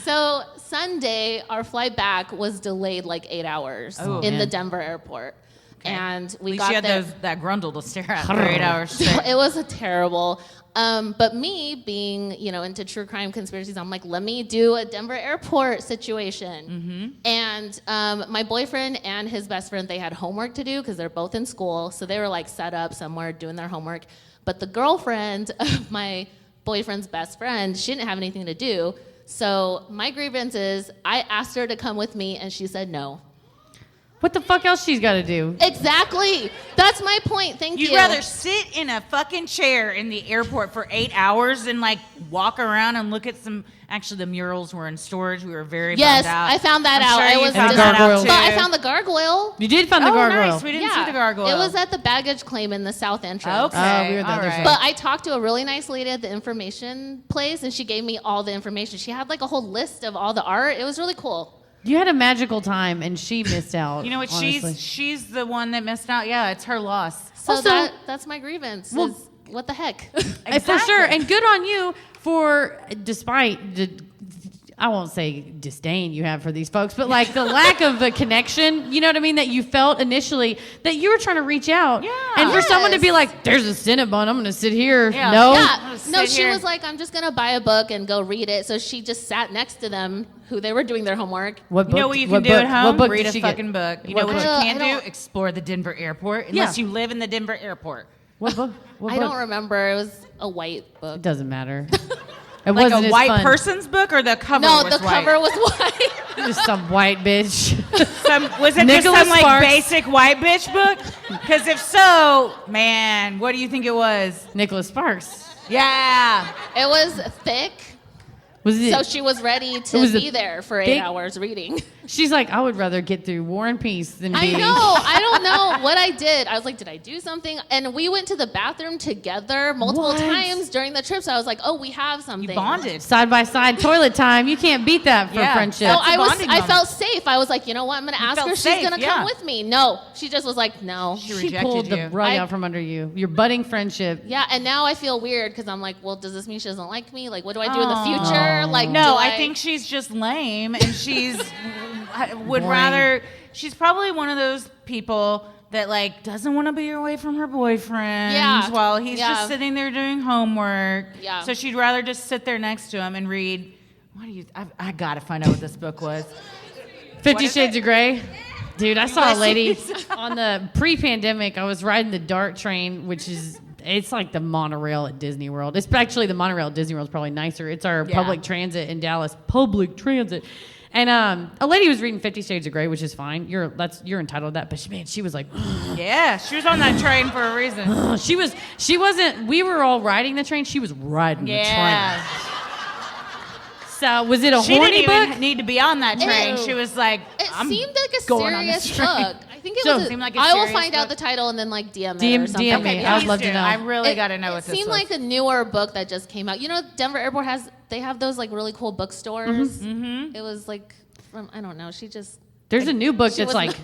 So Sunday, our flight back was delayed 8 hours Oh, in the man. Denver airport, and At we least got you had there. that grundle to stare at for 8 hours straight. It was a terrible. But me being, into true crime conspiracies, I'm like, let me do a Denver airport situation. And my boyfriend and his best friend, they had homework to do because they're both in school. So they were set up somewhere doing their homework. But the girlfriend of my boyfriend's best friend, she didn't have anything to do. So my grievance is I asked her to come with me and she said no. What the fuck else she's got to do? Exactly. That's my point. Thank you. You'd rather sit in a fucking chair in the airport for 8 hours than walk around and look at some. Actually, the murals were in storage. We were very Yes, bummed out. I found that I'm out. Sure I you was found just- that out Gargoyle. too. But I found the gargoyle. You did find the Oh, gargoyle. nice. We didn't see the gargoyle. It was at the baggage claim in the south entrance. Okay. Oh, we were the all other right. side. But I talked to a really nice lady at the information place, and she gave me all the information. She had a whole list of all the art. It was really cool. You had a magical time, and she missed out. You know what? honestly. She's the one that missed out. Yeah, it's her loss. So Also- that's my grievance. Well- is what the heck? For sure, and good on you for, despite the, I won't say disdain you have for these folks, but the lack of a connection, you know what I mean, that you felt initially, that you were trying to reach out. Yeah. And for someone to be Yes. like, there's a Cinnabon, I'm going to sit here. Yeah. No. Yeah. gonna No, sit she here. was like, I'm just gonna buy a book and go read it. So she just sat next to them, who they were doing their homework. What You know book- what you what can do book- at what home? book Read did a she get? fucking book. You What know what book? you I can't don't- do? Explore the Denver airport. Unless Yeah. you live in the Denver airport. What book? What I book? don't remember. It was a white book. It doesn't matter. It Like wasn't a as white fun. person's book, or the cover No, was the white? cover was white. Just some white bitch. Was it just Nicholas some like Sparks. basic white bitch book? Because if so, man, what do you think it was? Nicholas Sparks. Yeah. It was thick. Was it? So she was ready to was a be there for 8 big- hours reading. She's like, I would rather get through War and Peace than be. I know. I don't know what I did. I was like, did I do something? And we went to the bathroom together multiple What? times during the trip. So I was like, oh, we have something. You bonded. Side by side toilet time. You can't beat that for Yeah. friendship. So That's a I bonding I moment. felt safe. I was like, you know what? I'm going to ask felt her if safe, she's going to yeah. come with me. No. She just was like, no. She She rejected pulled you. the rug I- out from under you. Your budding friendship. Yeah, and now I feel weird because I'm like, well, does this mean she doesn't like me? Like, what do I do in the future? Like, No, do I think she's just lame, and she's would Boring. rather. She's probably one of those people that like doesn't want to be away from her boyfriend Yeah. while he's Yeah. just sitting there doing homework. Yeah. So she'd rather just sit there next to him and read. What do you? I gotta find out what this book was. 50 is Shades it? of Grey. Dude, I saw a lady Ulysses. on the pre-pandemic. I was riding the DART train, which is it's like the monorail at Disney World. It's actually the monorail at Disney World is probably nicer. It's our Yeah. public transit in Dallas. Public transit. And a lady was reading 50 Shades of Grey, which is fine. You're entitled to that. But she was like, Yeah, she was on that train for a reason. she wasn't. We were all riding the train. She was riding the Yeah. train. So was it a She horny didn't even book? need to be on that train. Ew. She was like, It I'm seemed like a going on this serious train. book. I think it So- was. Seemed like a I will serious find out book. the title and then like DM it DM or something. DM me. I would please love do. to know. I really It- got to know what it this seemed was. like a newer book that just came out. You know, Denver Airport they have those like really cool bookstores. Mm-hmm. It was like from I don't know. She just There's a new book she that's was like not-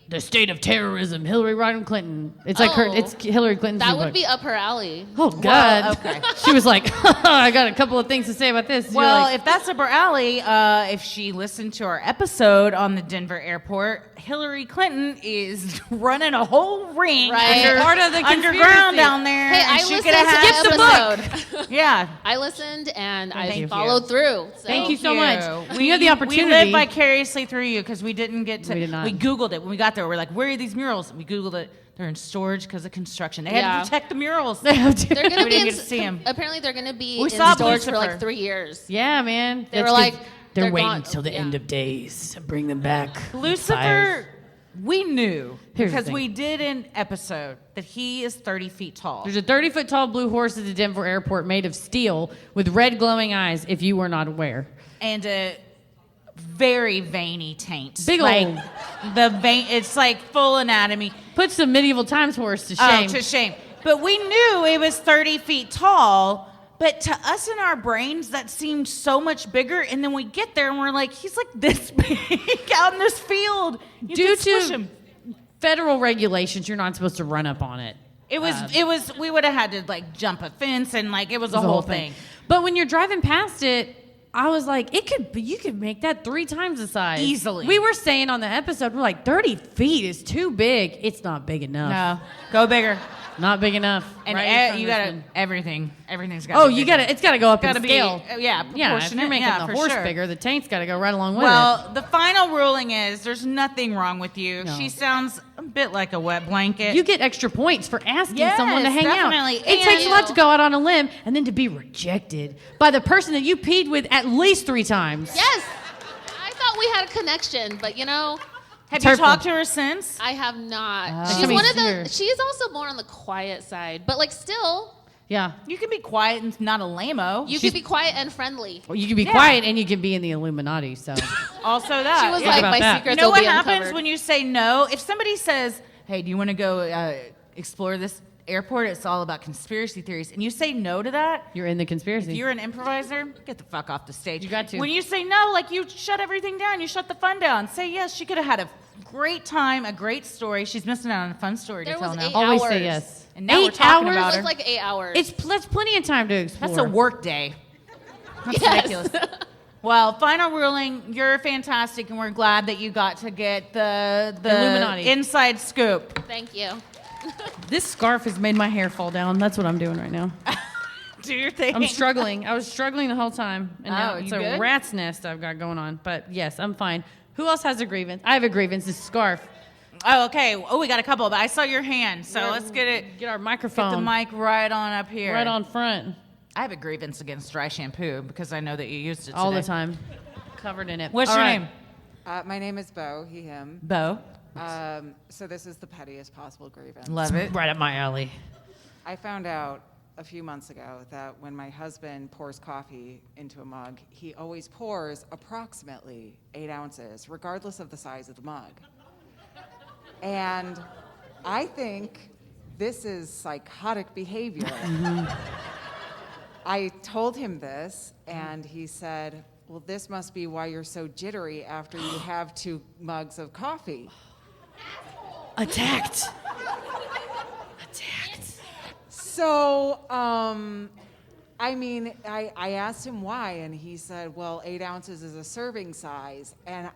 the state of terrorism. Hillary Rodham Clinton. It's like her. Oh. It's Hillary Clinton's that new would book. be up her alley. Oh God. okay. She was like, I got a couple of things to say about this. You're Well, like, if that's up her alley, if she listened to our episode on the Denver airport, Hillary Clinton is running a whole ring Right. under, Part of the underground conspiracy. down there. Hey, and I she listened could have to had the episode. Yeah. I listened and I you. followed through. So. Thank you so much. We When you had the opportunity. We lived vicariously through you because we didn't get to. We did not. We Googled it when we got there. We're like, where are these murals? We Googled it. They're in storage because of construction. They had Yeah. to protect the murals. They're gonna We be didn't in, get to see 'em. Apparently, they're gonna be We in saw storage for Lucifer. like 3 years. yeah, man. They were That's 'cause like, they're they're waiting gone. till the Yeah. end of days to bring them back. Lucifer, we knew Here's the because thing. we did an episode that he is 30 feet tall. There's a 30-foot tall blue horse at the Denver airport made of steel with red glowing eyes. If you were not aware. And a very veiny taint. Big like, ol'- the vein. It's like full anatomy. Put some medieval times horse to shame. Oh, to shame. But we knew it was 30 feet tall. But to us in our brains, that seemed so much bigger. And then we get there and we're like, he's like this big out in this field. You Due could squish to him. federal regulations, you're not supposed to run up on it. It was. We would have had to like jump a fence and like it was a The whole thing. But when you're driving past it, I was like, you could make that 3 times the size. Easily. We were saying on the episode, we're like, 30 feet is too big. It's not big enough. No, go bigger. Not big enough. And Right, you Congressman. gotta everything. Everything's got. Oh, you gotta. It's gotta go up Gotta in be scale. yeah, Yeah, if proportionate. you're making yeah, the for horse sure. bigger, the tank's got to go right along with it. Well, the final ruling is there's nothing wrong with you. No. She sounds a bit like a wet blanket. You get extra points for asking Yes, someone to hang definitely. out. It takes a And- lot to go out on a limb and then to be rejected by the person that you peed with at least 3 times. Yes, I thought we had a connection, but you know, Have you hurtful. talked to her since? I have not. That She's makes one it of the. weird. She's also more on the quiet side, but like still, Yeah. You can be quiet and not a lame-o. you can be quiet and friendly. Well, you can be Yeah. quiet and you can be in the Illuminati. So Also that. She was yeah. like, about my that. You secrets know will what be happens uncovered. when you say no? If somebody says, "Hey, do you want to go explore this airport? It's all about conspiracy theories," and you say no to that, you're in the conspiracy. if you're an improviser, get the fuck off the stage. You got to. When you say no, like you shut everything down, you shut the fun down. Say yes. She could have had a great time, a great story. She's missing out on a fun story There to tell was now. 8 Always hours. say yes. And now we're 8 talking hours? about It her. was like 8 hours. That's plenty of time to explore. That's a work day. That's Yes. ridiculous. Well, final ruling, you're fantastic, and we're glad that you got to get the Illuminati. inside scoop. Thank you. This scarf has made my hair fall down. That's what I'm doing right now. Do your thing. I'm struggling. I was struggling the whole time, and now Oh, it's you a good? rat's nest I've got going on. But yes, I'm fine. Who else has a grievance? I have a grievance. This scarf. Oh, okay. Oh, we got a couple, but I saw your hand, so Yeah, let's get it. Get our Get microphone the mic right on up here. right on front. I have a grievance against dry shampoo because I know that you used it All today. the time. Covered in it. What's All your right. name? My name is Bo, he, him. Bo. So this is the pettiest possible grievance. Love it. Right up my alley. I found out a few months ago that when my husband pours coffee into a mug, he always pours approximately 8 ounces, regardless of the size of the mug. And I think this is psychotic behavior. I told him this, and he said, well, this must be why you're so jittery after you have 2 mugs of coffee. Attacked. So, I mean, I asked him why, and he said, well, 8 ounces is a serving size. And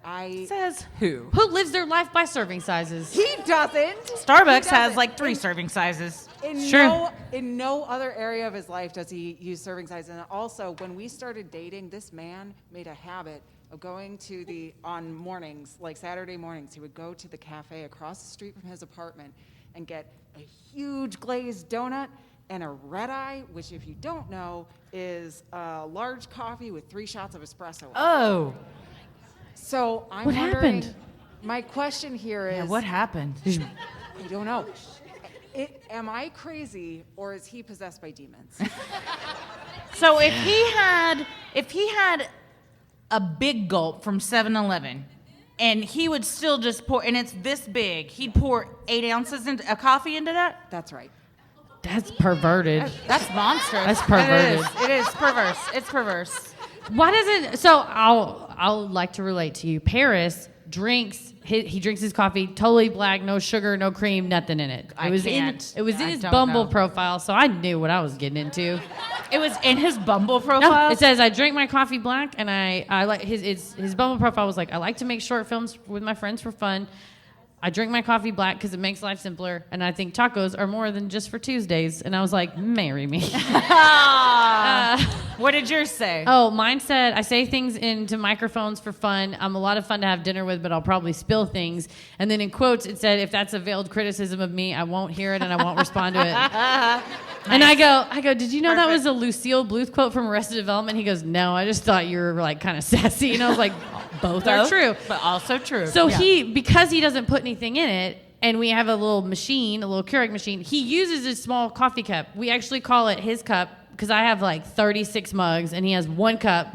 Says who? Who lives their life by serving sizes? he doesn't. Starbucks He has doesn't. like 3 serving sizes. In no other area of his life does he use serving size. And also, when we started dating, this man made a habit of going to on mornings, like Saturday mornings, he would go to the cafe across the street from his apartment and get a huge glazed donut and a red eye, which, if you don't know, is a large coffee with 3 shots of espresso. Oh. So I'm What wondering, happened? my question here is, What happened? I don't know. Am I crazy, or is he possessed by demons? So if he had a big gulp from 7-Eleven, and he would still just pour, and it's this big, he'd pour 8 ounces into a coffee into that? That's right. That's perverted. That's monstrous. That's perverted. It is perverse. It's perverse. Why doesn't? So I'll like to relate to you. Paris drinks. He drinks his coffee totally black, no sugar, no cream, nothing in it. I It was can't. in I his don't Bumble know. profile, so I knew what I was getting into. It was in his Bumble No, profile. it says I drink my coffee black, and I like his Bumble profile was like, I like to make short films with my friends for fun. I drink my coffee black because it makes life simpler, and I think tacos are more than just for Tuesdays. And I was like, marry me. What did yours say? Oh, mine said, I say things into microphones for fun. I'm a lot of fun to have dinner with, but I'll probably spill things. And then in quotes, it said, if that's a veiled criticism of me, I won't hear it and I won't respond to it. And I go, did you know that was a Lucille Bluth quote from Arrested Development? He goes, no, I just thought you were like kind of sassy. And I was like, both are true. But also true. So because he doesn't put anything in it, and we have a little machine, a little Keurig machine, he uses a small coffee cup. We actually call it his cup because I have like 36 mugs and he has 1 cup.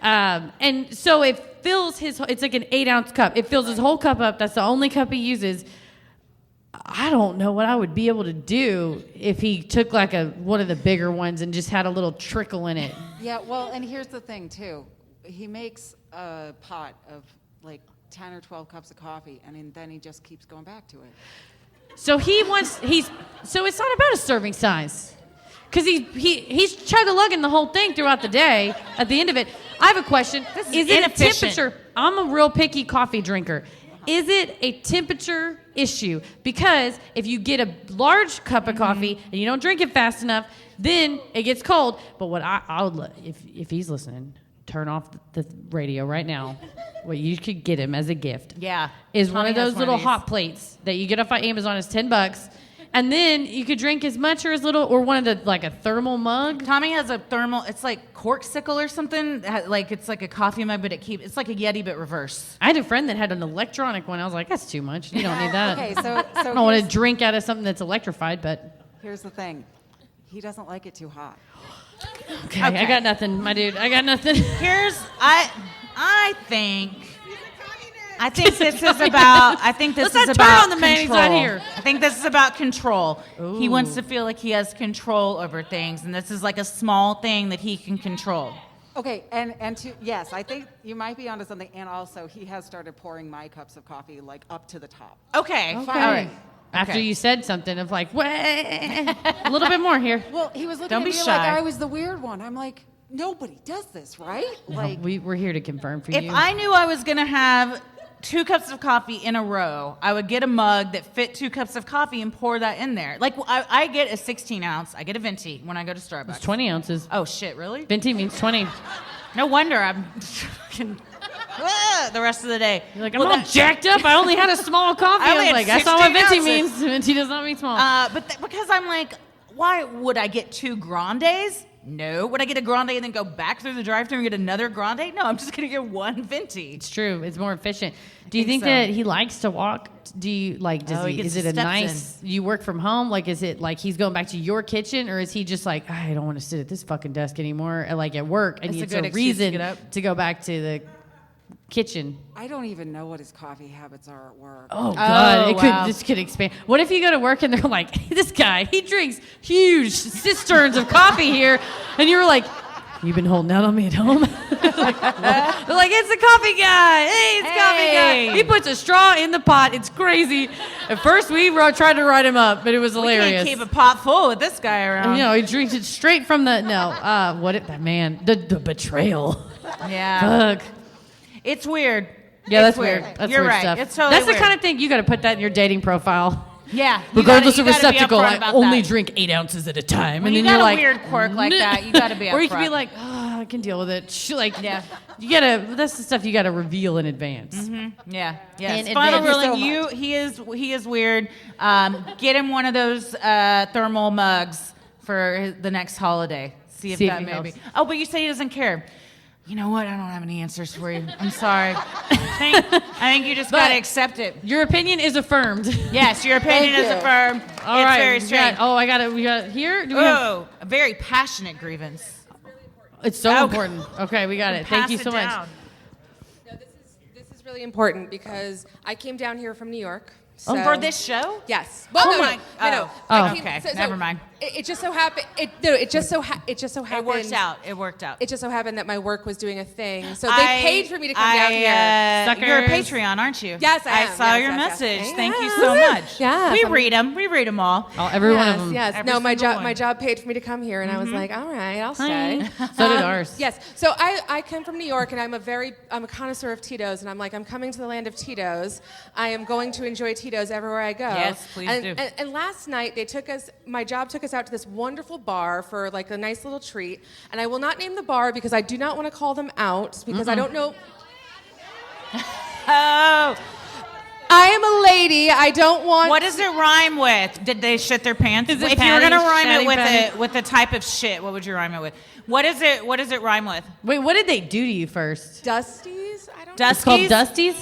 And so it fills it's like an 8-ounce cup. It fills his whole cup up. That's the only cup he uses. I don't know what I would be able to do if he took like one of the bigger ones and just had a little trickle in it. Yeah, well, and here's the thing, too. He makes a pot of like 10 or 12 cups of coffee, and then he just keeps going back to it. So so it's not about a serving size. Because he's chug-a-lugging the whole thing throughout the day. At the end of it, I have a question. Is it a inefficient. temperature? I'm a real picky coffee drinker. Is it a temperature issue? Because if you get a large cup of coffee and you don't drink it fast enough, then it gets cold. But what I would, if he's listening, turn off the radio right now. What you could get him as a gift, is one Tommy of has those one little of these. hot plates that you get off of Amazon. It's $10. And then you could drink as much or as little, or one of the, like a thermal mug. Tommy has a thermal, it's like corksicle or something. Like it's like a coffee mug, but it's like a Yeti, but reverse. I had a friend that had an electronic one. I was like, that's too much. You don't need that. Okay, so I don't want to drink out of something that's electrified, but here's the thing. He doesn't like it too hot. okay. I got nothing, my dude. I got nothing. I think this is about. I think this Let's is not turn about on the man, he's control. not here. I think this is about control. He wants to feel like he has control over things, and this is like a small thing that he can control. Okay, yes, I think you might be onto something. And also, he has started pouring my cups of coffee like up to the top. Okay. Okay. All right. After Okay. you said something of like, a little bit more here. Well, he was looking Don't at be me shy. like I was the weird one. I'm like, nobody does this, right? Like, We're here to confirm for If you. I knew I was gonna have 2 cups of coffee in a row, I would get a mug that fit 2 cups of coffee and pour that in there. Like I get a 16 ounce. I get a venti when I go to Starbucks. It's 20 ounces. Oh shit! Really? Venti means 20. No wonder I'm fucking the rest of the day. You're like, I'm all jacked up. I only had a small coffee. I I only was had like, that's not what 16 venti ounces. means. Venti does not mean small. Because I'm like, why would I get 2 grandes? No. Would I get a grande and then go back through the drive-thru and get another grande? No, I'm just going to get one venti. It's true. It's more efficient. Do you think think so. that he likes to walk? Do you like? Does he he? gets Is his it a steps nice? You work from home. Like, is it like he's going back to your kitchen, or is he just like, I don't want to sit at this fucking desk anymore? Or like at work, and That's a it's good a excuse to reason get up. to go back to the kitchen. I don't even know what his coffee habits are at work. Oh God! wow. This could expand. What if you go to work and they're like, this guy, he drinks huge cisterns of coffee here, and you're like, you've been holding out on me at home. They're like, it's the coffee guy. Hey, it's coffee guy. He puts a straw in the pot. It's crazy. At first, we tried to write him up, but it was hilarious. Can't keep a pot full with this guy around. You know, he drinks it straight from the what? That man, the betrayal. Yeah. Fuck. It's weird. Yeah, It's that's weird. That's You're weird right. stuff. It's totally That's the weird. kind of thing you got to put that in your dating profile. Yeah. Regardless of you gotta be receptacle, upfront I about only that. drink 8 ounces at a time. When and you then got you're a like, weird quirk like that, you gotta be Or you can be upfront. like, I can deal with it. Like, Yeah. you gotta. That's the stuff you gotta reveal in advance. Yeah. Yes. In Final advance. ruling. He is weird. Get him one of those thermal mugs for the next holiday. See if See if that he maybe. helps. Oh, but you say he doesn't care. You know what? I don't have any answers for you. I'm sorry. I think you just gotta accept it. Your opinion is affirmed. Yes, your opinion is affirmed. All it's right, very we strange. got we got here. Do we have, Oh, a very passionate grievance. it's so Oh, important. Okay, we got it. Thank Pass you it so much. down. No, this is really important because I came down here from New York. So, For this show? Yes. Well, Oh no, my- no, no. oh. I Okay, never mind. It just so happened. It just so happened. It worked out. It worked out. It just so happened that my work was doing a thing, so they paid for me to come down here. You're a Suckers. Patreon, aren't you? Yes, I am. saw Yes, your yes, yes. message. Thank you Yeah. so much. Yeah, We from- read them. We read them all. Every one yes, of them. yes. Every No, my single job. one. My job paid for me to come here, and I was like, all right, I'll stay. So did ours. Yes. So I come from New York, and I'm a connoisseur of Tito's, and I'm like, I'm coming to the land of Tito's. I am going to enjoy Tito's everywhere I go. Yes, please and, do. And last night my job took us out to this wonderful bar for like a nice little treat, and I will not name the bar because I do not want to call them out because I don't know. Oh, I am a lady. I don't want. what does it rhyme with? Did they shit their pants? Is it If you were gonna patty, rhyme it shatty with patty? with a type of shit, what would you rhyme it with? What is it? What does it rhyme with? Wait, what did they do to you first? Dusties? I don't know. It's called Duskies? Dusty's.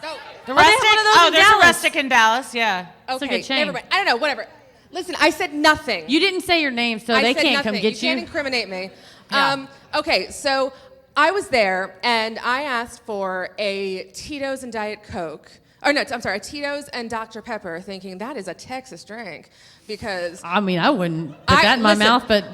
No. The they have rustic. one of those Oh, in there's a Dallas. rustic in Dallas. Yeah. like Okay, a chain. never mind. I don't know. Whatever. Listen, I said nothing. You didn't say your name, so I they said can't nothing. come get You can't incriminate me. Okay, so I was there and I asked for a Tito's and Diet Coke. Or no, I'm sorry, a Tito's and Dr. Pepper, thinking that is a Texas drink because I mean, I wouldn't put that in my listen, mouth, but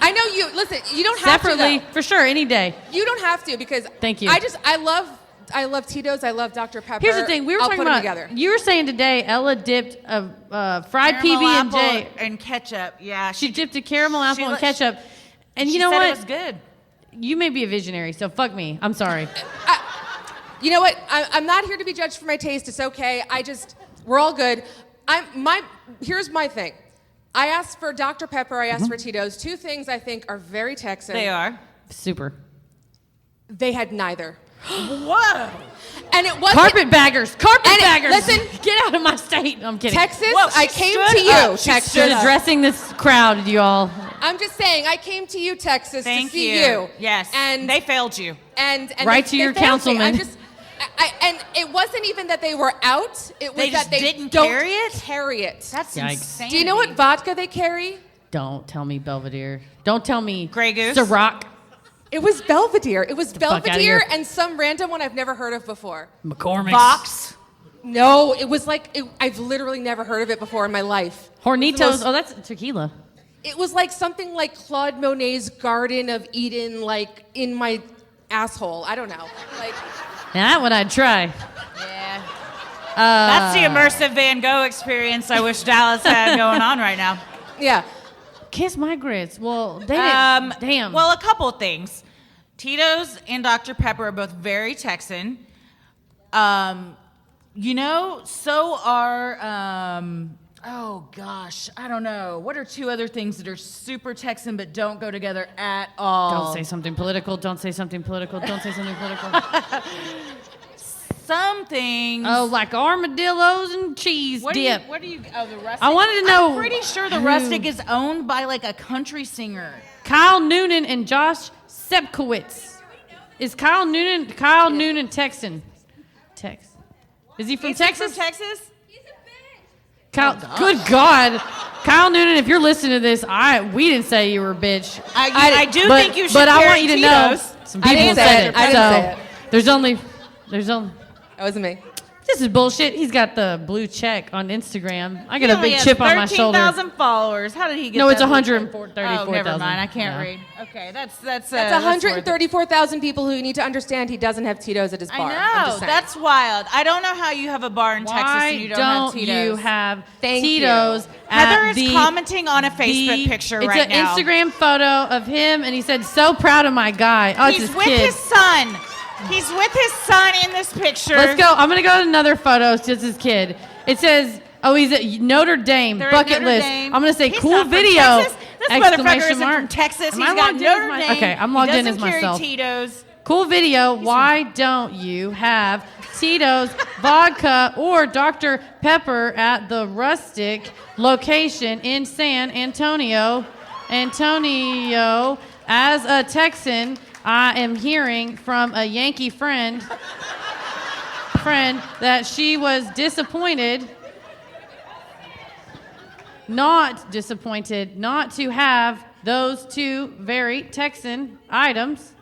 I know you. Listen, you don't have separately, to. for sure, any day. You don't have to because Thank you. I love Tito's. I love Dr. Pepper. Here's the thing: we were I'll talking put them about. together. You were saying today, Ella dipped a fried Caramel PB and apple J. and ketchup. Yeah. She dipped a caramel apple and let- ketchup, and she you know said what? It was good. You may be a visionary, so fuck me. I'm sorry. You know what? I'm not here to be judged for my taste. It's okay. We're all good. Here's my thing. I asked for Dr. Pepper. I asked for Tito's. Two things I think are very Texan. They are. Super. They had neither. Whoa. And it wasn't Carpetbaggers. Carpetbaggers. listen- get out of my state. I'm kidding. Texas. Whoa, I she came stood to you, up. She Texas. Just addressing this crowd, you all. I'm just saying, I came to you, Texas, Thank to see you. Yes. And they failed you. and Right they- to they your failed me. councilman. I'm just. And it wasn't even that they were out. It was They just that they didn't don't carry it? Carry it. That's Yikes. insane. Do you know what vodka they carry? Don't tell me Belvedere. Don't tell me Grey Goose? Ciroc. It was Belvedere. It was fuck outta Belvedere here. and some random one I've never heard of before. McCormick's. Vox? No, it was like I've literally never heard of it before in my life. Hornitos. Oh, that's tequila. It was like something like Claude Monet's Garden of Eden, like in my asshole. I don't know. Like, Now that one I'd try. Yeah. That's the immersive Van Gogh experience I wish Dallas had going on right now. yeah. Kiss my grits. Well, they didn't. Damn. Well, a couple of things. Tito's and Dr. Pepper are both very Texan. So are, oh gosh, I don't know. What are two other things that are super Texan but don't go together at all? Don't say something political. Don't say something political. Don't say something political. some things. Oh, like armadillos and cheese dip. What do you? Oh, the rustic. I wanted to know. I'm pretty sure the rustic is owned by like a country singer. Kyle Noonan and Josh Sepkowitz. Is Kyle Noonan Texan? Is he from Texas? From Texas? Kyle, good God. Kyle Noonan, if you're listening to this, we didn't say you were a bitch. I do think you should. But I want you to Tito's. know some people said it. I didn't say it. There's only. That wasn't me. This is bullshit. He's got the blue check on Instagram. I got a big chip on my shoulder. 13,000 followers. How did he get? No, it's that? 134,000. Oh, never mind. I can't read. Okay, that's 134,000 people who need to understand he doesn't have Tito's at his bar. I know. That's wild. I don't know how you have a bar in Texas and you don't have Tito's. You have Thank Tito's? you. Heather is commenting on a Facebook picture right now. It's an Instagram photo of him, and he said, "So proud of my guy." Oh, it's He's his with kid. his son. He's with his son in this picture. Let's go. I'm gonna go to another photo. It's just his kid. It says, "Oh, he's at Notre Dame They're bucket at Notre list." Dame. I'm gonna say, He's "Cool not from video!" Texas. This motherfucker isn't Mark. from Texas. Am He's I got logged in as Notre my- Dame. Okay, I'm logged in as He doesn't myself. carry Tito's. Cool video. Why don't you have Tito's vodka or Dr. Pepper at the Rustic location in San Antonio? As a Texan, I am hearing from a Yankee friend that she was not to have those two very Texan items.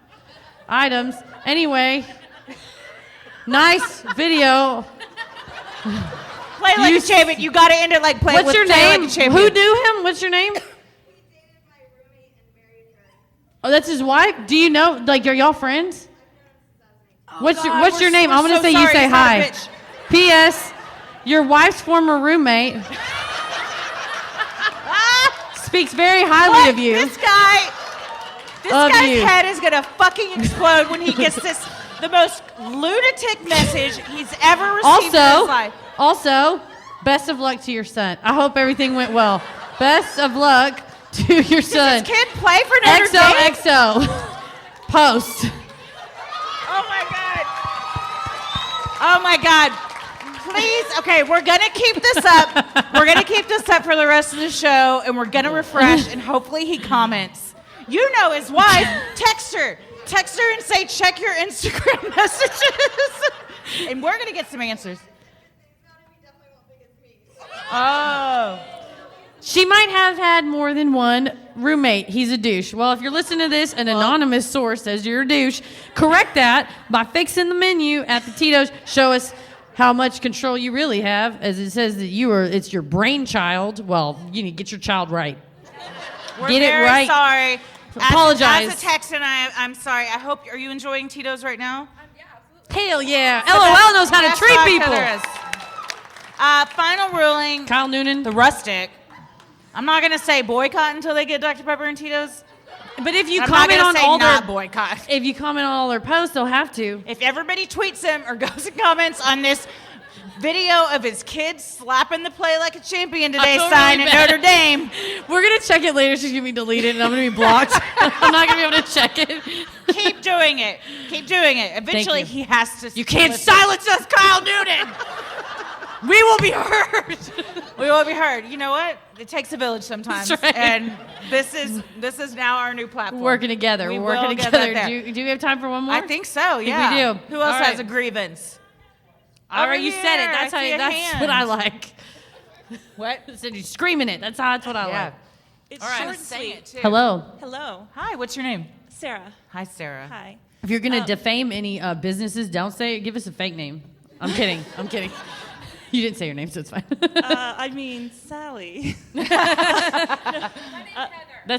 Anyway, nice video. Play like a champion. You got to end it like play. What's your name? Like a champion. Who knew him? What's your name? Oh, that's his wife? Do you know, like, are y'all friends? What's your name? I'm going to say you say hi. P.S. Your wife's former roommate speaks very highly of you. This guy's head is going to fucking explode when he gets the most lunatic message he's ever received in his life. Also, best of luck to your son. I hope everything went well. Best of luck to your son. Does this kid play for Notre Dame? XOXO. Post. Oh my God. Please, okay, we're gonna keep this up. We're gonna keep this up for the rest of the show, and we're gonna refresh, and hopefully he comments. You know his wife. Text her and say, check your Instagram messages. And we're gonna get some answers. Oh. She might have had more than one roommate. He's a douche. Well, if you're listening to this, an anonymous source says you're a douche. Correct that by fixing the menu at the Tito's. Show us how much control you really have, as it says that it's your brainchild. Well, you need to get your child right. We're get very it right. Sorry. Apologize. As a Texan, I'm sorry. I hope. Are you enjoying Tito's right now? Hell yeah. LOL knows how to treat people. Final ruling. Kyle Noonan. The Rustic. I'm not going to say boycott until they get Dr. Pepper and Tito's. But if you I'm comment not on say all their boycott. If you comment on all their posts, they'll have to. If everybody tweets him or goes and comments on this video of his kids slapping the play like a champion today sign at Notre Dame. We're going to check it later. She's going to be deleted and I'm going to be blocked. I'm not going to be able to check it. Keep doing it. Keep doing it. Eventually he has to. You can't silence us, Kyle Noonan. We will be heard. We will be heard. You know what? It takes a village sometimes. That's right. And this is now our new platform. Working together. We're working together. Do you have time for one more? I think so, yeah. We do. Who else has a grievance? All right, you said it. That's what I like. What? So you're screaming it. That's what I like. It's All right. short and sweet. Too. Hello. Hello. Hi, what's your name? Sarah. Hi, Sarah. Hi. If you're going to defame any businesses, don't say it. Give us a fake name. I'm kidding. You didn't say your name, so it's fine. I mean, Sally. That's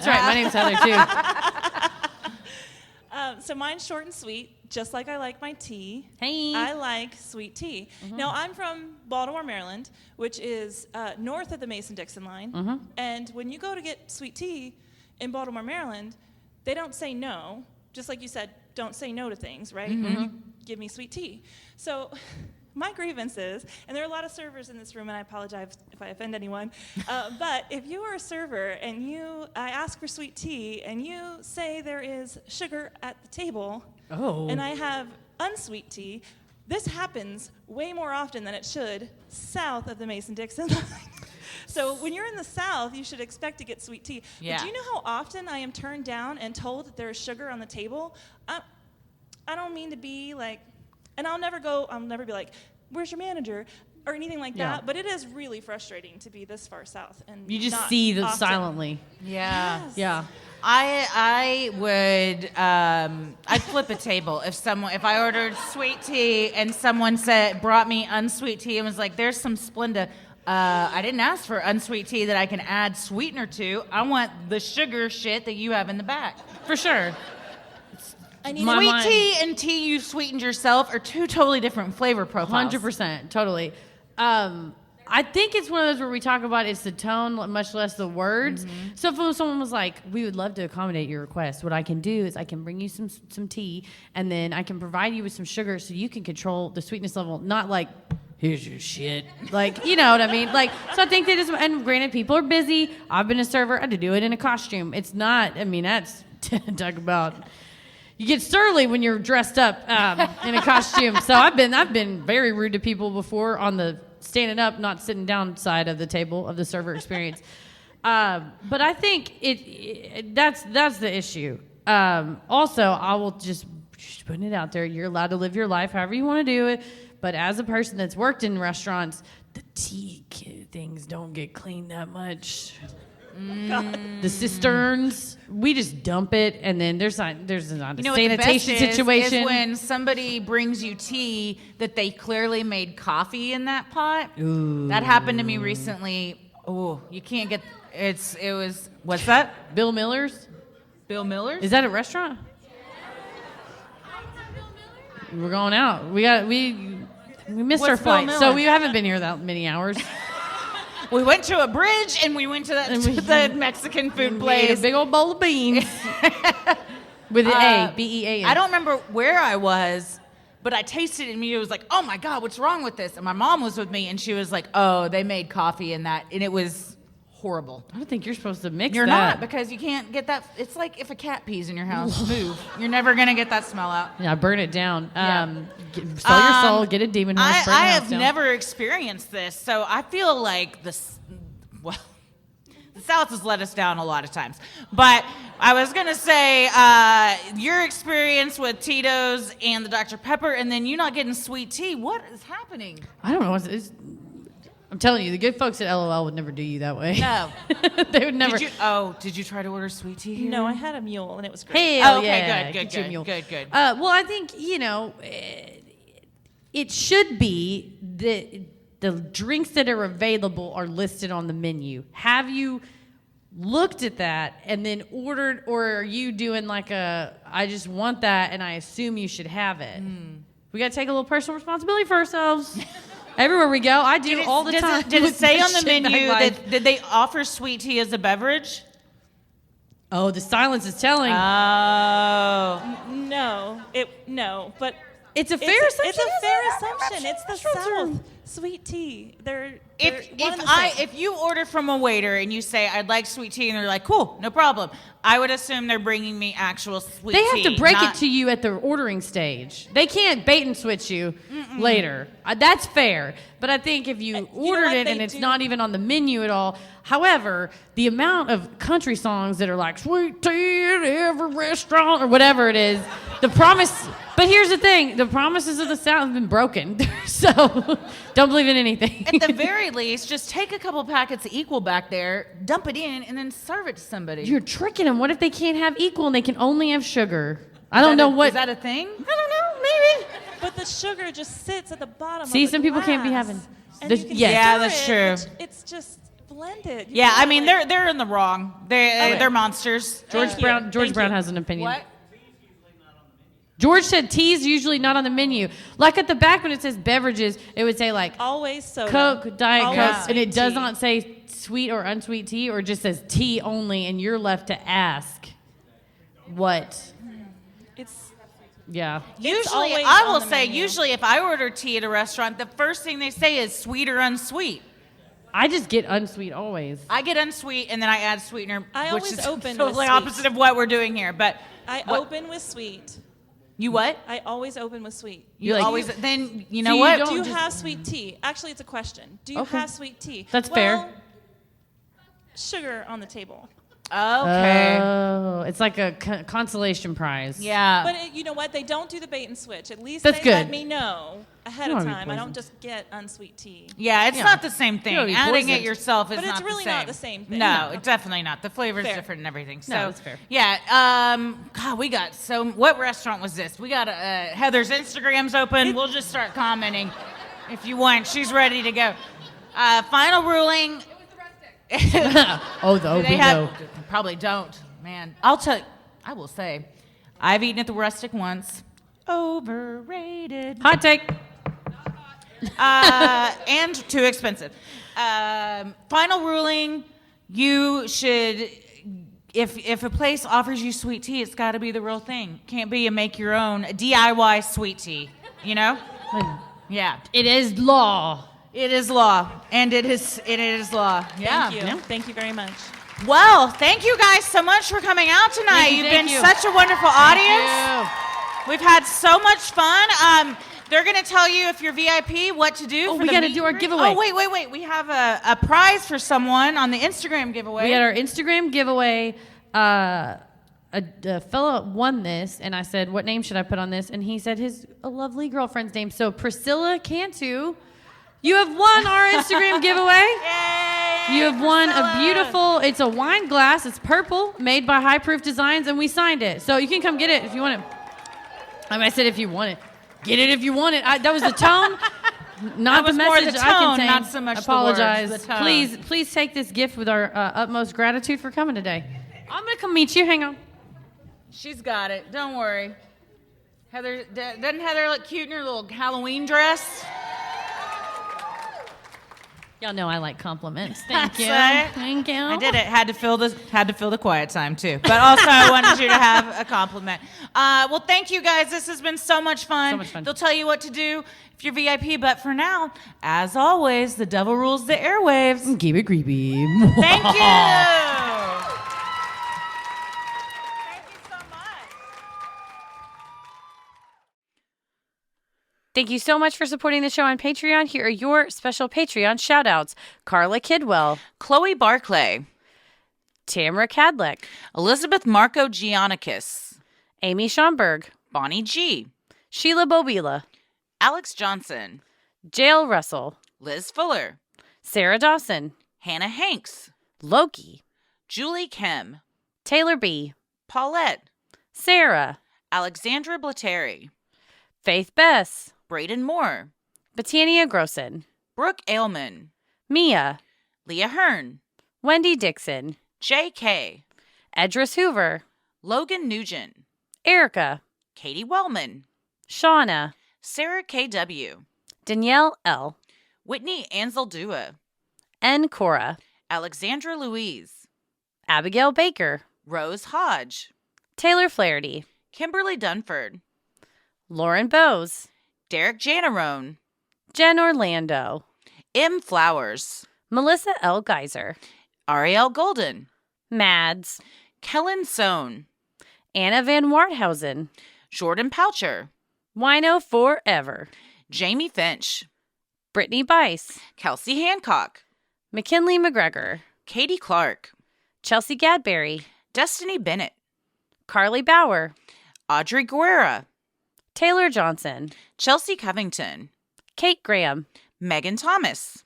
right. My name's Heather, too. So mine's short and sweet, just like I like my tea. Hey. I like sweet tea. Now, I'm from Baltimore, Maryland, which is north of the Mason-Dixon line. And when you go to get sweet tea in Baltimore, Maryland, they don't say no. Just like you said, don't say no to things, right? You give me sweet tea. So my grievance is, and there are a lot of servers in this room, and I apologize if I offend anyone, but if you are a server and I ask for sweet tea and you say there is sugar at the table, and I have unsweet tea, This happens way more often than it should south of the Mason-Dixon line. So when you're in the South, you should expect to get sweet tea. Yeah. But do you know how often I am turned down and told that there is sugar on the table? I don't mean to be like, and I'll never be like, where's your manager? Or anything like that. But it is really frustrating to be this far south. And You just not see them often. silently. Yeah. Yes. Yeah. I would I'd flip a table if I ordered sweet tea and someone brought me unsweet tea and was like, there's some Splenda. I didn't ask for unsweet tea that I can add sweetener to. I want the sugar shit that you have in the back. For sure. Sweet tea and tea you sweetened yourself are two totally different flavor profiles. 100%. Totally. I think it's one of those where we talk about it's the tone, much less the words. Mm-hmm. So if someone was like, we would love to accommodate your request, what I can do is I can bring you some tea, and then I can provide you with some sugar so you can control the sweetness level, not like, here's your shit. Like, you know what I mean? Like, so I think that is, and granted, people are busy. I've been a server. I had to do it in a costume. It's not, I mean, that's, talk about, you get surly when you're dressed up in a costume. So I've been very rude to people before on the standing up, not sitting down side of the table of the server experience. But I think that's the issue. Also, I will just putting it out there. You're allowed to live your life however you want to do it. But as a person that's worked in restaurants, the tea things don't get cleaned that much. The cisterns, we just dump it, and then there's not a sanitation situation. Is when somebody brings you tea that they clearly made coffee in that pot. Ooh. That happened to me recently. Oh, you can't get it was what's that? Bill Miller's? Bill Miller's? Is that a restaurant? We're going out. We missed our What's Bill flight, so Miller? we haven't been here that many hours. We went to a bridge and we went to the Mexican food We ate a place. big old bowl of beans with an A, B-E-A-N. I don't remember where I was, but I tasted it and it was like, oh my God, what's wrong with this? And my mom was with me and she was like, oh, they made coffee in that. And it was horrible. I don't think you're supposed to mix You're that. not, because you can't get that. It's like if a cat pees in your house, move. You're never going to get that smell out. Yeah, burn it down. Yeah. Sell your soul, get a demon horse, burn I the house have down. never experienced this, so I feel like the South has let us down a lot of times. But I was going to say, your experience with Tito's and the Dr. Pepper, and then you not getting sweet tea, what is happening? I don't know. I'm telling you, the good folks at LOL would never do you that way. No. They would never. Did you try to order sweet tea here? No, I had a mule, and it was great. Hell Okay, yeah. good. Good. Well, I think, it should be the drinks that are available are listed on the menu. Have you looked at that and then ordered, or are you doing like I just want that and I assume you should have it? We got to take a little personal responsibility for ourselves. Everywhere we go, I do all the time. Did it with say this on the shit menu back life. that did they offer sweet tea as a beverage? Oh, the silence is telling. Oh. No, but It's a fair assumption. It's a fair assumption. It's the Restaurants are- South. Sweet tea. They're one and the same. If you order from a waiter and you say I'd like sweet tea and they're like cool, no problem, I would assume they're bringing me actual sweet They tea. have to break it to you at the ordering stage. They can't bait and switch you later. That's fair. But I think if you ordered what it they and it's do? not even on the menu at all. However, the amount of country songs that are like sweet tea at every restaurant or whatever it is, the promise. But here's the thing: the promises of the South have been broken. So don't believe in anything. At the very least, just take a couple packets of Equal back there, dump it in, and then serve it to somebody. You're tricking them. What if they can't have Equal and they can only have sugar? I don't know what. Is that a thing? I don't know. Maybe. But the sugar just sits at the bottom. See, of the some people can't be glass, having- and There's- you can yes. Yeah, stir that's it, true. but It's just blended. You Yeah, I can't, mean like- they're in the wrong. They're monsters. George Thank Brown. you. George Thank Brown you. has an opinion. What? George said tea's usually not on the menu. Like at the back when it says beverages, it would say like Always soda. Coke, Diet Always Coke, and sweet it does tea. not say sweet or unsweet tea, or it just says tea only, and you're left to ask what. It's Yeah. Usually, always I on will the say, menu. usually if I order tea at a restaurant, the first thing they say is sweet or unsweet. I just get unsweet always. I get unsweet and then I add sweetener, I which always is open with totally sweet. opposite of what we're doing here. But I what- open with sweet, You what? I always open with sweet. You like- always. Then you So know you what? don't- Do you just- have sweet tea? Actually, it's a question. Do you Okay. have sweet tea? That's fair. Sugar on the table. Okay. Oh, it's like a consolation prize. Yeah. But you know what? They don't do the bait and switch. At least That's they good. let me know ahead You of don't wanna be time. I don't poisoned. just get unsweet tea. Yeah, it's not the same thing. You don't be Adding it poisoned. yourself is But not it's the really same. not the same thing. No, it's definitely not. The flavor's Fair. different and everything. So, No, that's fair. Yeah. God, we got so. What restaurant was this? We got Heather's Instagram's open. We'll just start commenting if you want. She's ready to go. Final ruling. Oh, the They have probably don't. Man, I'll tell. I will say, I've eaten at the Rustic once. Overrated. Hot take. And too expensive. Final ruling: you should, if a place offers you sweet tea, it's got to be the real thing. Can't be a make your own DIY sweet tea. You know? Yeah. It is law. It is law, and it is law. Yeah. Thank you. Thank you very much. Well, thank you guys so much for coming out tonight. You've been such a wonderful audience. We've had so much fun. They're going to tell you if you're VIP what to do. Oh, for we the got to meet do our and greet. giveaway. Oh, wait. We have a prize for someone on the Instagram giveaway. We had our Instagram giveaway. A fellow won this, and I said, "What name should I put on this?" And he said a lovely girlfriend's name. So Priscilla Cantu, you have won our Instagram giveaway. Yay! You have won Priscilla. a beautiful. It's a wine glass. It's purple, made by High Proof Designs, and we signed it. So you can come get it if you want it. I said if you want it, get it if you want it. That was the tone. Not That was the more message the I tone, contain. not so much the Apologize. words, the tone. Please take this gift with our utmost gratitude for coming today. I'm gonna come meet you. Hang on. She's got it. Don't worry. Heather, doesn't Heather look cute in her little Halloween dress? Y'all know I like compliments. Thank you. That's it. Thank you. I did it. Had to fill the quiet time too. But also I wanted you to have a compliment. Well, thank you guys. This has been so much fun. So much fun. They'll tell you what to do if you're VIP. But for now, as always, the devil rules the airwaves. Keep it creepy. Thank you. Thank you so much for supporting the show on Patreon. Here are your special Patreon shout-outs. Carla Kidwell, Chloe Barclay, Tamara Cadlick, Elizabeth Marco Giannikis, Amy Schomburg, Bonnie G, Sheila Bobila, Alex Johnson, Jael Russell, Liz Fuller, Sarah Dawson, Hannah Hanks, Loki, Julie Kim, Taylor B., Paulette, Sarah, Alexandra Blatteri, Faith Bess, Braden Moore, Betania Grossen, Brooke Ailman, Mia, Leah Hearn, Wendy Dixon, J.K., Edris Hoover, Logan Nugent, Erica, Katie Wellman, Shauna, Sarah K.W., Danielle L., Whitney Anzeldua, N. Cora, Alexandra Louise, Abigail Baker, Rose Hodge, Taylor Flaherty, Kimberly Dunford, Lauren Bowes, Derek Janarone, Jen Orlando, M. Flowers, Melissa L. Geyser, Ariel Golden, Mads, Kellen Sohn, Anna Van Warthausen, Jordan Poucher, Wino Forever, Jamie Finch, Brittany Bice, Kelsey Hancock, McKinley McGregor, Katie Clark, Chelsea Gadberry, Destiny Bennett, Carly Bauer, Audrey Guerra, Taylor Johnson, Chelsea Covington, Kate Graham, Megan Thomas,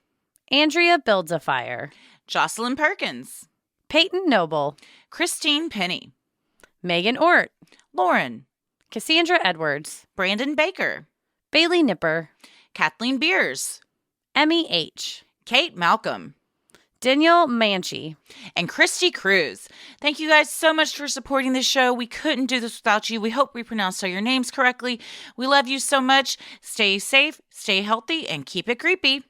Andrea Builds a Fire, Jocelyn Perkins, Peyton Noble, Christine Penny, Megan Ort, Lauren, Cassandra Edwards, Brandon Baker, Bailey Nipper, Kathleen Beers, Emmy H., Kate Malcolm, Daniel Manchi, and Christy Cruz. Thank you guys so much for supporting the show. We couldn't do this without you. We hope we pronounced all your names correctly. We love you so much. Stay safe, stay healthy, and keep it creepy.